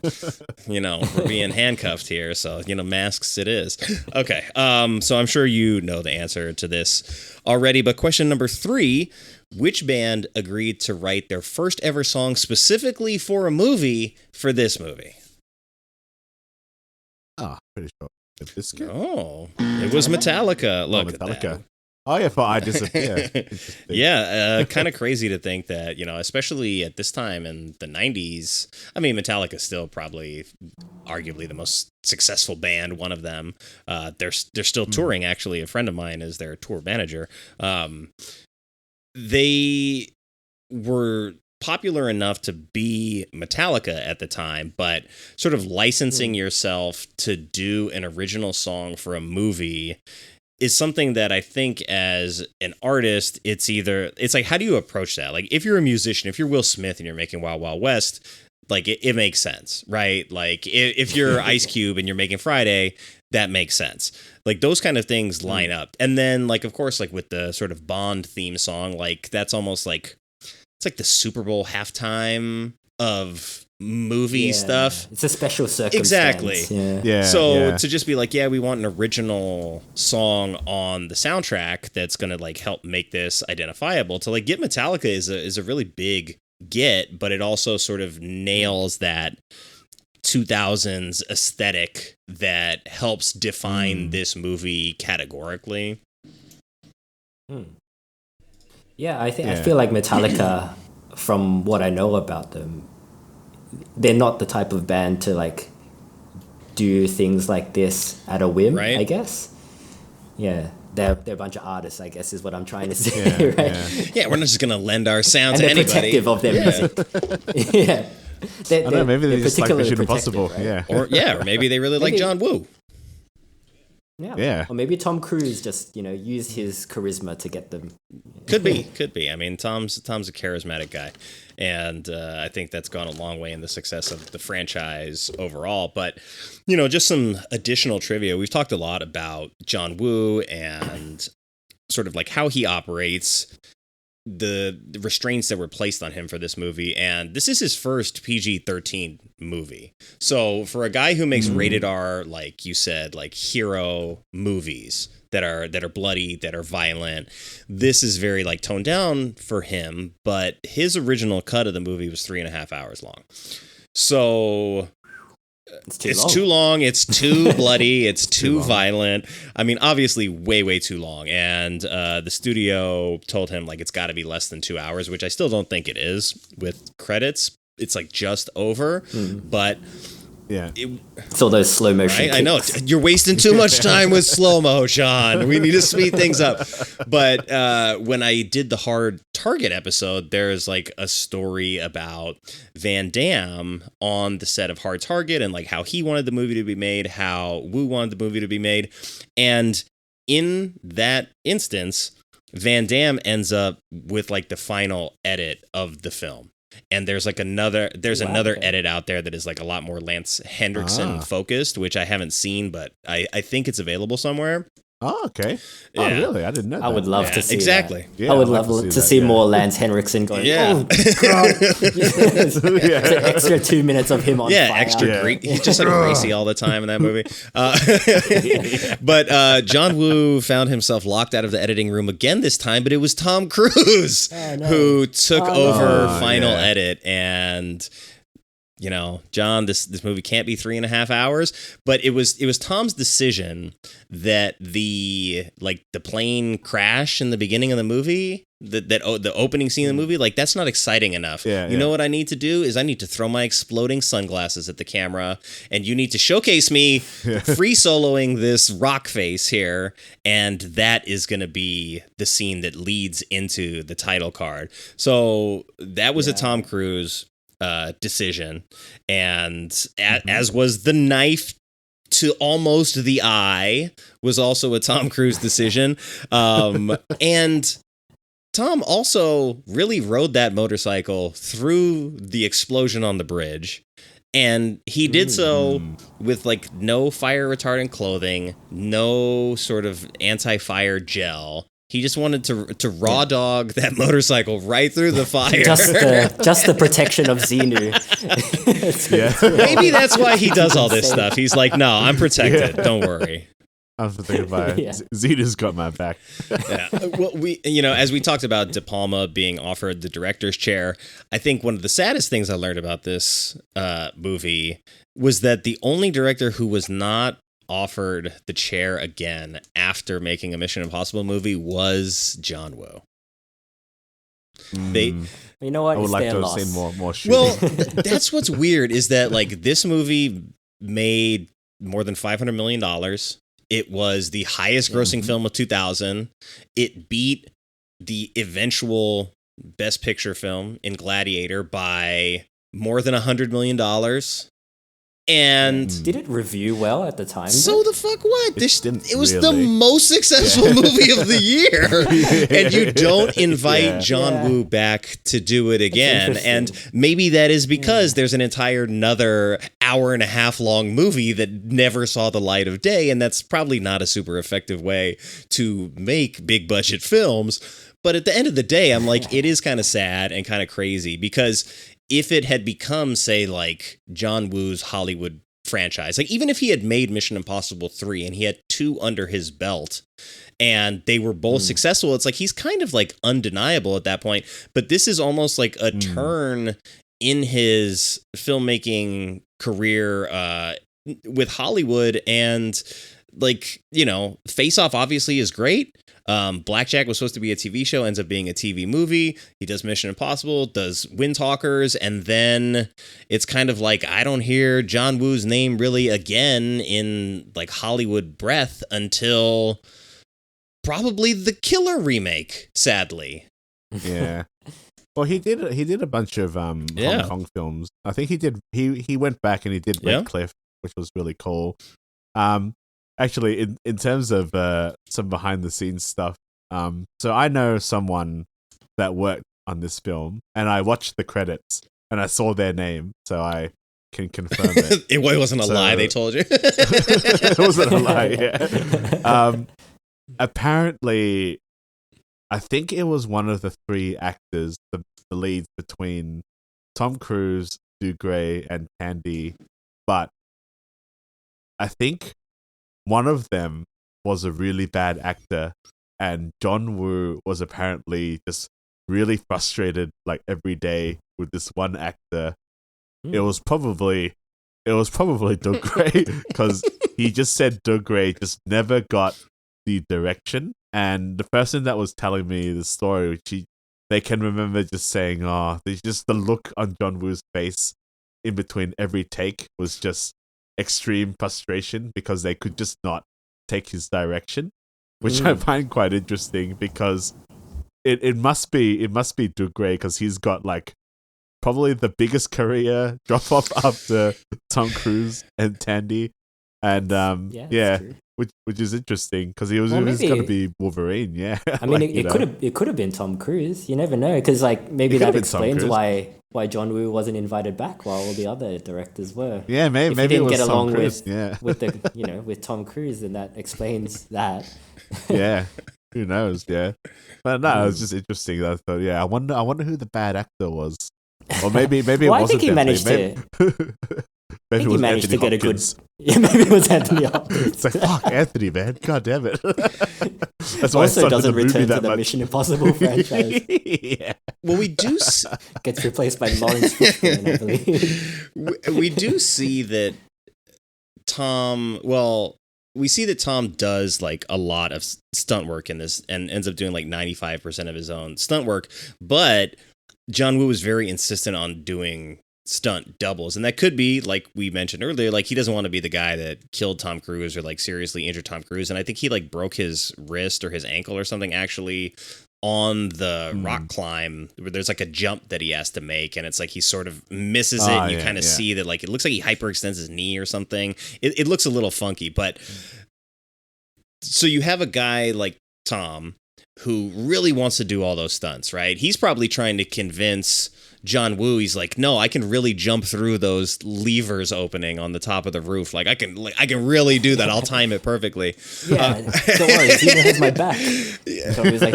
we're being handcuffed here, so masks it is. Okay, so I'm sure you know the answer to this already, but question number 3: which band agreed to write their first ever song specifically for a movie for this movie? Pretty sure. The Biscuit? Oh, it was Metallica. Look, Metallica. Oh yeah, but I disappear. Yeah, kind of crazy to think that, especially at this time in the 90s. I mean, Metallica's still probably arguably the most successful band, one of them. They're still touring, actually. A friend of mine is their tour manager. They were popular enough to be Metallica at the time, but sort of licensing yourself to do an original song for a movie is something that I think as an artist, it's like, how do you approach that? Like, if you're a musician, if you're Will Smith and you're making Wild Wild West, like it makes sense, right? Like if you're Ice Cube and you're making Friday, that makes sense. Like those kind of things line up. And then like, of course, like with the sort of Bond theme song, like that's almost like, it's like the Super Bowl halftime of movie stuff. It's a special circumstance. Exactly. So to just be like, we want an original song on the soundtrack that's going to like help make this identifiable. To like get Metallica is a really big get, but it also sort of nails that 2000s aesthetic that helps define this movie categorically. Yeah, I feel like Metallica, from what I know about them, they're not the type of band to like do things like this at a whim, right? I guess. Yeah, they're a bunch of artists, I guess, is what I'm trying to say, right? Yeah, we're not just gonna lend our sound to they're anybody. Protective of their music. Yeah. I don't know, maybe they're just like Mission Impossible. Right? Or maybe they really like John Woo. Yeah. Or maybe Tom Cruise just, used his charisma to get them. Could be. I mean, Tom's a charismatic guy. And I think that's gone a long way in the success of the franchise overall. But, just some additional trivia. We've talked a lot about John Woo and sort of like how he operates, the restraints that were placed on him for this movie, and this is his first PG-13 movie. So for a guy who makes rated R, like you said, like hero movies that are bloody, that are violent, this is very like toned down for him. But his original cut of the movie was 3.5 hours long. So it's too long. It's too bloody. It's too violent. I mean, obviously, way too long. And the studio told him like it's got to be less than 2 hours, which I still don't think it is. With credits, it's like just over. But it's all those slow motion. Right? I know you're wasting too much time with slow mo, Sean. We need to speed things up. But when I did the Hard Target episode, there's like a story about Van Damme on the set of Hard Target and like how he wanted the movie to be made, how Woo wanted the movie to be made, and in that instance, Van Damme ends up with like the final edit of the film. And there's like another edit out there that is like a lot more Lance Henriksen focused, which I haven't seen, but I think it's available somewhere. Oh, okay. Oh, really? I didn't know that. I would love to see exactly. That. I would love to see more Lance Henriksen going, oh, God. It's an extra 2 minutes of him on fire. Extra great. He's just like racy all the time in that movie. But John Woo found himself locked out of the editing room again this time, but it was Tom Cruise who took over final edit. And John, this movie can't be 3.5 hours, but it was Tom's decision that the plane crash in the beginning of the movie, the opening scene of the movie, like that's not exciting enough. You know what I need to do is I need to throw my exploding sunglasses at the camera, and you need to showcase me free soloing this rock face here, and that is going to be the scene that leads into the title card. So that was a Tom Cruise decision, and as was the knife to almost the eye was also a Tom Cruise decision. And Tom also really rode that motorcycle through the explosion on the bridge. And he did so with like no fire retardant clothing, no sort of anti-fire gel. He just wanted to raw dog that motorcycle right through the fire. Just the protection of Xenu. Maybe that's why he does all this stuff. He's like, no, I'm protected. Don't worry. I was thinking about it. Xenu's got my back. Yeah. Well, as we talked about De Palma being offered the director's chair, I think one of the saddest things I learned about this movie was that the only director who was not offered the chair again after making a Mission Impossible movie was John Woo. You know what? I would like to have seen more shooting. Well, that's what's weird is that like this movie made more than $500 million. It was the highest grossing film of 2000. It beat the eventual Best Picture film in Gladiator by more than $100 million. And did it review well at the time? So the fuck what? It was the most successful movie of the year. And you don't invite John Woo back to do it again. And maybe that is because there's an entire another hour and a half long movie that never saw the light of day. And that's probably not a super effective way to make big budget films. But at the end of the day, I'm like, it is kind of sad and kind of crazy because if it had become, say, like John Woo's Hollywood franchise, like even if he had made Mission Impossible 3 and he had 2 under his belt and they were both successful, it's like he's kind of like undeniable at that point. But this is almost like a turn in his filmmaking career with Hollywood. And like, Face Off obviously is great. Blackjack was supposed to be a TV show, ends up being a TV movie. He does Mission Impossible, does Windtalkers, and then it's kind of like I don't hear John Woo's name really again in like Hollywood breath until probably the Killer remake, sadly. Yeah. Well, he did a bunch of Hong Kong films. I think he went back and he did Red Cliff, which was really cool. Actually, in terms of some behind the scenes stuff, so I know someone that worked on this film, and I watched the credits and I saw their name, so I can confirm it. It wasn't a lie. They told you. It wasn't a lie. Yeah. Apparently, I think it was one of the 3 actors, the leads between Tom Cruise, Dougray, and Thandiwe, but I think one of them was a really bad actor, and John Woo was apparently just really frustrated like every day with this one actor. It was probably Dougray because he just said Dougray just never got the direction. And the person that was telling me the story, they can remember just saying, there's just the look on John Woo's face in between every take was just extreme frustration because they could just not take his direction, which I find quite interesting because it must be Dougray because he's got like probably the biggest career drop off after Tom Cruise and Thandiwe, and which is interesting because he was going to be Wolverine. Yeah, I mean, it could have been Tom Cruise. You never know because like maybe that explains why John Woo wasn't invited back while all the other directors were. Yeah, maybe he didn't it was get along Tom Cruise. with Tom Cruise, then that explains that. Yeah, who knows? Yeah, but no, it was just interesting. I thought, I wonder who the bad actor was, or maybe it wasn't. I think he managed to. Maybe he managed to get a good. Yeah, maybe it was Anthony Hopkins. It's like fuck Anthony, man. God damn it. That's why also doesn't return to the Mission Impossible franchise. Yeah. Well, we do gets replaced by Lawrence Fishburne, I believe. We do see that Tom. Well, we see that Tom does like a lot of stunt work in this, and ends up doing like 95% of his own stunt work. But John Woo was very insistent on doing stunt doubles, and that could be like we mentioned earlier, like he doesn't want to be the guy that killed Tom Cruise or like seriously injured Tom Cruise, and I think he like broke his wrist or his ankle or something actually on the rock climb where there's like a jump that he has to make, and it's like he sort of misses it, and you kind of see that like it looks like he hyperextends his knee or something. It looks a little funky, but so you have a guy like Tom who really wants to do all those stunts, right? He's probably trying to convince John Woo. He's like, no, I can really jump through those levers opening on the top of the roof. Like I can really do that. I'll time it perfectly. Yeah, don't worry, he even has my back. So he was like,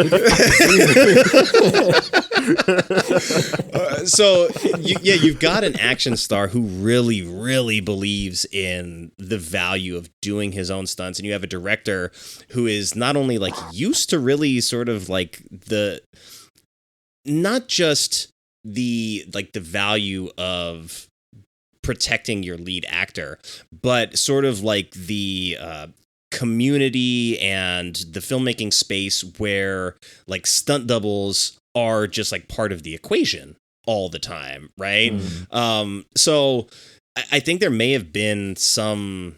you've got an action star who really, really believes in the value of doing his own stunts, and you have a director who is not only like used to really sort of like not just the value of protecting your lead actor, but sort of like the community and the filmmaking space where like stunt doubles are just like part of the equation all the time, right? So I think there may have been some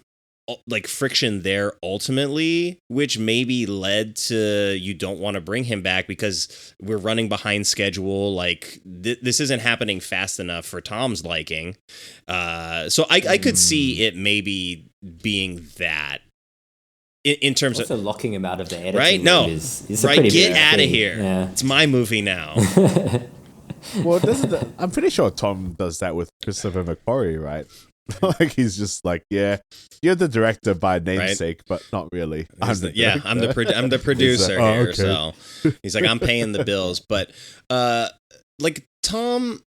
like friction there ultimately, which maybe led to you don't want to bring him back because we're running behind schedule. Like this isn't happening fast enough for Tom's liking. So I could see it maybe being that in terms also of locking him out of the editing. Right? No, is right. Get out of thing. here. Yeah. It's my movie now. Well, I'm pretty sure Tom does that with Christopher McQuarrie, right? Like he's just like, yeah, you're the director by namesake, but not really. I'm the producer here. Okay. So he's like, I'm paying the bills. But like Tom,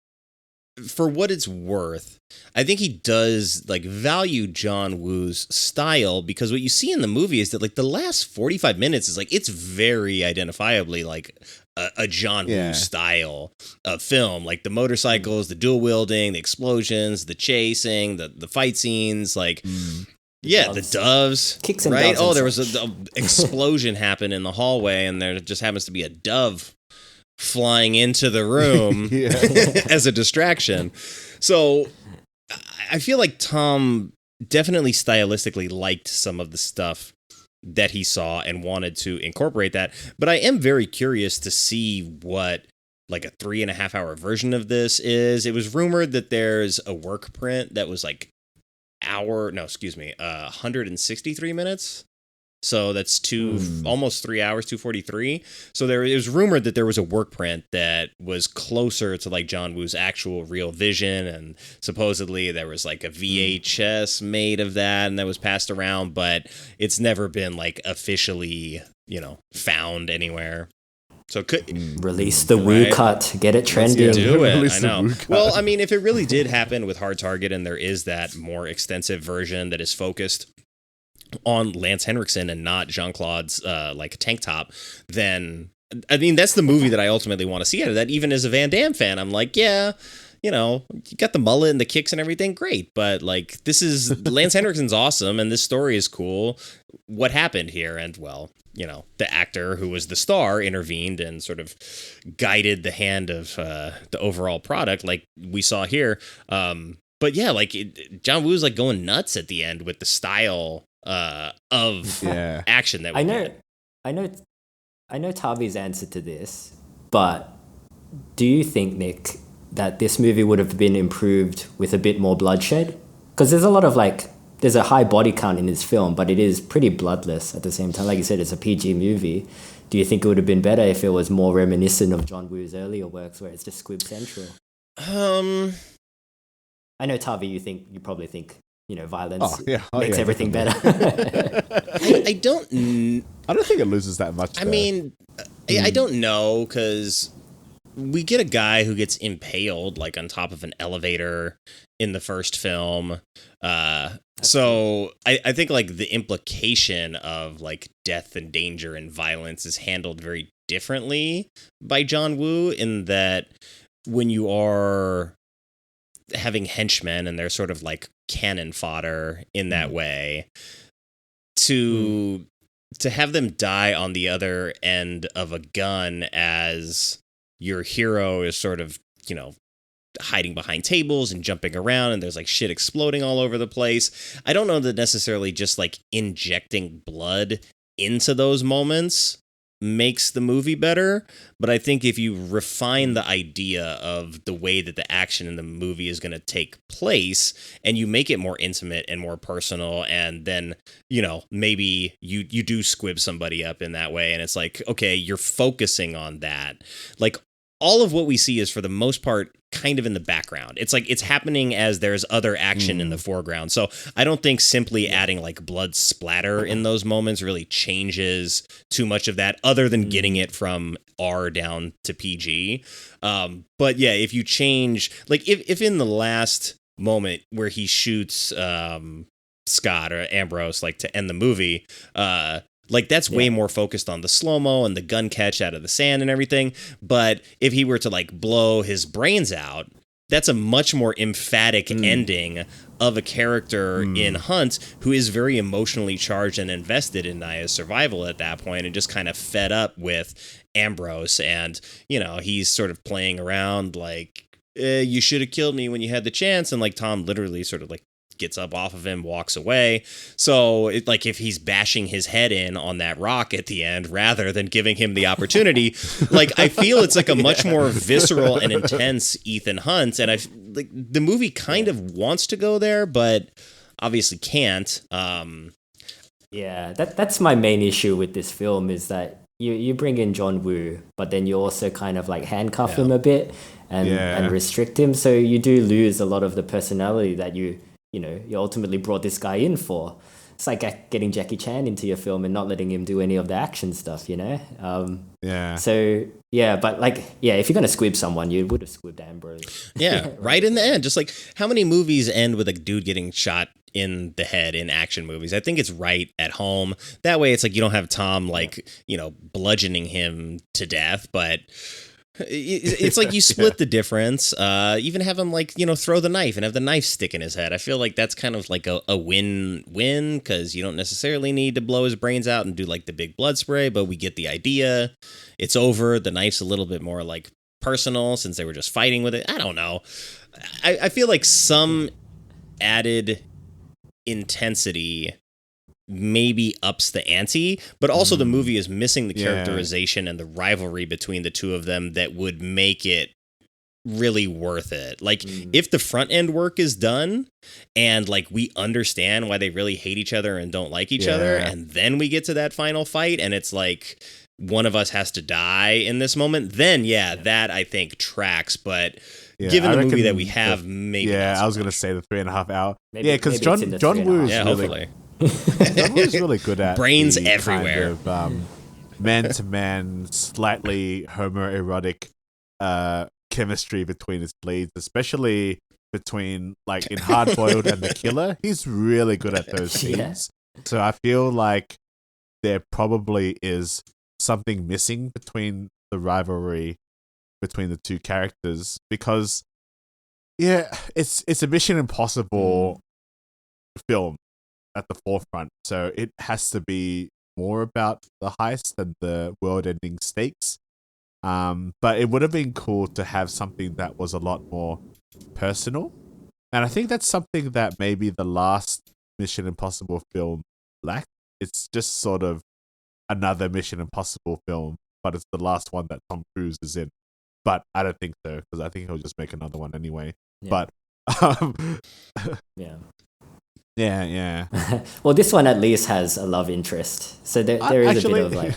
for what it's worth, I think he does like value John Woo's style, because what you see in the movie is that like the last 45 minutes is like it's very identifiably like a John Woo style of film, like the motorcycles, the dual wielding, the explosions, the chasing, the fight scenes, like the doves, kicks and right? doves. Oh, there was an explosion happen in the hallway, and there just happens to be a dove flying into the room as a distraction. So I feel like Tom definitely stylistically liked some of the stuff that he saw and wanted to incorporate that. But I am very curious to see what like a 3.5 hour version of this is. It was rumored that there's a work print that was like 163 minutes. So that's almost 3 hours, 243. So it was rumored that there was a work print that was closer to like John Woo's actual real vision, and supposedly there was like a VHS made of that and that was passed around, but it's never been like officially, found anywhere. So could release the Woo cut, get it trending. Do it. I know. Well, I mean, if it really did happen with Hard Target and there is that more extensive version that is focused on Lance Henriksen and not Jean-Claude's like tank top, then I mean that's the movie that I ultimately want to see out of that. Even as a Van Damme fan, I'm like, yeah, you got the mullet and the kicks and everything, great, but like this is Lance Henriksen's awesome and this story is cool. What happened here? And well, the actor who was the star intervened and sort of guided the hand of the overall product, like we saw here. But yeah, like John Woo's like going nuts at the end with the style of action that we I know Tavi's answer to this, but do you think, Nick, that this movie would have been improved with a bit more bloodshed? Because there's a lot of there's a high body count in this film, but it is pretty bloodless at the same time. Like you said, it's a PG movie. Do you think it would have been better if it was more reminiscent of John Woo's earlier works where it's just squib central? I know, Tavi, you probably think violence makes everything better. I don't think it loses that much. I mean, I don't know, because we get a guy who gets impaled like on top of an elevator in the first film. So I think like the implication of like death and danger and violence is handled very differently by John Woo, in that when you are having henchmen and they're sort of like cannon fodder in that way, to have them die on the other end of a gun as your hero is sort of, hiding behind tables and jumping around and there's like shit exploding all over the place. I don't know that necessarily just like injecting blood into those moments makes the movie better, but I think if you refine the idea of the way that the action in the movie is going to take place and you make it more intimate and more personal, and then, maybe you do squib somebody up in that way, and it's like, okay, you're focusing on that. Like, all of what we see is for the most part kind of in the background. It's like it's happening as there's other action in the foreground. So I don't think simply adding like blood splatter in those moments really changes too much of that, other than getting it from R down to PG. But yeah, if you change, like if in the last moment where he shoots Scott or Ambrose, like to end the movie, like that's way more focused on the slow-mo and the gun catch out of the sand and everything. But if he were to like blow his brains out, that's a much more emphatic ending of a character in Hunt who is very emotionally charged and invested in Naya's survival at that point, and just kind of fed up with Ambrose. And, he's sort of playing around like, you should have killed me when you had the chance. And like Tom literally sort of like gets up off of him, walks away. So like if he's bashing his head in on that rock at the end rather than giving him the opportunity, like I feel it's like a much more visceral and intense Ethan Hunt, and I like the movie kind of wants to go there but obviously can't. That's my main issue with this film, is that you bring in John Woo, but then you also kind of like handcuff him a bit and restrict him, so you do lose a lot of the personality that you ultimately brought this guy in for. It's like getting Jackie Chan into your film and not letting him do any of the action stuff, So, but like, if you're going to squib someone, you would have squibbed Ambrose. Right in the end. Just like, how many movies end with a dude getting shot in the head in action movies? I think it's right at home. That way it's like you don't have Tom, like, bludgeoning him to death, but it's like you split the difference. Even have him like throw the knife and have the knife stick in his head. I feel like that's kind of like a win-win, because you don't necessarily need to blow his brains out and do like the big blood spray, but we get the idea. It's over. The knife's a little bit more like personal since they were just fighting with it. I don't know. I feel like some added intensity maybe ups the ante, but also the movie is missing the characterization and the rivalry between the two of them that would make it really worth it. Like if the front end work is done and like we understand why they really hate each other and don't like each other, and then we get to that final fight and it's like one of us has to die in this moment, then that I think tracks. But given the movie that we have, maybe I was gonna say the 3.5 hour. Because John Woo is hopefully. John Woo's really good at brains everywhere. Kind of, man-to-man, slightly homoerotic chemistry between his leads, especially between like in Hard Boiled and The Killer. He's really good at those scenes. So I feel like there probably is something missing between the rivalry between the two characters, because it's a Mission Impossible film at the forefront, so it has to be more about the heist than the world-ending stakes. But it would have been cool to have something that was a lot more personal, and I think that's something that maybe the last Mission Impossible film lacked. It's just sort of another Mission Impossible film, but it's the last one that Tom Cruise is in. But I don't think so, because I think he'll just make another one anyway. But Yeah. Well, this one at least has a love interest, so there is actually a bit of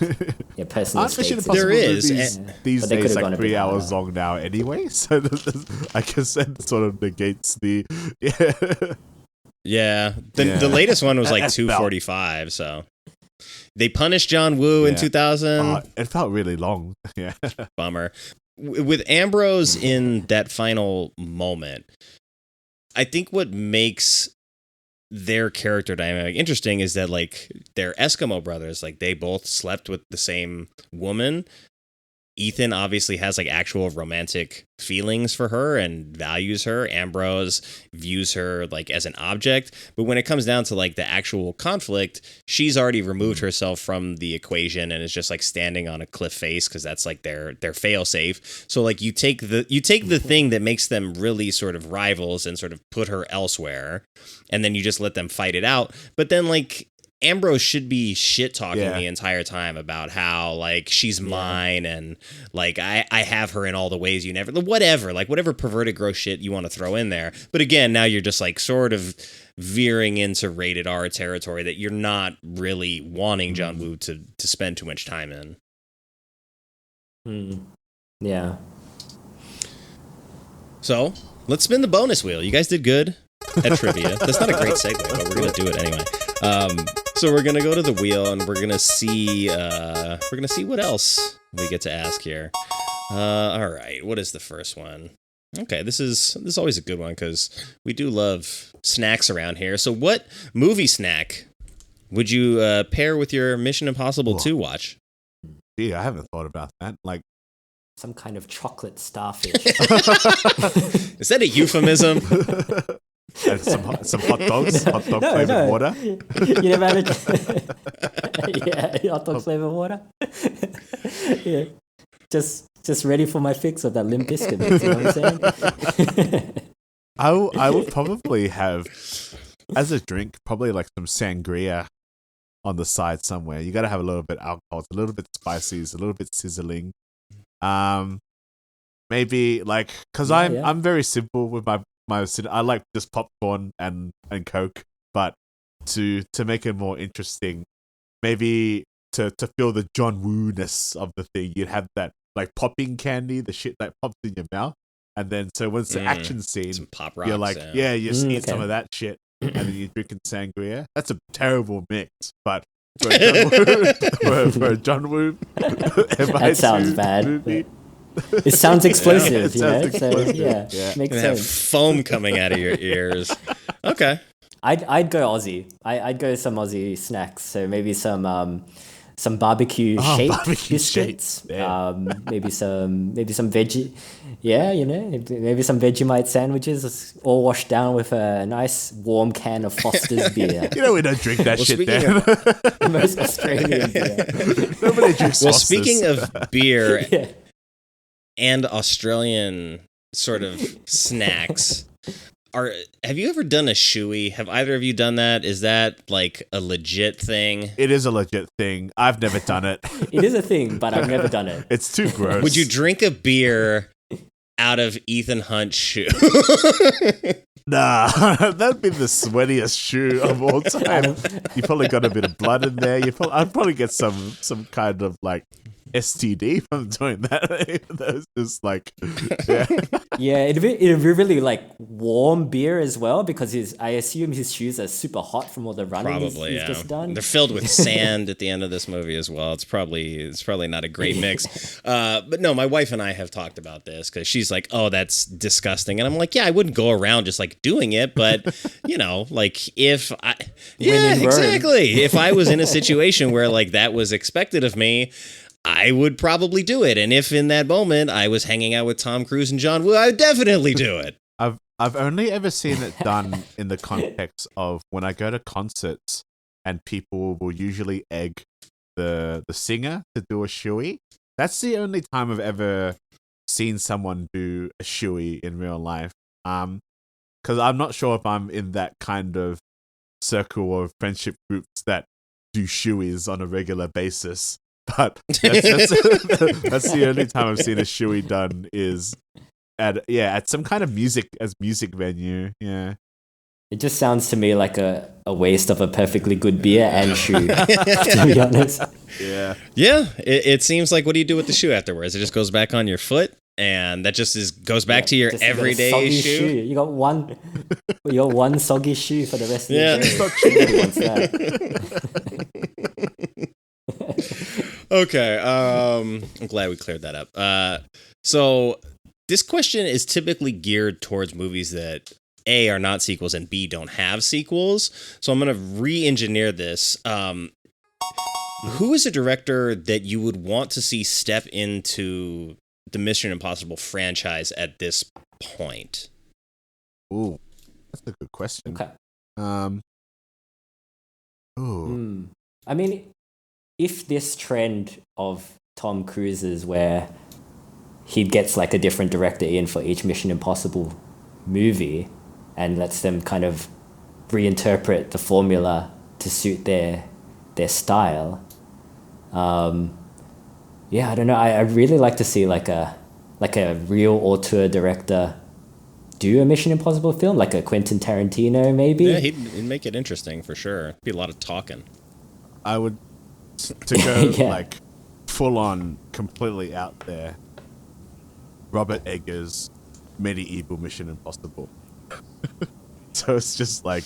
like personal stakes. There is these days like 3 hours long now anyway, so I guess that sort of negates the The latest one was like 2:45, so they punished John Woo in 2000. It felt really long. Bummer. With Ambrose in that final moment, I think what makes their character dynamic interesting is that like they're Eskimo brothers, like they both slept with the same woman. Ethan obviously has like actual romantic feelings for her and values her. Ambrose views her like as an object, but when it comes down to like the actual conflict, she's already removed herself from the equation and is just like standing on a cliff face, because that's like their fail safe. So like you take the thing that makes them really sort of rivals and sort of put her elsewhere, and then you just let them fight it out. But then like Ambrose should be shit talking the entire time about how like she's mine and like I have her in all the ways you never, whatever perverted gross shit you want to throw in there. But again, now you're just like sort of veering into rated R territory that you're not really wanting John Woo to spend too much time in. Yeah. So let's spin the bonus wheel. You guys did good at trivia. That's not a great segue, but we're gonna do it anyway. So we're gonna go to the wheel and we're gonna see what else we get to ask here. All right, what is the first one? Okay, this is always a good one because we do love snacks around here. So what movie snack would you pair with your Mission Impossible 2 watch? Gee, I haven't thought about that. Like some kind of chocolate starfish. Is that a euphemism? And some hot dogs, flavored water. You never had hot dog flavored water. Yeah, just ready for my fix of that Limp Bizkit mix. You know what I'm saying? I would probably have as a drink probably like some sangria on the side somewhere. You got to have a little bit of alcohol. It's a little bit spicy. It's a little bit sizzling. Maybe like because I'm very simple with my I like just popcorn and Coke, but to make it more interesting, maybe to feel the John Woo-ness of the thing, you'd have that like popping candy, the shit that pops in your mouth, and then so when it's the action scene, some pop rocks, you're like, you just eat some of that shit, and then you're drinking sangria. That's a terrible mix, but for a John Woo, that sounds bad. Movie, it sounds explosive, you know. So makes sense. Have foam coming out of your ears. Okay, I'd go Aussie. I'd go some Aussie snacks. So maybe some barbecue shaped biscuits. Maybe some veggie. Yeah, maybe some Vegemite sandwiches, all washed down with a nice warm can of Foster's beer. We don't drink that shit there. Most Australian beer. Nobody drinks Well, Foster's. speaking of beer. And Australian sort of snacks. Have you ever done a shoey? Have either of you done that? Is that like a legit thing? It is a legit thing. I've never done it. It is a thing, but I've never done it. It's too gross. Would you drink a beer out of Ethan Hunt's shoe? Nah, that'd be the sweatiest shoe of all time. You probably got a bit of blood in there. I'd probably get some kind of like STD from doing that. That's just like, it'd be really like warm beer as well because I assume his shoes are super hot from all the running he's just done. They're filled with sand at the end of this movie as well. It's probably not a great mix. But no, my wife and I have talked about this because she's like, "Oh, that's disgusting," and I'm like, "Yeah, I wouldn't go around just like doing it, but like if exactly, if I was in a situation where like that was expected of me." I would probably do it, and if in that moment I was hanging out with Tom Cruise and John Woo, I would definitely do it. I've only ever seen it done in the context of when I go to concerts, and people will usually egg the singer to do a shoey. That's the only time I've ever seen someone do a shoey in real life. Because I'm not sure if I'm in that kind of circle of friendship groups that do shoeys on a regular basis. But that's the only time I've seen a shoey done is at some kind of music venue. Yeah. It just sounds to me like a waste of a perfectly good beer and shoe, to be honest. Yeah. Yeah. It seems like, what do you do with the shoe afterwards? It just goes back on your foot, and that just goes back to your everyday shoe. You got one soggy shoe for the rest of the day. It's not cheap. Okay, I'm glad we cleared that up. So this question is typically geared towards movies that A, are not sequels, and B, don't have sequels. So I'm going to re-engineer this. Who is a director that you would want to see step into the Mission Impossible franchise at this point? Ooh, that's a good question. Okay. I mean, if this trend of Tom Cruise's where he gets like a different director in for each Mission Impossible movie and lets them kind of reinterpret the formula to suit their style. Yeah, I don't know. I'd really like to see like a real auteur director do a Mission Impossible film, like a Quentin Tarantino, maybe. Yeah, he'd make it interesting for sure. It'd be a lot of talking. I would to go like full on, completely out there. Robert Eggers' medieval Mission Impossible. So it's just like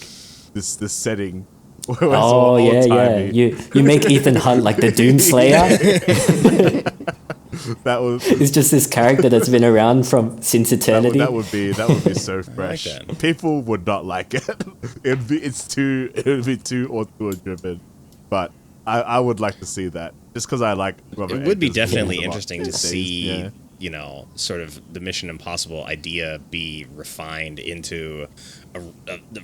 this setting. Oh yeah. You make Ethan Hunt like the Doomslayer. That was. It's just this character that's been around since eternity. That would be so fresh. Like people would not like it. It would be too auteur driven. But I would like to see that just because I like Robert. It would be Eggers definitely interesting to see. Yeah. You know, sort of the Mission Impossible idea be refined into a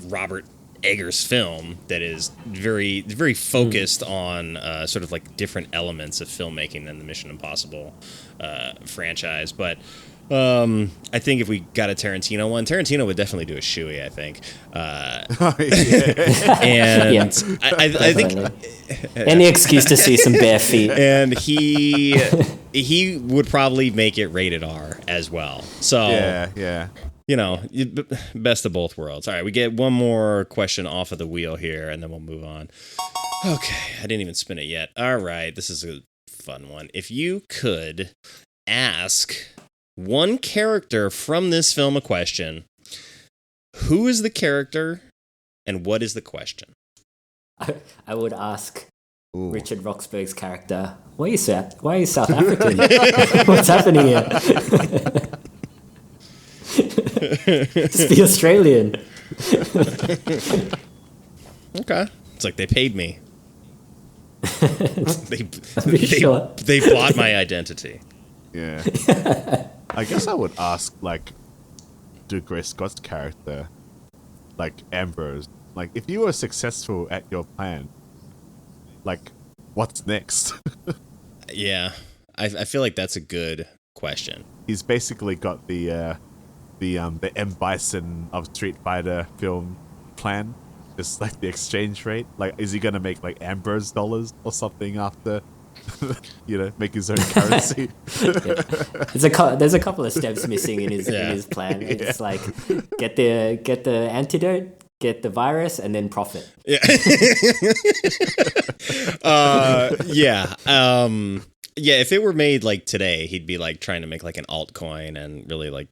Robert Eggers film that is very, very focused on sort of like different elements of filmmaking than the Mission Impossible franchise. But I think if we got a Tarantino one, Tarantino would definitely do a shoey, I think. And I think any excuse to see some bare feet. And he would probably make it rated R as well. So yeah. You know, best of both worlds. All right, we get one more question off of the wheel here, and then we'll move on. Okay, I didn't even spin it yet. All right, this is a fun one. If you could ask one character from this film a question, who is the character, and what is the question? I would ask Richard Roxburgh's character, why are you South African? What's happening here? Just be Australian. Okay. It's like they paid me. They bought my identity. Yeah. I guess I would ask, like, Dougray Scott's character, like Ambrose, like, if you were successful at your plan, like, what's next? Yeah. I feel like that's a good question. He's basically got the M. Bison of Street Fighter film plan, just like the exchange rate. Like, is he gonna make like Ambrose dollars or something after, make his own currency? There's a couple of steps missing in his plan. It's like get the antidote, get the virus, and then profit. Yeah. Yeah. If it were made like today, he'd be like trying to make like an altcoin and really like,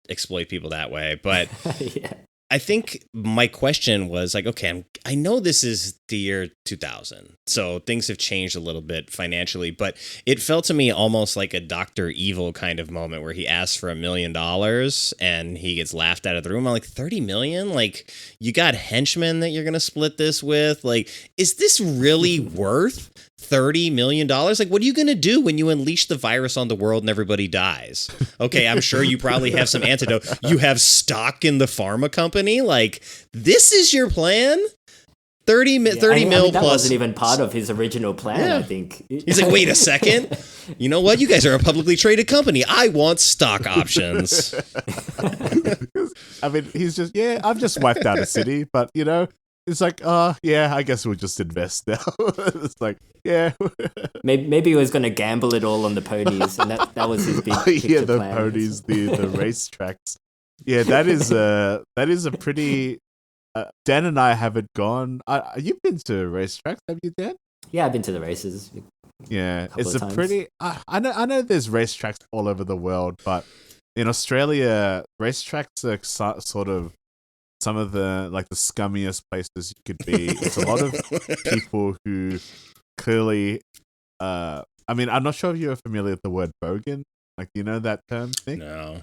exploit people that way. But yeah. I think my question was like, okay, I know this is the year 2000, so things have changed a little bit financially, but it felt to me almost like a Dr. Evil kind of moment where he asks for $1 million and he gets laughed out of the room. I'm like, 30 million? Like, you got henchmen that you're going to split this with? Like, is this really worth $30 million? Like, what are you going to do when you unleash the virus on the world and everybody dies? Okay, I'm sure you probably have some antidote. You have stock in the pharma company. Like, this is your plan? 30 mil that plus. Wasn't even part of his original plan, I think. He's like, wait a second. You know what? You guys are a publicly traded company. I want stock options. I mean, he's just, I've just wiped out a city, but, it's like, I guess we'll just invest now. It's like, yeah. Maybe he was going to gamble it all on the ponies, and that was his big picture the plan. Ponies, the racetracks. Yeah, that is a pretty. Dan and I haven't gone. You've been to racetracks, have you, Dan? Yeah, I've been to the races. Yeah, it's a pretty. I know there's racetracks all over the world, but in Australia, racetracks are sort of some of the the scummiest places you could be. It's a lot of people who clearly. I mean, I'm not sure if you're familiar with the word bogan. Like, you know that term thing? No.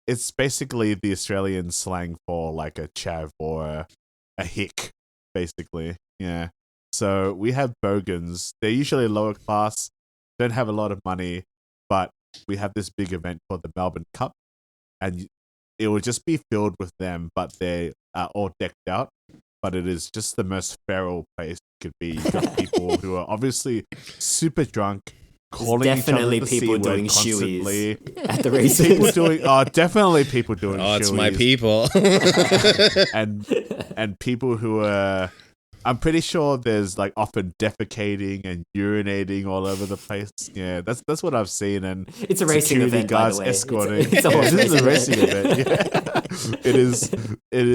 It's basically the Australian slang for like a chav or a hick, basically. Yeah. So we have bogans. They're usually lower class, don't have a lot of money, but we have this big event called the Melbourne Cup, and it will just be filled with them, but they are all decked out. But it is just the most feral place it could be. You've got people who are obviously super drunk, calling definitely each other the people C doing word constantly. shoeies at the races. Definitely people doing shoeies. Oh, it's my people. and people who are, I'm pretty sure there's like often defecating and urinating all over the place. Yeah, that's what I've seen. And it's a racing event, guards by the way. escorting. It's a horse this is a racing racing event. Yeah. It is. It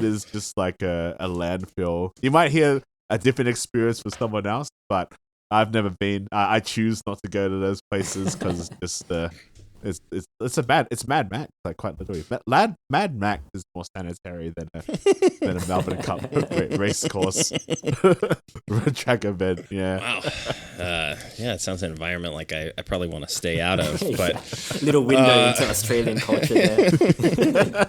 is just like a landfill. You might hear a different experience for someone else, but I've never been. I choose not to go to those places because it's just it's Mad Max, like quite literally. Mad Max is more sanitary than a Melbourne Cup race course track event. Yeah. Wow. Yeah, it sounds an environment like I probably want to stay out of. But little window into Australian culture there.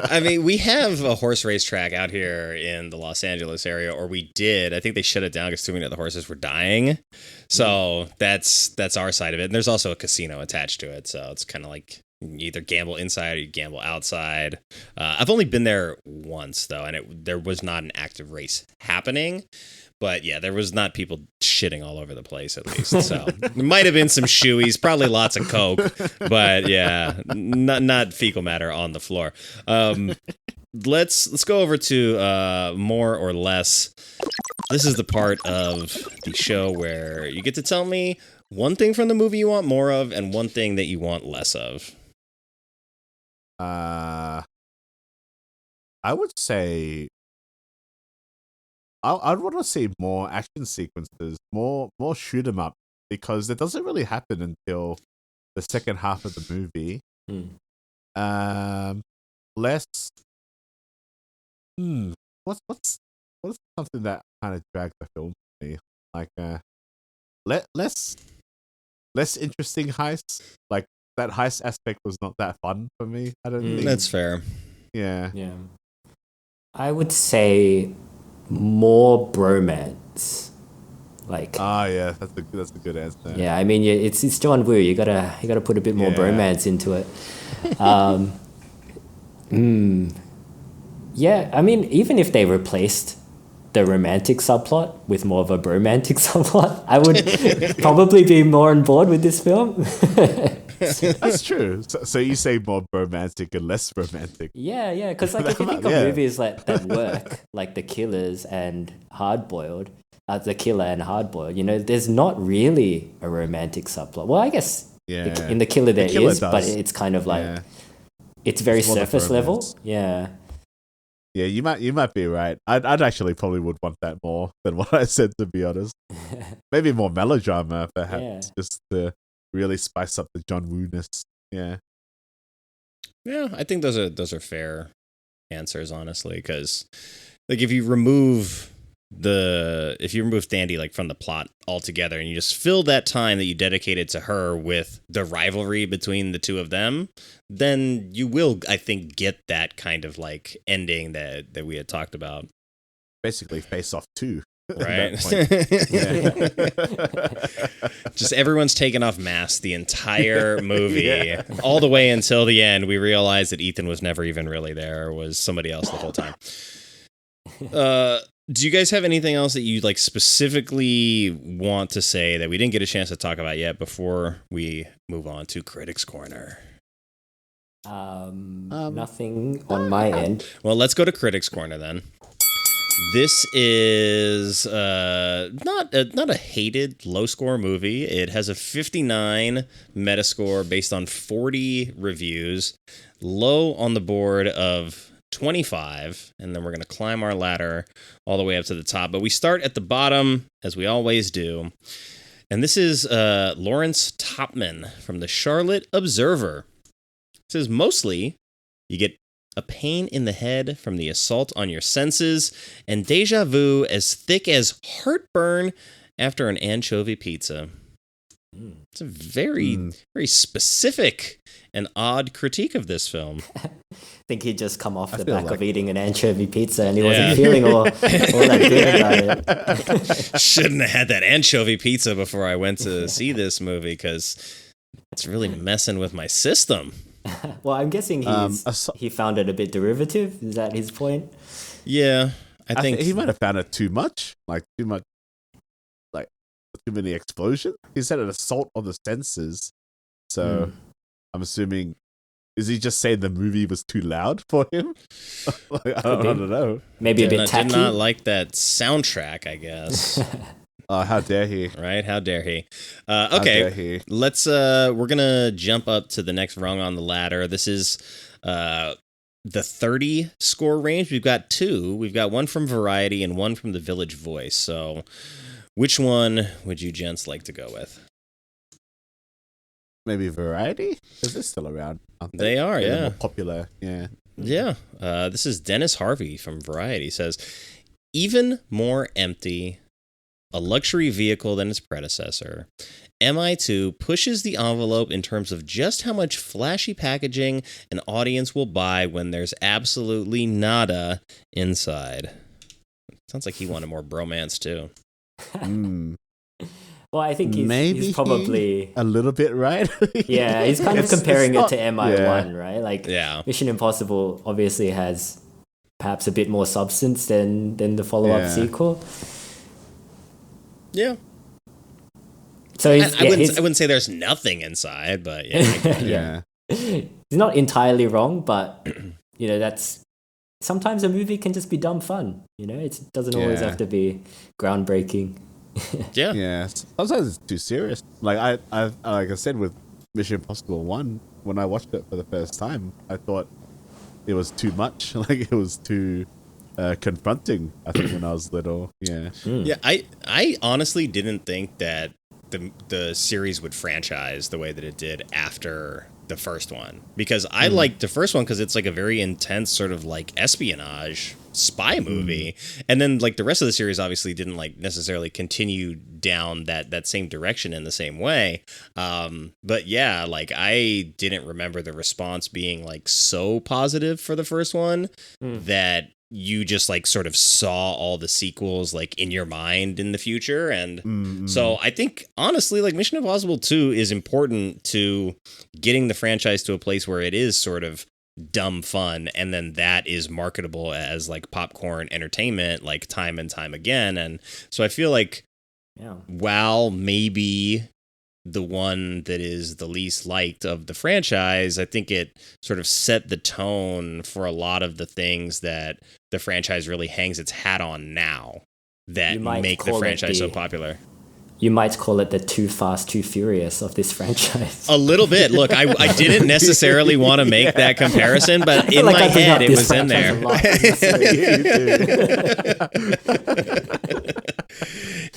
I mean, we have a horse race track out here in the Los Angeles area, or we did. I think they shut it down because too many of the horses were dying. So that's our side of it. And there's also a casino attached to it, so it's kind of like you either gamble inside or you gamble outside. I've only been there once though, and there was not an active race happening. But yeah, there was not people shitting all over the place, at least. So there might have been some shoeies, probably lots of coke, but yeah, not fecal matter on the floor. Let's go over to more or less. This is the part of the show where you get to tell me one thing from the movie you want more of and one thing that you want less of. I would say I'd want to see more action sequences, more shoot 'em up, because it doesn't really happen until the second half of the movie. Less. What's something that kind of dragged the film for me? Like less interesting heists. Like that heist aspect was not that fun for me. I don't think that's fair. Yeah. I would say more bromance. Like yeah, that's a good answer. Yeah, I mean, it's John Woo. You gotta put a bit more bromance into it. Yeah, I mean, even if they replaced the romantic subplot with more of a bromantic subplot, I would probably be more on board with this film. That's true. So you say more romantic and less romantic. Yeah, because like if you think of movies like that work, like The Killers and Hard Boiled, The Killer and Hard Boiled, there's not really a romantic subplot. Well, I guess in The Killer there is, but it's kind of like it's very surface level. Yeah. Yeah, you might be right. I'd actually probably would want that more than what I said, to be honest. Maybe more melodrama, perhaps, just to really spice up the John Woo-ness. Yeah. Yeah, I think those are fair answers, honestly, because like if you remove Thandiwe like from the plot altogether and you just fill that time that you dedicated to her with the rivalry between the two of them, then you will, I think, get that kind of like ending that we had talked about. Basically Face Off 2. Right. Just everyone's taken off masks the entire movie, all the way until the end. We realized that Ethan was never even really there, or was somebody else the whole time. Do you guys have anything else that you like specifically want to say that we didn't get a chance to talk about yet before we move on to Critics Corner? Nothing on my end. Well, let's go to Critics Corner then. This is not a hated low score movie. It has a 59 Metascore based on 40 reviews, low on the board of 25, and then we're going to climb our ladder all the way up to the top. But we start at the bottom, as we always do. And this is Lawrence Topman from the Charlotte Observer. It says, mostly, you get a pain in the head from the assault on your senses, and deja vu as thick as heartburn after an anchovy pizza. It's a very, very specific and odd critique of this film. I think he'd just come off the back of eating an anchovy pizza and he wasn't feeling all that good about it. Shouldn't have had that anchovy pizza before I went to see this movie because it's really messing with my system. Well, I'm guessing he found it a bit derivative. Is that his point? Yeah, I think he might have found it too much, too many explosions. He said an assault on the senses, so I'm assuming Is he just saying the movie was too loud for him? I don't know. Maybe a bit tacky. Did not like that soundtrack, I guess. How dare he? Right? How dare he? How Okay, dare he? let's. We're gonna jump up to the next rung on the ladder. This is the 30 score range. We've got two. We've got one from Variety and one from the Village Voice. So, which one would you gents like to go with? Maybe Variety? Because they're still around. They are, They're yeah. more popular, yeah. Yeah. This is Dennis Harvey from Variety. Says, even more empty, a luxury vehicle than its predecessor, MI2 pushes the envelope in terms of just how much flashy packaging an audience will buy when there's absolutely nada inside. Sounds like he wanted more bromance, too. Well, I think he's probably a little bit right. Yeah, he's kind of comparing it to MI1, right? Like, yeah. Mission Impossible obviously has perhaps a bit more substance than the follow-up sequel. Yeah. So I wouldn't say there's nothing inside, but yeah. He's not entirely wrong, but that's sometimes a movie can just be dumb fun. It doesn't always have to be groundbreaking. Yeah. Sometimes it's too serious. Like like I said with Mission Impossible 1, when I watched it for the first time, I thought it was too much. Like it was too confronting. I think when I was little. Yeah. Yeah. I honestly didn't think that the series would franchise the way that it did after the first one, because I liked the first one because it's like a very intense sort of like espionage spy movie, and then like the rest of the series obviously didn't like necessarily continue down that same direction in the same way, but yeah, like I didn't remember the response being like so positive for the first one that you just like sort of saw all the sequels like in your mind in the future. And so I think honestly, like Mission Impossible 2 is important to getting the franchise to a place where it is sort of dumb fun, and then that is marketable as like popcorn entertainment like time and time again. And so I feel like while maybe the one that is the least liked of the franchise, I think it sort of set the tone for a lot of the things that the franchise really hangs its hat on now that make the franchise so popular. You might call it the Too Fast, Too Furious of this franchise. A little bit. Look, I didn't necessarily want to make that comparison, but in my head it was in there.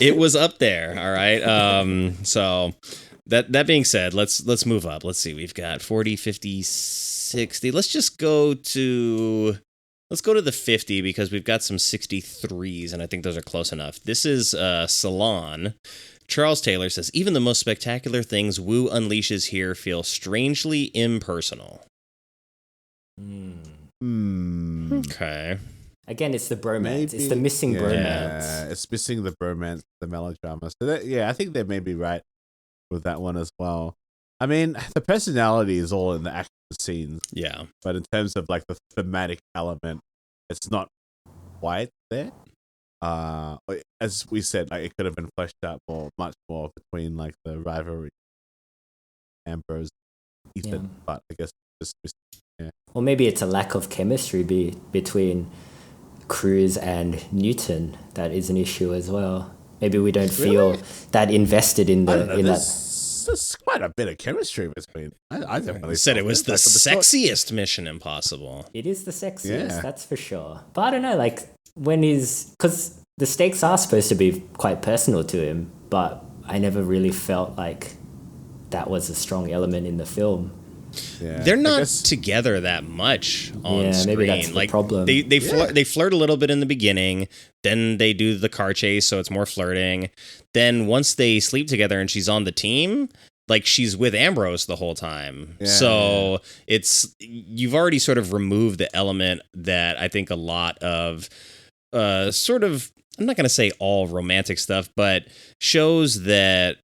It was up there, all right? So that being said, let's move up. Let's see. We've got 40, 50, 60. Let's go to the 50 because we've got some 63s, and I think those are close enough. This is Salon. Charles Taylor says, even the most spectacular things Wu unleashes here feel strangely impersonal. Okay. Again, it's the bromance. It's the missing bromance. Yeah, it's missing the bromance, the melodrama. So I think they may be right with that one as well. I mean, the personality is all in the action scenes. Yeah. But in terms of like the thematic element, it's not quite there. As we said, like it could have been fleshed out much more between like the rivalry, Ambrose, Ethan. But I guess just or maybe it's a lack of chemistry between Cruise and Newton that is an issue as well. Maybe we don't feel that invested in that. There's quite a bit of chemistry between. I definitely said it was the sexiest Mission Impossible. It is the sexiest, that's for sure. But I don't know, like because the stakes are supposed to be quite personal to him, but I never really felt like that was a strong element in the film. Yeah, they're not together that much on screen. Maybe that's the problem. They flirt a little bit in the beginning, then they do the car chase, so it's more flirting. Then once they sleep together and she's on the team, like she's with Ambrose the whole time. Yeah, so you've already sort of removed the element that I think a lot of sort of, I'm not going to say all romantic stuff, but shows that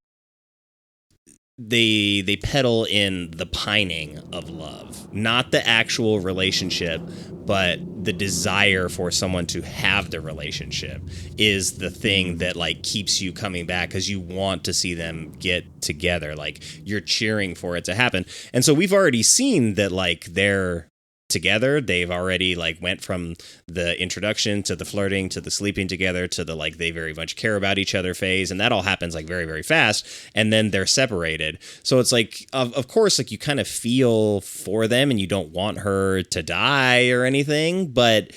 they peddle in the pining of love, not the actual relationship, but the desire for someone to have the relationship is the thing that like keeps you coming back because you want to see them get together. Like you're cheering for it to happen. And so we've already seen that like they're together. They've already like went from the introduction to the flirting to the sleeping together to the like they very much care about each other phase, and that all happens like very, very fast, and then they're separated. So it's like of course like you kind of feel for them and you don't want her to die or anything, but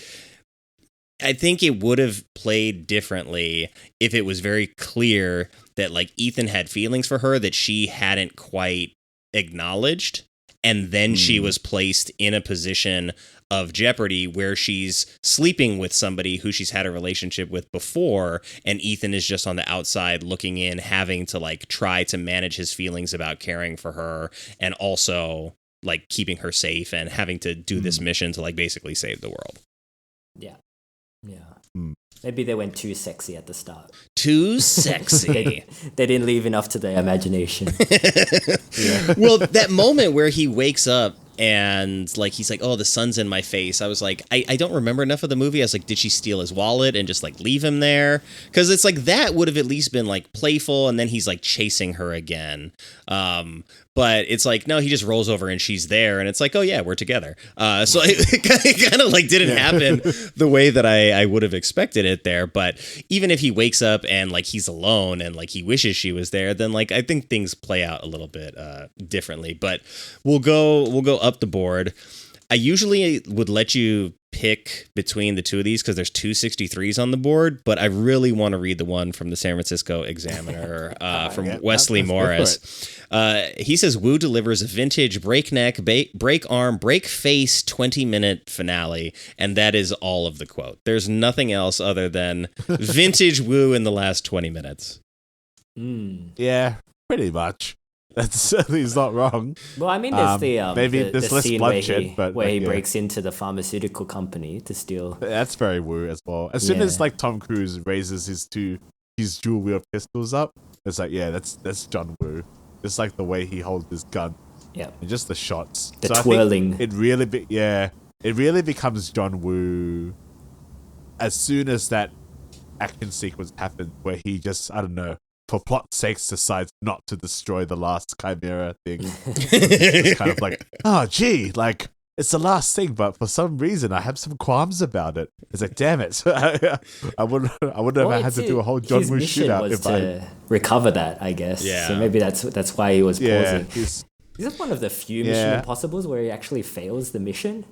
I think it would have played differently if it was very clear that like Ethan had feelings for her that she hadn't quite acknowledged. And then she was placed in a position of jeopardy where she's sleeping with somebody who she's had a relationship with before. And Ethan is just on the outside looking in, having to like try to manage his feelings about caring for her and also like keeping her safe and having to do this mission to like basically save the world. Yeah. Maybe they went too sexy at the start. Too sexy. They didn't leave enough to their imagination. Well, that moment where he wakes up and like he's like, oh, the sun's in my face. I was like, I don't remember enough of the movie. I was like, did she steal his wallet and just like leave him there? Because it's like that would have at least been like playful, and then he's like chasing her again. But it's like, no, he just rolls over and she's there, and it's like, oh yeah, we're together. So it kind of like didn't happen the way that I would have expected it there. But even if he wakes up and like he's alone and like he wishes she was there, then like I think things play out a little bit differently. But we'll go up the board. I usually would let you pick between the two of these because there's two 63s on the board, but I really want to read the one from the San Francisco Examiner from Wesley Morris. He says, Wu delivers a vintage breakneck, break arm, break face 20-minute finale, and that is all of the quote. There's nothing else other than vintage Wu in the last 20 minutes. Yeah, pretty much. That's he's not wrong. Well, I mean, there's maybe the there's less scene bloodshed, where he breaks into the pharmaceutical company to steal. That's very Wu as well. As soon as like Tom Cruise raises his dual wield pistols up, it's like that's John Woo. Just like the way he holds his gun. Yeah. And just the shots. The twirling. I think it really becomes John Woo as soon as that action sequence happens where he just, I don't know, for plot's sake, decides not to destroy the last Chimera thing. It's kind of like, oh, gee, like, it's the last thing, but for some reason, I have some qualms about it. It's like, damn it. I wouldn't have had to do a whole John Woo shootout if I recover that, I guess. Yeah. So maybe that's why he was pausing. Is it one of the few Mission Impossibles where he actually fails the mission?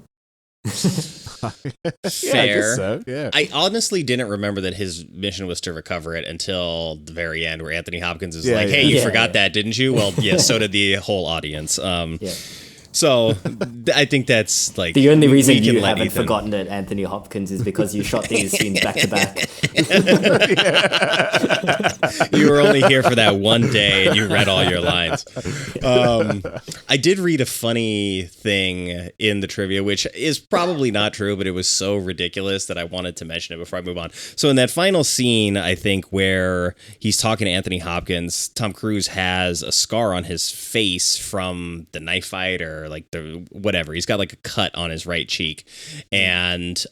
Fair. I guess so, yeah. I honestly didn't remember that his mission was to recover it until the very end, where Anthony Hopkins is like, "Hey, you forgot that, didn't you?" Well, yeah, so did the whole audience. So I think that's like the only reason you haven't forgotten that Anthony Hopkins is because you shot these scenes back to back. You were only here for that one day and you read all your lines. I did read a funny thing in the trivia, which is probably not true, but it was so ridiculous that I wanted to mention it before I move on. So in that final scene, I think where he's talking to Anthony Hopkins, Tom Cruise has a scar on his face from the knife fight or like the whatever. He's got like a cut on his right cheek. And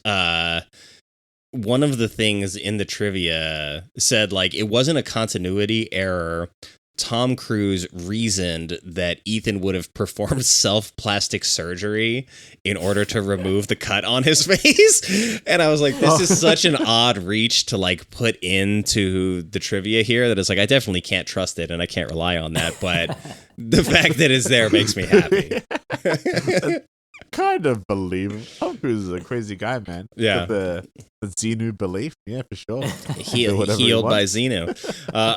one of the things in the trivia said like it wasn't a continuity error. Tom Cruise reasoned that Ethan would have performed self-plastic surgery in order to remove the cut on his face. And I was like, this is such an odd reach to like put into the trivia here that it's like, I definitely can't trust it and I can't rely on that. But the fact that it's there makes me happy. Kind of believe Tom Cruise is a crazy guy, man. Yeah. The Xenu belief, yeah, for sure. Healed by Xenu.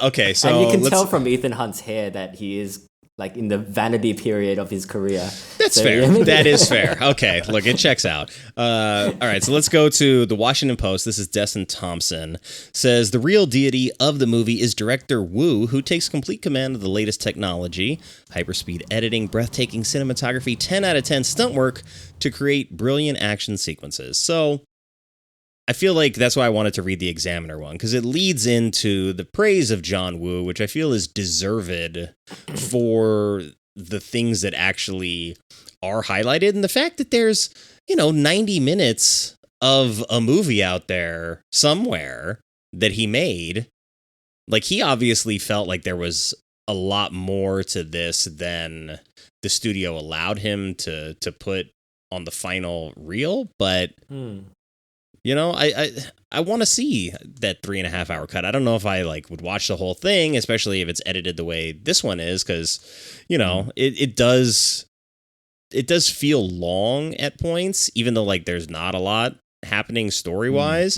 Okay, so and you can tell from Ethan Hunt's hair that he is like in the vanity period of his career. That's fair. That is fair. Okay, look, it checks out. All right, so let's go to the Washington Post. This is Desson Thompson. Says, the real deity of the movie is director Wu, who takes complete command of the latest technology, hyperspeed editing, breathtaking cinematography, 10 out of 10 stunt work to create brilliant action sequences. So I feel like that's why I wanted to read the Examiner one, because it leads into the praise of John Woo, which I feel is deserved for the things that actually are highlighted, and the fact that there's 90 minutes of a movie out there somewhere that he made. Like, he obviously felt like there was a lot more to this than the studio allowed him to put on the final reel, but I want to see that 3.5 hour cut. I don't know if I would watch the whole thing, especially if it's edited the way this one is, because it does feel long at points, even though there's not a lot happening story wise.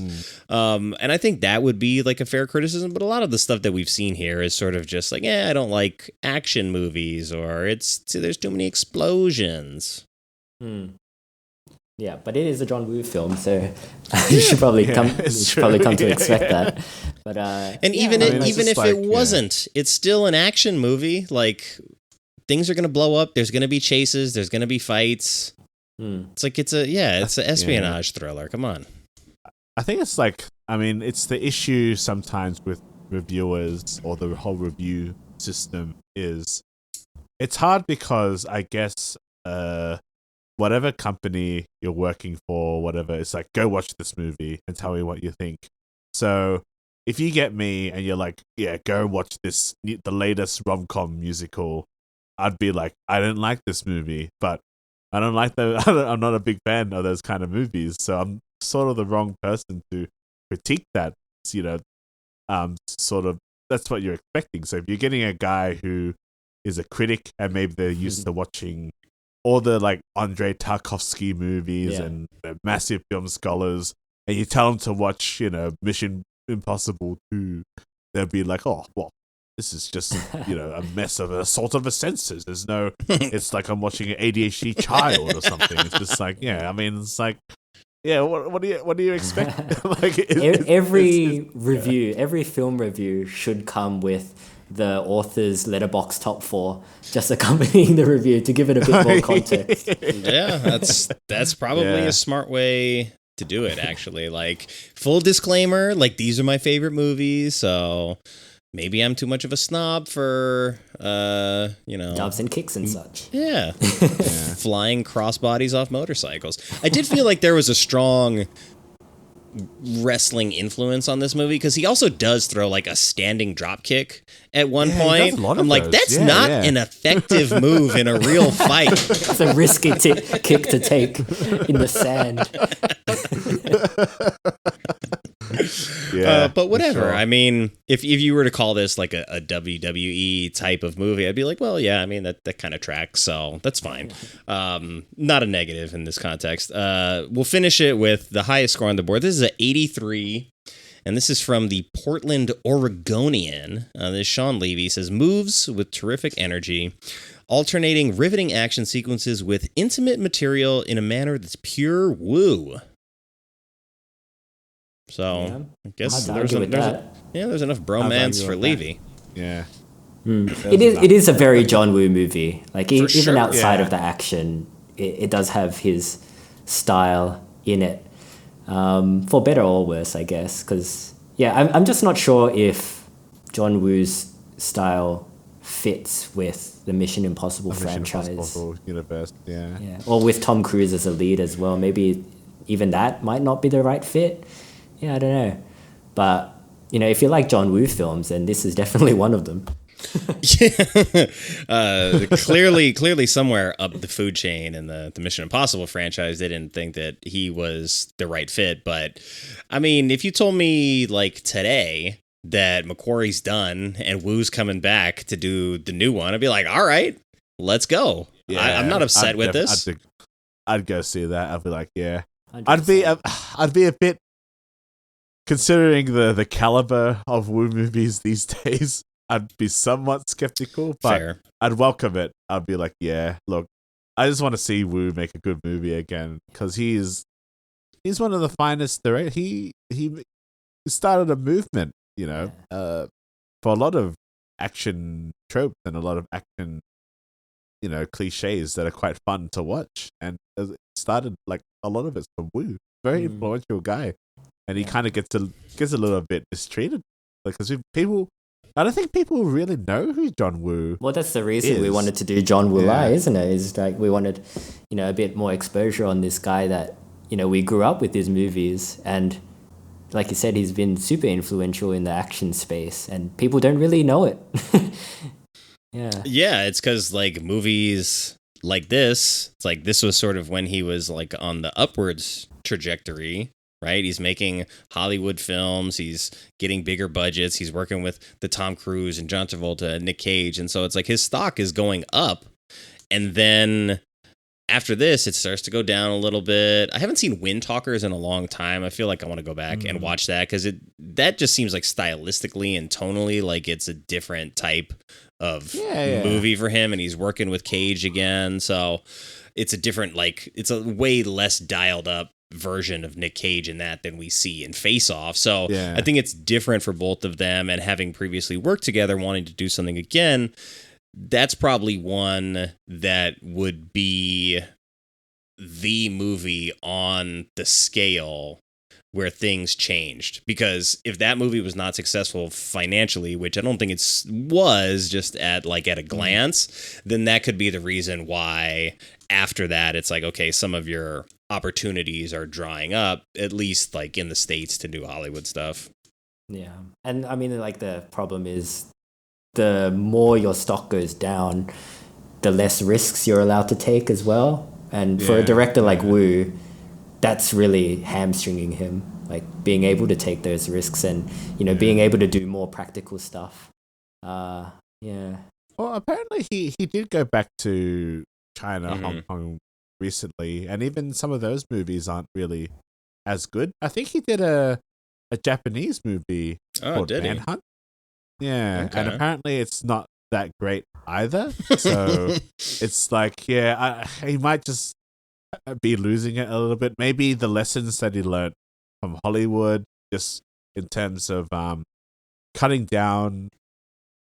And I think that would be a fair criticism, but a lot of the stuff that we've seen here is sort of just I don't like action movies, or there's too many explosions. Yeah, but it is a John Woo film, so you should probably come to expect that. But and even if it wasn't, it's still an action movie. Things are gonna blow up. There's gonna be chases. There's gonna be fights. It's it's an espionage thriller. Come on. I think it's it's the issue sometimes with reviewers, or the whole review system is, it's hard because I guess whatever company you're working for, whatever, it's go watch this movie and tell me what you think. So if you get me and you're go watch the latest rom-com musical, I'd be I didn't like this movie, but I don't like I'm not a big fan of those kind of movies, so I'm sort of the wrong person to critique that. Sort of that's what you're expecting. So if you're getting a guy who is a critic and maybe they're used to watching all the Andrei Tarkovsky movies and they're massive film scholars, and you tell them to watch Mission Impossible 2, they'll be oh well, this is just a mess of assault of the senses. There's no, it's I'm watching an ADHD child or something. It's just what do you expect? Every film review should come with the author's letterbox top 4 just accompanying the review to give it a bit more context. Yeah, that's probably a smart way to do it, actually. Full disclaimer, these are my favorite movies, so maybe I'm too much of a snob for dubs and kicks and such. Yeah. Flying crossbodies off motorcycles. I did feel there was a strong wrestling influence on this movie, because he also does throw a standing drop kick at one point. I'm that's not an effective move in a real fight. It's a risky kick to take in the sand. But whatever. Sure. I mean, if you were to call this a WWE type of movie, I'd be well, yeah, I mean, that kind of tracks, so that's fine. Not a negative in this context. We'll finish it with the highest score on the board. This is an 83, and this is from the Portland Oregonian. This is Sean Levy. Says, moves with terrific energy, alternating riveting action sequences with intimate material in a manner that's pure woo. So I guess there's enough bromance for Levy. Yeah. It is a very John Woo movie. Even outside of the action, it does have his style in it, for better or worse, I guess. Because I'm just not sure if John Woo's style fits with the Mission Impossible franchise, Impossible universe. Yeah, or with Tom Cruise as a lead as well. Maybe even that might not be the right fit. Yeah, I don't know. But, if you like John Woo films, then this is definitely one of them. Clearly somewhere up the food chain in the Mission Impossible franchise, they didn't think that he was the right fit. But, I mean, if you told me, today that McQuarrie's done and Woo's coming back to do the new one, I'd be all right, let's go. Yeah, I'm not upset with this. I'd go see that. I'd be yeah. I'd be a bit... Considering the caliber of Woo movies these days, I'd be somewhat skeptical, but fair. I'd welcome it. I'd be yeah, look, I just want to see Woo make a good movie again, because he's one of the finest directors. He started a movement, for a lot of action tropes and a lot of action, cliches that are quite fun to watch. And it started a lot of it's from Woo. Very influential guy. And he kind of gets a little bit mistreated, because people I don't think people really know who John Woo. Well, that's the reason we wanted to do John Woo Lai, isn't it? Is like we wanted, a bit more exposure on this guy that we grew up with his movies, and like you said, he's been super influential in the action space, and people don't really know it. Yeah, it's because like movies like this, it's like this was sort of when he was like on the upwards trajectory, right? He's making Hollywood films, he's getting bigger budgets, he's working with the Tom Cruise and John Travolta and Nick Cage, and so it's like his stock is going up, and then after this, it starts to go down a little bit. I haven't seen Wind Talkers in a long time. I feel like I want to go back and watch that because that just seems like stylistically and tonally like it's a different type of movie for him, and he's working with Cage again. So it's a different, like, it's a way less dialed up version of Nick Cage in that than we see in Face Off. So I think it's different for both of them, and having previously worked together, wanting to do something again, that's probably one that would be the movie on the scale where things changed. Because if that movie was not successful financially, which I don't think it was just at a glance, then that could be the reason why after that it's like, okay, some of your opportunities are drying up, at least like in the States, to do Hollywood stuff. Yeah. And I mean, like, the problem is the more your stock goes down, the less risks you're allowed to take as well. And for a director like Woo, that's really hamstringing him, like being able to take those risks and, being able to do more practical stuff. Well, apparently he did go back to China, Hong Kong recently, and even some of those movies aren't really as good. I think he did a Japanese movie called Manhunt. Yeah, okay. And apparently it's not that great either. So it's like, he might just be losing it a little bit. Maybe the lessons that he learned from Hollywood, just in terms of cutting down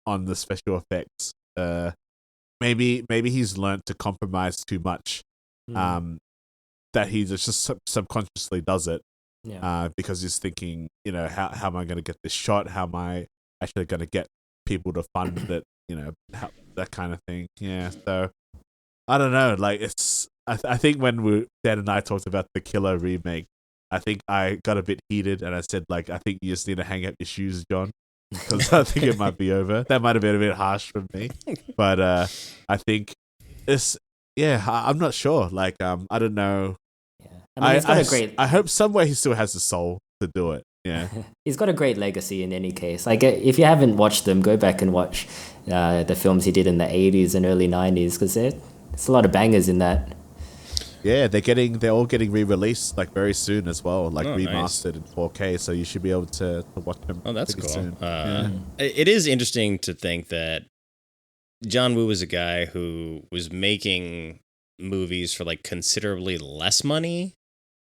on the special effects. Maybe he's learned to compromise too much. That he just subconsciously does it. Because he's thinking, how am I going to get this shot? How am I actually going to get people to fund it? That kind of thing. Yeah. So I don't know. Like, it's. I think when Dan and I talked about the Killer remake, I think I got a bit heated and I said, like, I think you just need to hang up your shoes, John, because I think it might be over. That might have been a bit harsh for me, but I think it's. Yeah, I'm not sure. Like, I don't know. I mean, I hope somewhere he still has the soul to do it. Yeah. He's got a great legacy in any case. Like, if you haven't watched them, go back and watch the films he did in the 80s and early 90s, because there's a lot of bangers in that. Yeah, they're all getting re-released like very soon as well, like remastered in 4K. So you should be able to watch them. Oh, that's cool. Soon. It is interesting to think that John Woo was a guy who was making movies for like considerably less money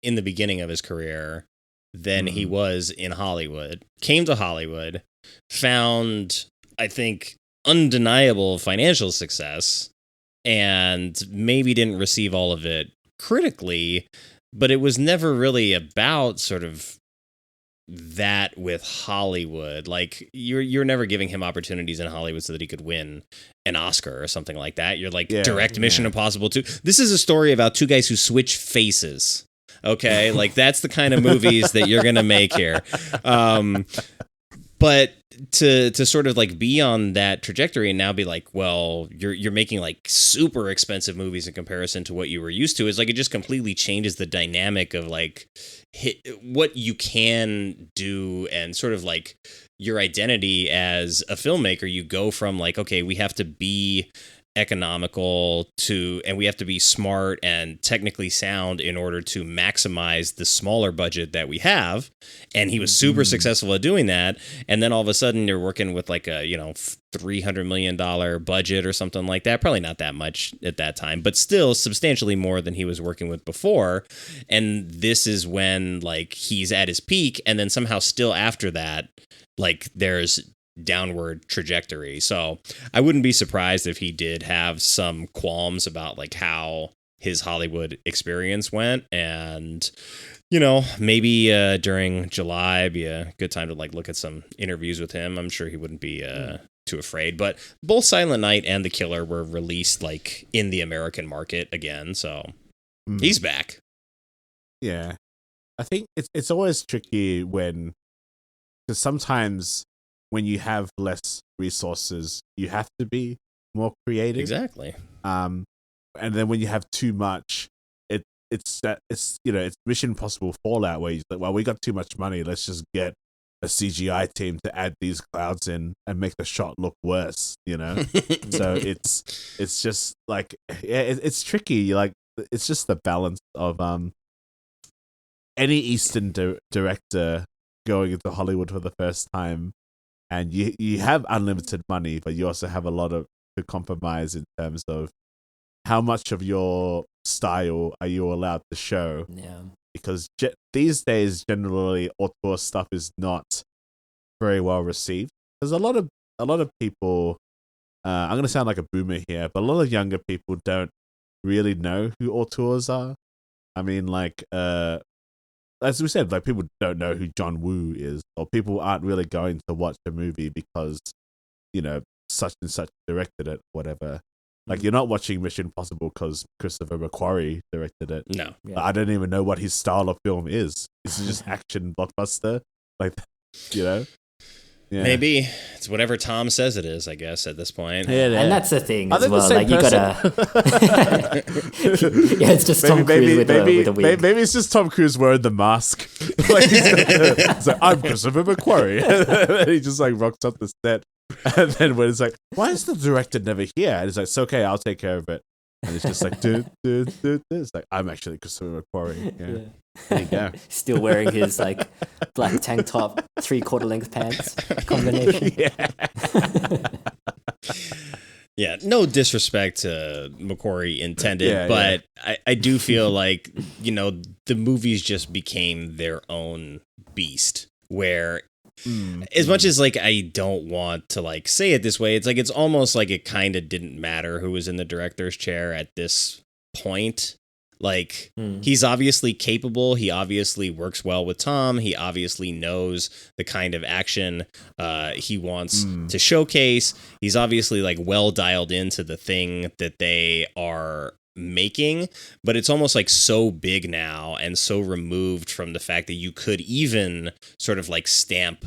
in the beginning of his career than he was in Hollywood. Came to Hollywood, found, I think, undeniable financial success, and maybe didn't receive all of it critically, but it was never really about sort of that with Hollywood. Like, you're never giving him opportunities in Hollywood so that he could win an Oscar or something like that. You're like, direct Mission Impossible 2. This is a story about two guys who switch faces. Okay, like that's the kind of movies that you're gonna make here. But to sort of like be on that trajectory and now be like, well, you're making like super expensive movies in comparison to what you were used to, is like, it just completely changes the dynamic of like what you can do and sort of like your identity as a filmmaker. You go from like, okay, we have to be economical and we have to be smart and technically sound in order to maximize the smaller budget that we have, and he was super successful at doing that. And then all of a sudden you're working with like a $300 million budget or something like that. Probably not that much at that time, but still substantially more than he was working with before. And this is when like he's at his peak, and then somehow still after that, like there's downward trajectory. So I wouldn't be surprised if he did have some qualms about like how his Hollywood experience went, and you know, maybe during July be a good time to like look at some interviews with him. I'm sure he wouldn't be too afraid. But both Silent Night and The Killer were released like in the American market again, so he's back. Yeah, I think it's always tricky because sometimes when you have less resources, you have to be more creative. Exactly. And then when you have too much, it's Mission Impossible Fallout where you're like, well, we got too much money. Let's just get a CGI team to add these clouds in and make the shot look worse. You know, so it's just like it's tricky. Like it's just the balance of any Eastern director going into Hollywood for the first time, and you have unlimited money, but you also have a lot to compromise in terms of how much of your style are you allowed to show. Yeah. Because these days, generally, auteur stuff is not very well received. There's a lot of people. I'm going to sound like a boomer here, but a lot of younger people don't really know who auteurs are. I mean, like, as we said, like people don't know who John Woo is, or people aren't really going to watch a movie because, you know, such and such directed it, whatever. Like, you're not watching Mission Impossible because Christopher McQuarrie directed it. No. Yeah. I don't even know what his style of film is. Is it just action blockbuster? Like, you know? Yeah. Maybe it's whatever Tom says it is, I guess, at this point. Yeah. And that's the thing as well. Like, you gotta. Yeah, it's just Tom Cruise with a wig. Maybe it's just Tom Cruise wearing the mask. Like, it's like, I'm Christopher McQuarrie. And he just like rocks up the set. And then when it's like, why is the director never here? And it's like, it's okay, I'll take care of it. And it's just like, it's like, I'm actually Christopher McQuarrie. Yeah. There you go. Still wearing his like black tank top, 3/4 length pants combination. Yeah, no disrespect to McQuarrie intended, but I do feel like, you know, the movies just became their own beast where as much as like I don't want to like say it this way, it's like it's almost like it kind of didn't matter who was in the director's chair at this point. Like he's obviously capable. He obviously works well with Tom. He obviously knows the kind of action he wants to showcase. He's obviously like well dialed into the thing that they are making, but it's almost like so big now and so removed from the fact that you could even sort of like stamp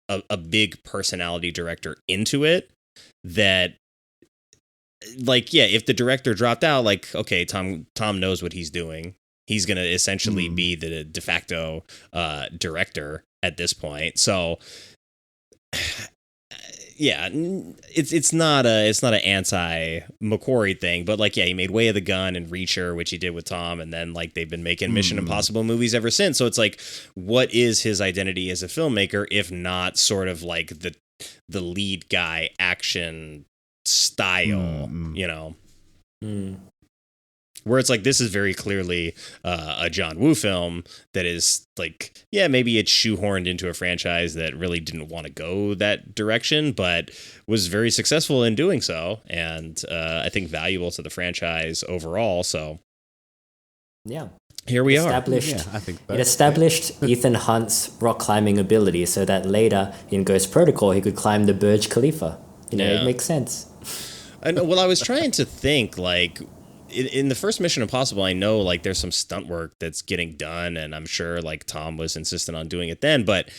a big personality director into it, that like, yeah, if the director dropped out, like, okay, Tom knows what he's doing. He's going to essentially be the de facto director at this point. So yeah, it's not an anti McQuarrie thing, but like, yeah, he made Way of the Gun and Reacher, which he did with Tom, and then like they've been making Mission Impossible movies ever since. So it's like, what is his identity as a filmmaker if not sort of like the lead guy action style, you know? Where it's like, this is very clearly a John Woo film that is like, yeah, maybe it's shoehorned into a franchise that really didn't want to go that direction, but was very successful in doing so, and I think valuable to the franchise overall. So yeah, here we are. I think it established Ethan Hunt's rock climbing ability so that later in Ghost Protocol he could climb the Burj Khalifa. You know, it makes sense. I know. Well, I was trying to think, like, in the first Mission Impossible, I know like there's some stunt work that's getting done, and I'm sure like Tom was insistent on doing it then, but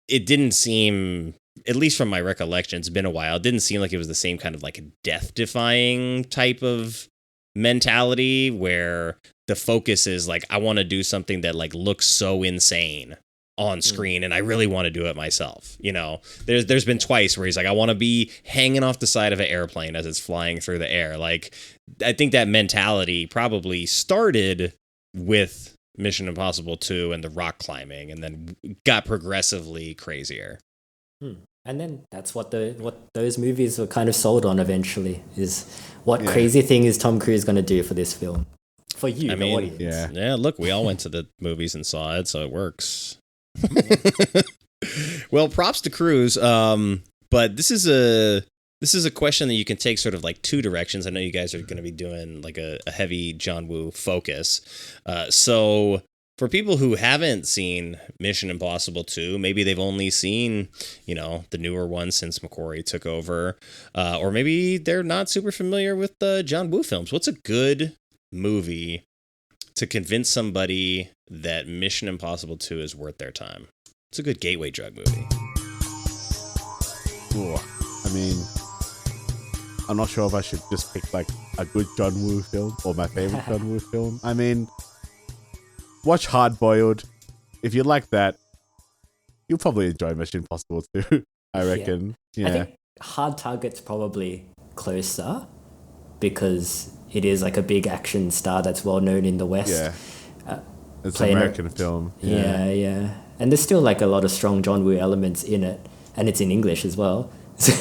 it didn't seem, at least from my recollection, it's been a while, it didn't seem like it was the same kind of like death-defying type of mentality where the focus is like, I want to do something that like looks so insane on screen, and I really want to do it myself. You know, there's been twice where he's like, I want to be hanging off the side of an airplane as it's flying through the air. Like, I think that mentality probably started with Mission Impossible 2 and the rock climbing, and then got progressively crazier. And then that's what those movies were kind of sold on eventually, is what crazy thing is Tom Cruise going to do for this film? For you, the audience. Yeah, look, we all went to the movies and saw it, so it works. Well, props to Cruise, but this is a question that you can take sort of like two directions. I know you guys are going to be doing like a heavy John Woo focus. So for people who haven't seen Mission Impossible 2, maybe they've only seen, the newer one since McQuarrie took over, or maybe they're not super familiar with the John Woo films. What's a good movie to convince somebody that Mission Impossible 2 is worth their time? It's a good gateway drug movie. Ooh, I mean, I'm not sure if I should just pick like a good John Woo film or my favorite John Woo film. I mean, watch Hard Boiled. If you like that, you'll probably enjoy Mission Impossible 2, I reckon. Yeah. I think Hard Target's probably closer because it is like a big action star that's well known in the West. Yeah. It's an American film. Yeah. And there's still like a lot of strong John Woo elements in it. And it's in English as well. So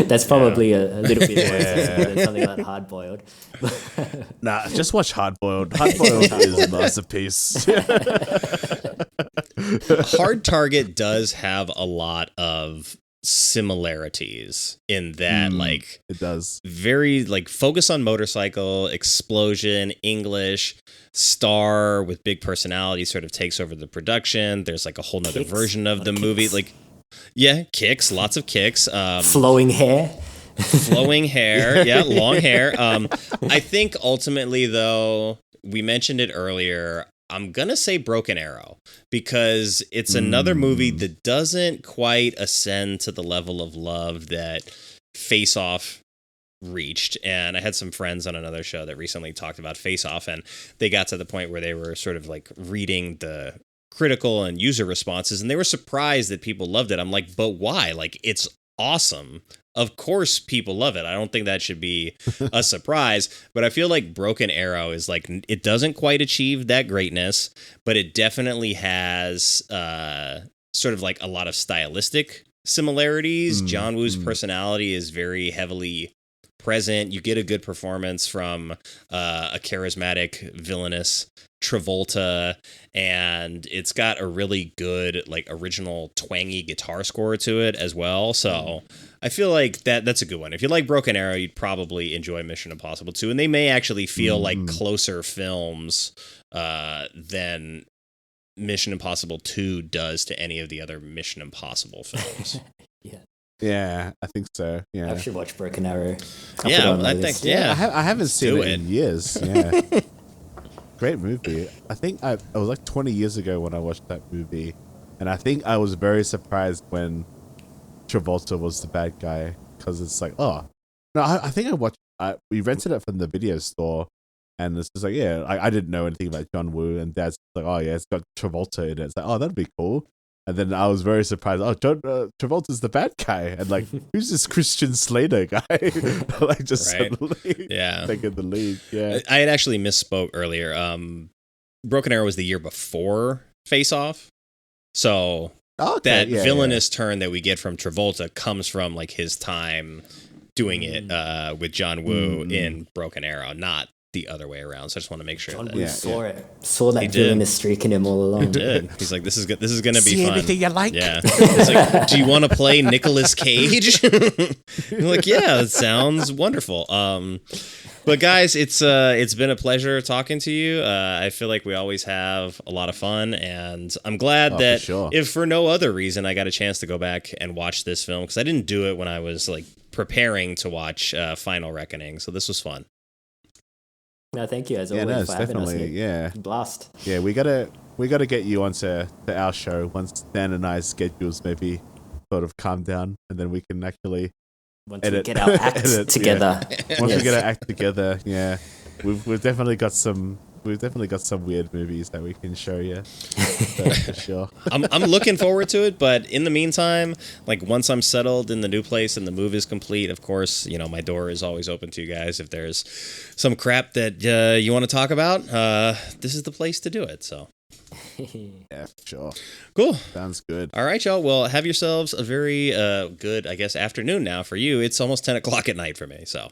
that's probably a little bit more accessible than something like Hard Boiled. Nah, just watch Hard Boiled. Hard Boiled is a masterpiece. Hard Target does have a lot of similarities in that it does very focus on motorcycle, explosion, English, star with big personality sort of takes over the production. There's like a whole nother version of the movie. Kicks, lots of kicks. Flowing hair. Yeah, long hair. I think ultimately, though, we mentioned it earlier, I'm going to say Broken Arrow because it's another movie that doesn't quite ascend to the level of love that Face Off reached. And I had some friends on another show that recently talked about Face Off, and they got to the point where they were sort of reading the critical and user responses, and they were surprised that people loved it. I'm like, but why? It's awesome. Of course people love it. I don't think that should be a surprise, but I feel like Broken Arrow is it doesn't quite achieve that greatness, but it definitely has sort of a lot of stylistic similarities. John Woo's personality is very heavily present. You get a good performance from a charismatic, villainous Travolta, and it's got a really good original twangy guitar score to it as well. So I feel like that's a good one. If you like Broken Arrow, you'd probably enjoy Mission Impossible 2, and they may actually feel like closer films than Mission Impossible 2 does to any of the other Mission Impossible films. Yeah, I think so. Yeah, I should watch Broken Arrow. I think. Yeah, I haven't seen it in years. Yeah. Great movie. I think it was 20 years ago when I watched that movie, and I think I was very surprised when Travolta was the bad guy because it's I think we rented it from the video store, and it's just I didn't know anything about John Woo, and Dad's like, oh yeah, it's got Travolta in it. It's like, oh, that'd be cool. And then I was very surprised. Oh, Travolta's the bad guy, and who's this Christian Slater guy? Suddenly, taking the lead. Yeah, I had actually misspoke earlier. Broken Arrow was the year before Face Off, so that villainous turn that we get from Travolta comes from his time doing it with John Woo in Broken Arrow, not the other way around. So I just want to make sure John Woo saw that villainous streak in him all along. He did. He's like, this is going to be See fun. anything you like? Yeah. He's like, do you want to play Nicolas Cage? You're like, yeah, it sounds wonderful. But guys, it's been a pleasure talking to you. I feel like we always have a lot of fun, and I'm glad that if for no other reason I got a chance to go back and watch this film, because I didn't do it when I was preparing to watch Final Reckoning. So this was fun. No, thank you as always for having us. Yeah, blast. Yeah, we gotta get you onto our show once Dan and I's schedules maybe sort of calm down, and then we can actually we get our act together. Yeah. Once we get our act together, we've definitely got some weird movies that we can show you. For sure. I'm looking forward to it, but in the meantime, once I'm settled in the new place and the move is complete, of course, my door is always open to you guys. If there's some crap that you want to talk about, this is the place to do it. So. Yeah, sure. Cool. Sounds good. All right, y'all. Well, have yourselves a very good, I guess, afternoon now for you. It's almost 10 o'clock at night for me. So,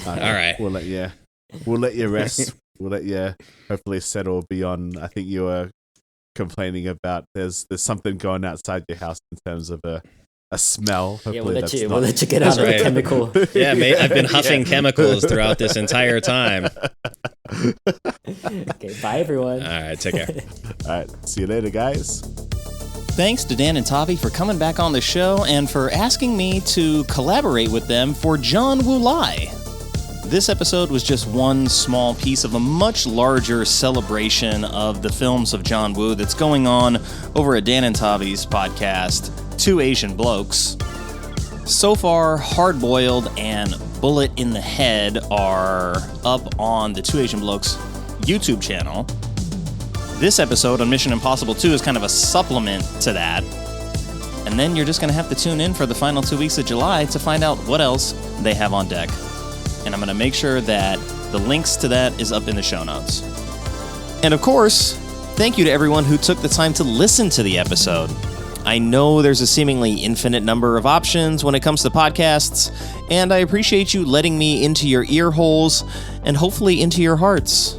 all right. We'll let you rest. We'll let you hopefully settle beyond. I think you were complaining about there's something going outside your house in terms of a smell. Hopefully we'll let you get out of the chemical. Yeah, mate, I've been huffing chemicals throughout this entire time. Okay, bye everyone. All right, take care. All right, see you later, guys. Thanks to Dan and Tavi for coming back on the show and for asking me to collaborate with them for John Woo Lai. This episode was just one small piece of a much larger celebration of the films of John Woo that's going on over at Dan and Tavi's podcast, Two Asian Blokes. So far, Hard Boiled and Bullet in the Head are up on the Two Asian Blokes YouTube channel. This episode on Mission Impossible 2 is kind of a supplement to that. And then you're just going to have to tune in for the final 2 weeks of July to find out what else they have on deck. And I'm going to make sure that the links to that is up in the show notes. And of course, thank you to everyone who took the time to listen to the episode. I know there's a seemingly infinite number of options when it comes to podcasts, and I appreciate you letting me into your ear holes and hopefully into your hearts.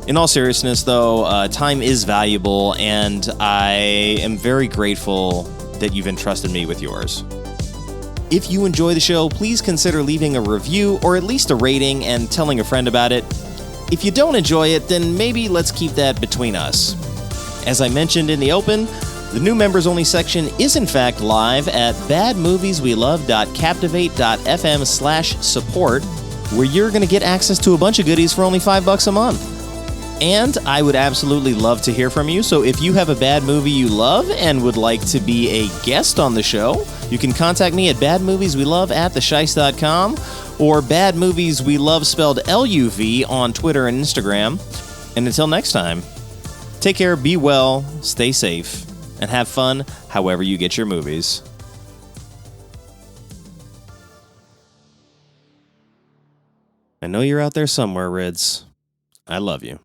In all seriousness, though, time is valuable, and I am very grateful that you've entrusted me with yours. If you enjoy the show, please consider leaving a review or at least a rating and telling a friend about it. If you don't enjoy it, then maybe let's keep that between us. As I mentioned in the open, the new members only section is in fact live at badmovieswelove.captivate.fm/support, where you're going to get access to a bunch of goodies for only $5 a month. And I would absolutely love to hear from you, so if you have a bad movie you love and would like to be a guest on the show, you can contact me at badmovieswelove@theshice.com or badmovieswelove spelled LUV on Twitter and Instagram. And until next time, take care, be well, stay safe, and have fun however you get your movies. I know you're out there somewhere, Rids. I love you.